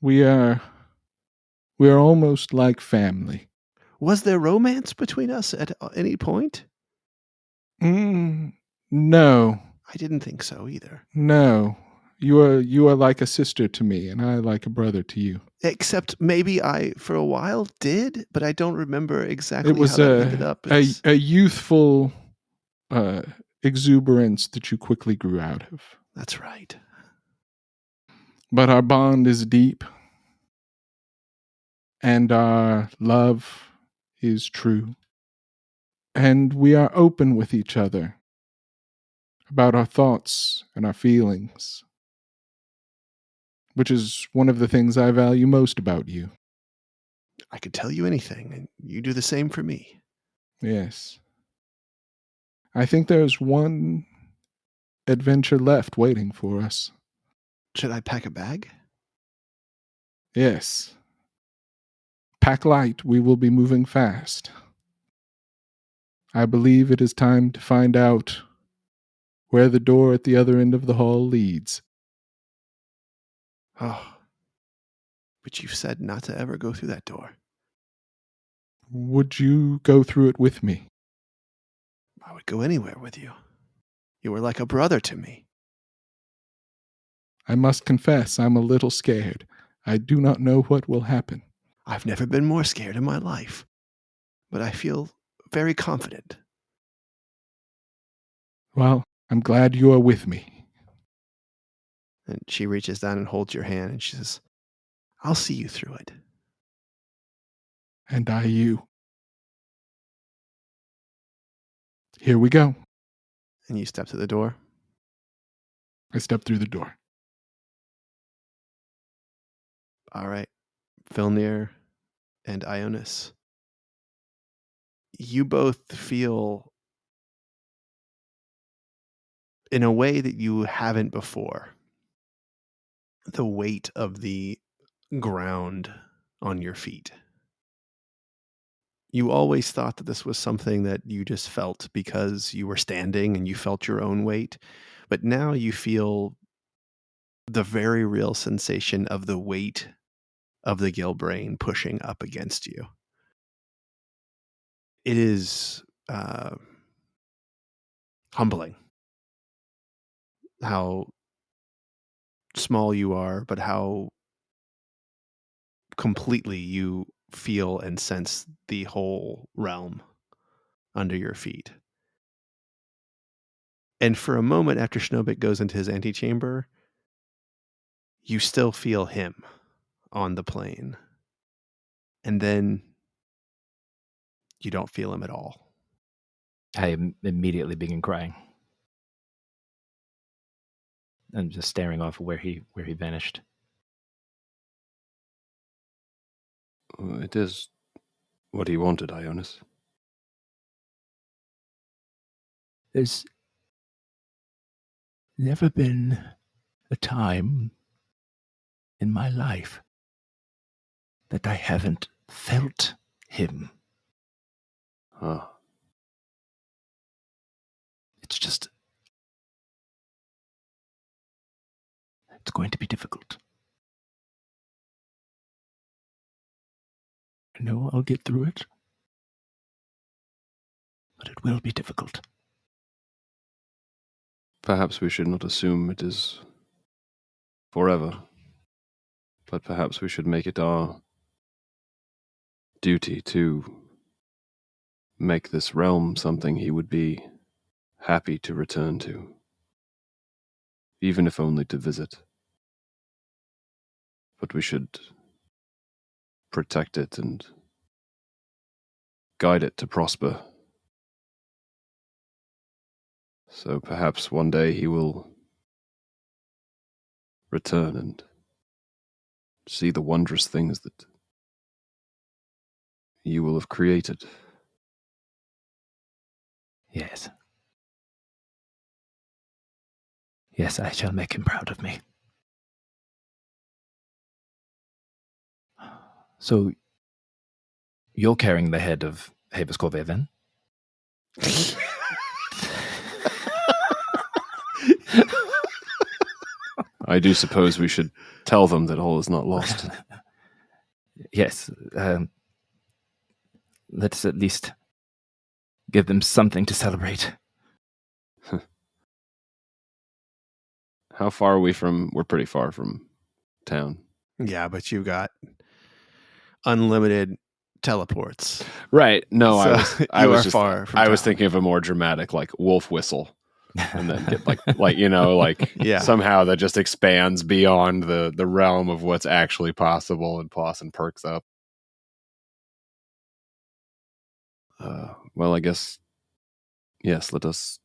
We are almost like family. Was there romance between us at any point? No. I didn't think so either. No. You are like a sister to me, and I like a brother to you. Except maybe I, for a while, did, but I don't remember exactly It was how that ended up. a youthful exuberance that you quickly grew out of. That's right. But our bond is deep, and our love is true. And we are open with each other about our thoughts and our feelings, which is one of the things I value most about you. I could tell you anything, and you do the same for me. Yes. I think there's one adventure left waiting for us. Should I pack a bag? Yes. Pack light, we will be moving fast. I believe it is time to find out where the door at the other end of the hall leads. Oh, but you've said not to ever go through that door. Would you go through it with me? I would go anywhere with you. You were like a brother to me. I must confess, I'm a little scared. I do not know what will happen. I've never been more scared in my life, but I feel very confident. Well, I'm glad you are with me. And she reaches down and holds your hand, and she says, I'll see you through it. And I you. Here we go. And you step to the door. I step through the door. All right. Filnyr and Ionus. You both feel, in a way that you haven't before, the weight of the ground on your feet. You always thought that this was something that you just felt because you were standing and you felt your own weight. But now you feel the very real sensation of the weight of the Gilbrain pushing up against you. It is humbling how small you are, but how completely you feel and sense the whole realm under your feet. And for a moment after Schnobik goes into his antechamber, you still feel him on the plane. And then you don't feel him at all. I immediately begin crying. I'm just staring off where he vanished. It is what he wanted, Ionus. There's never been a time in my life that I haven't felt him. Ah, It's just... It's going to be difficult. I know I'll get through it, but it will be difficult. perhaps we should not assume it is forever, but perhaps we should make it our duty to make this realm something he would be happy to return to, even if only to visit. But we should protect it and guide it to prosper. So perhaps one day he will return and see the wondrous things that you will have created. Yes. Yes, I shall make him proud of me. So, you're carrying the head of Havus Corvée then? I do suppose we should tell them that all is not lost. Yes. Let's at least give them something to celebrate. How far are we from... We're pretty far from town. Yeah, but you got unlimited teleports. Right. No, So I you was are just, far from I was town. thinking of a more dramatic, like, wolf whistle. And then get like you know, like Yeah. somehow that just expands beyond the realm of what's actually possible, and Pawson perks up. Well, I guess, yes, let us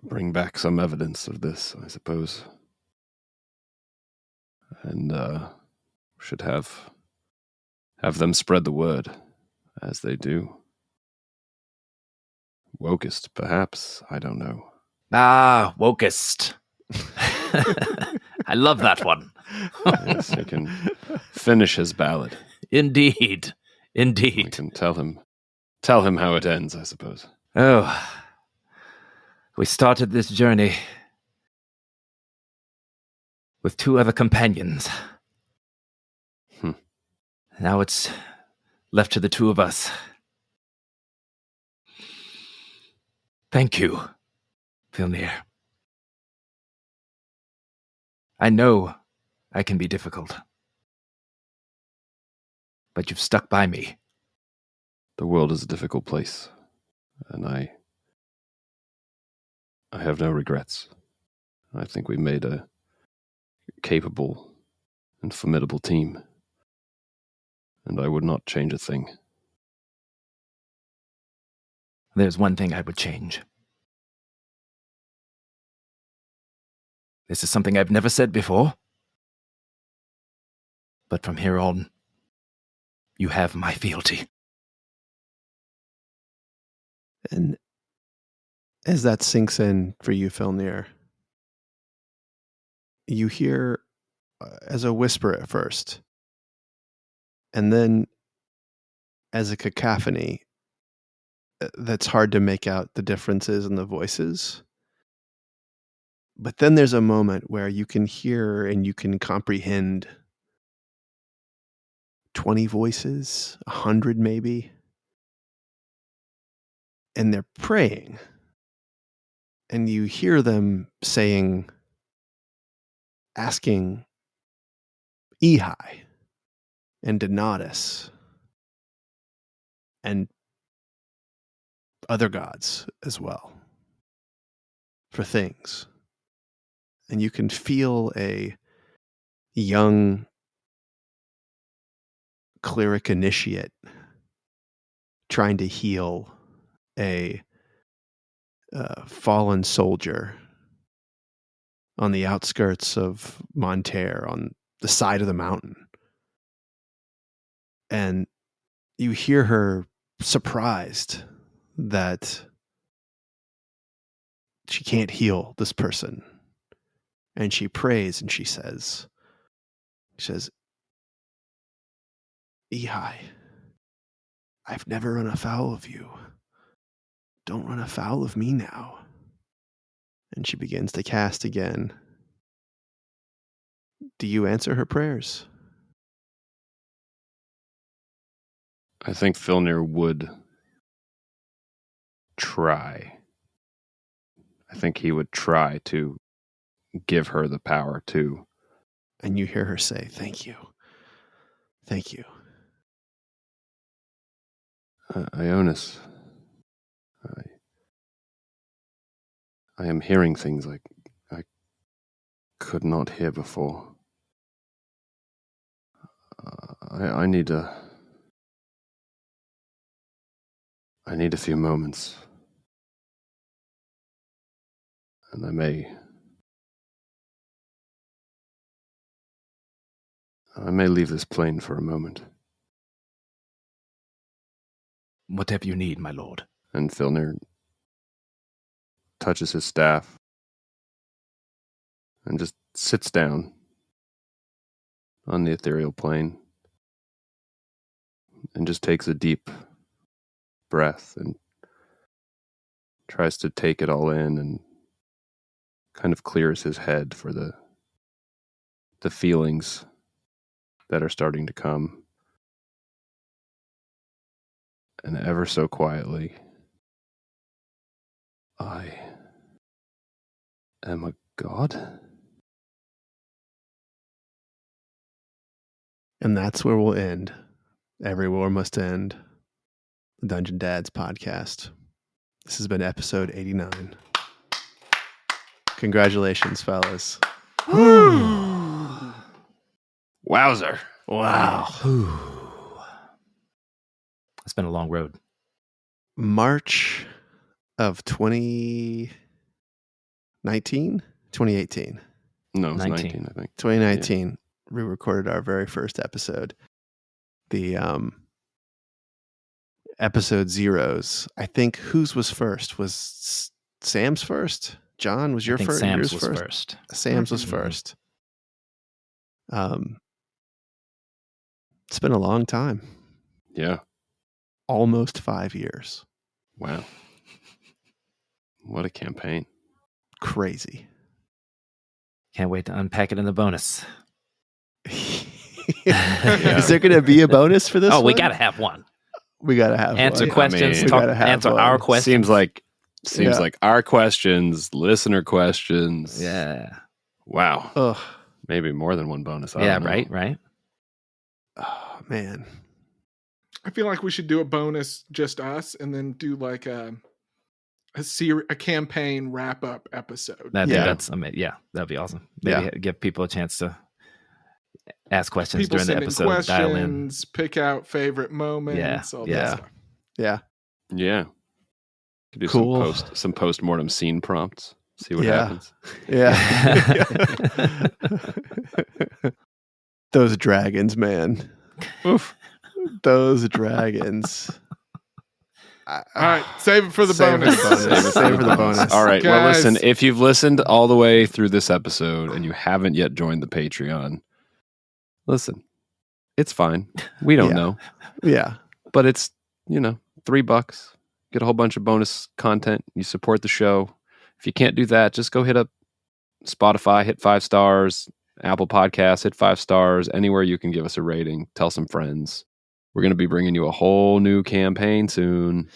bring back some evidence of this, I suppose. And should have them spread the word, as they do. Wokest, perhaps, I don't know. Ah, wokest. I love that one. Yes, he can finish his ballad. Indeed. We Indeed. can tell him how it ends, I suppose. Oh, we started this journey with 2 other companions. Now it's left to the 2 of us. Thank you, Filnyr. I know I can be difficult, but you've stuck by me. The world is a difficult place, and I have no regrets. I think we made a capable and formidable team, and I would not change a thing. There's one thing I would change. This is something I've never said before, but from here on, you have my fealty. And as that sinks in for you, Filnyr, you hear as a whisper at first, and then as a cacophony that's hard to make out the differences in the voices. But then there's a moment where you can hear and you can comprehend 20 voices, 100 maybe. And they're praying. And you hear them saying, asking Ehi and Donatus and other gods as well. for things. And you can feel a young cleric initiate trying to heal a fallen soldier on the outskirts of Monterre on the side of the mountain. And you hear her surprised that she can't heal this person. And she prays and she says, Ehi, I've never run afoul of you. Don't run afoul of me now. And she begins to cast again. Do you answer her prayers? I think Filnyr would try. I think he would try to give her the power to. And you hear her say, thank you. Thank you. Ionus, I am hearing things like I could not hear before. I need a few moments. And I may leave this plane for a moment. Whatever you need, my lord. And Filnyr touches his staff and just sits down on the ethereal plane and just takes a deep breath and tries to take it all in and kind of clears his head for the feelings that are starting to come. And ever so quietly, I am a god? And that's where we'll end. Every war must end. The Dungeon Dads podcast. This has been episode 89. Congratulations, fellas. Wowzer. Wow. It's been a long road. March of 2019? 2018. No, it's 19. 19, I think. 2019. We recorded our very first episode. The episode zeros. I think whose was first? Was Sam's first? John, was your I think first? Sam's yours was first? first. Sam's was first. It's been a long time. Yeah. Almost 5 years. Wow. What a campaign. Crazy. Can't wait to unpack it in the bonus. Is there going to be a bonus for this Oh, one? we got to have one. We got to have Answer one. questions. We gotta have Answer one. our questions. Seems Yeah. like our questions, listener questions. Yeah. Wow. Ugh. Maybe more than one bonus. I Yeah, don't know. right. Oh, man. I feel like we should do a bonus just us, and then do like a campaign wrap up episode. That'd be awesome. Maybe Yeah. give people a chance to ask questions People during the send in episode. Dial in. questions, pick out favorite moments, all yeah. that stuff. Yeah. Yeah. Could do Cool. some post-mortem scene prompts. See what Yeah. happens. Yeah. Those dragons, man. Those dragons. All right, save it for the Save it bonus. for the bonus. Save it for the bonus. All right. Well, Guys. listen, if you've listened all the way through this episode and you haven't yet joined the Patreon, listen, it's fine. We don't Yeah. know, Yeah. but it's, $3. Get a whole bunch of bonus content. You support the show. If you can't do that, just go hit up Spotify, hit 5 stars, Apple Podcasts, hit 5 stars, anywhere you can give us a rating. Tell some friends. We're going to be bringing you a whole new campaign soon.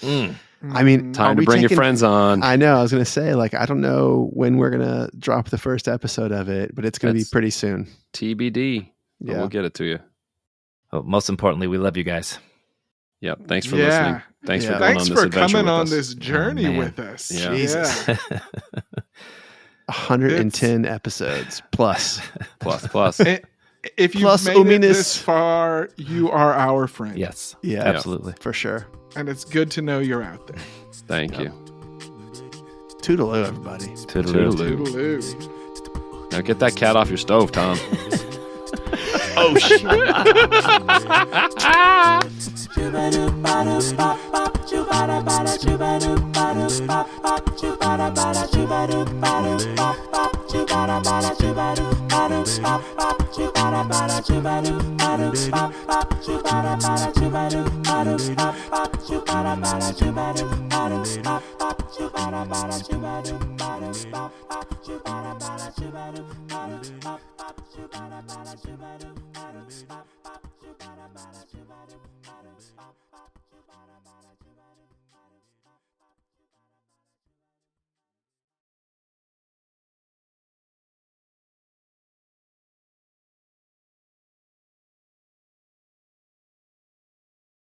I mean, Time are to we bring your taking- friends on. I know. I was going to say, I don't know when we're going to drop the first episode of it, but it's going to be That's- pretty soon. TBD. But Yeah. We'll get it to you. Well, most importantly, we love you guys. Yep. Thanks for Yeah. listening. Thanks Yeah. for going Thanks on this for adventure coming with on us. this journey man. with us. Yeah. Jesus. Yeah. 110 episodes plus. Plus. If you've Plus made it Ominous. this far, you are our friend. Yes. Yeah, Absolutely. for sure. And it's good to know you're out there. Thank you. Toodaloo, everybody. Toodaloo. Toodaloo. Now get that cat off your stove, Tom. Oh, shit. Chubba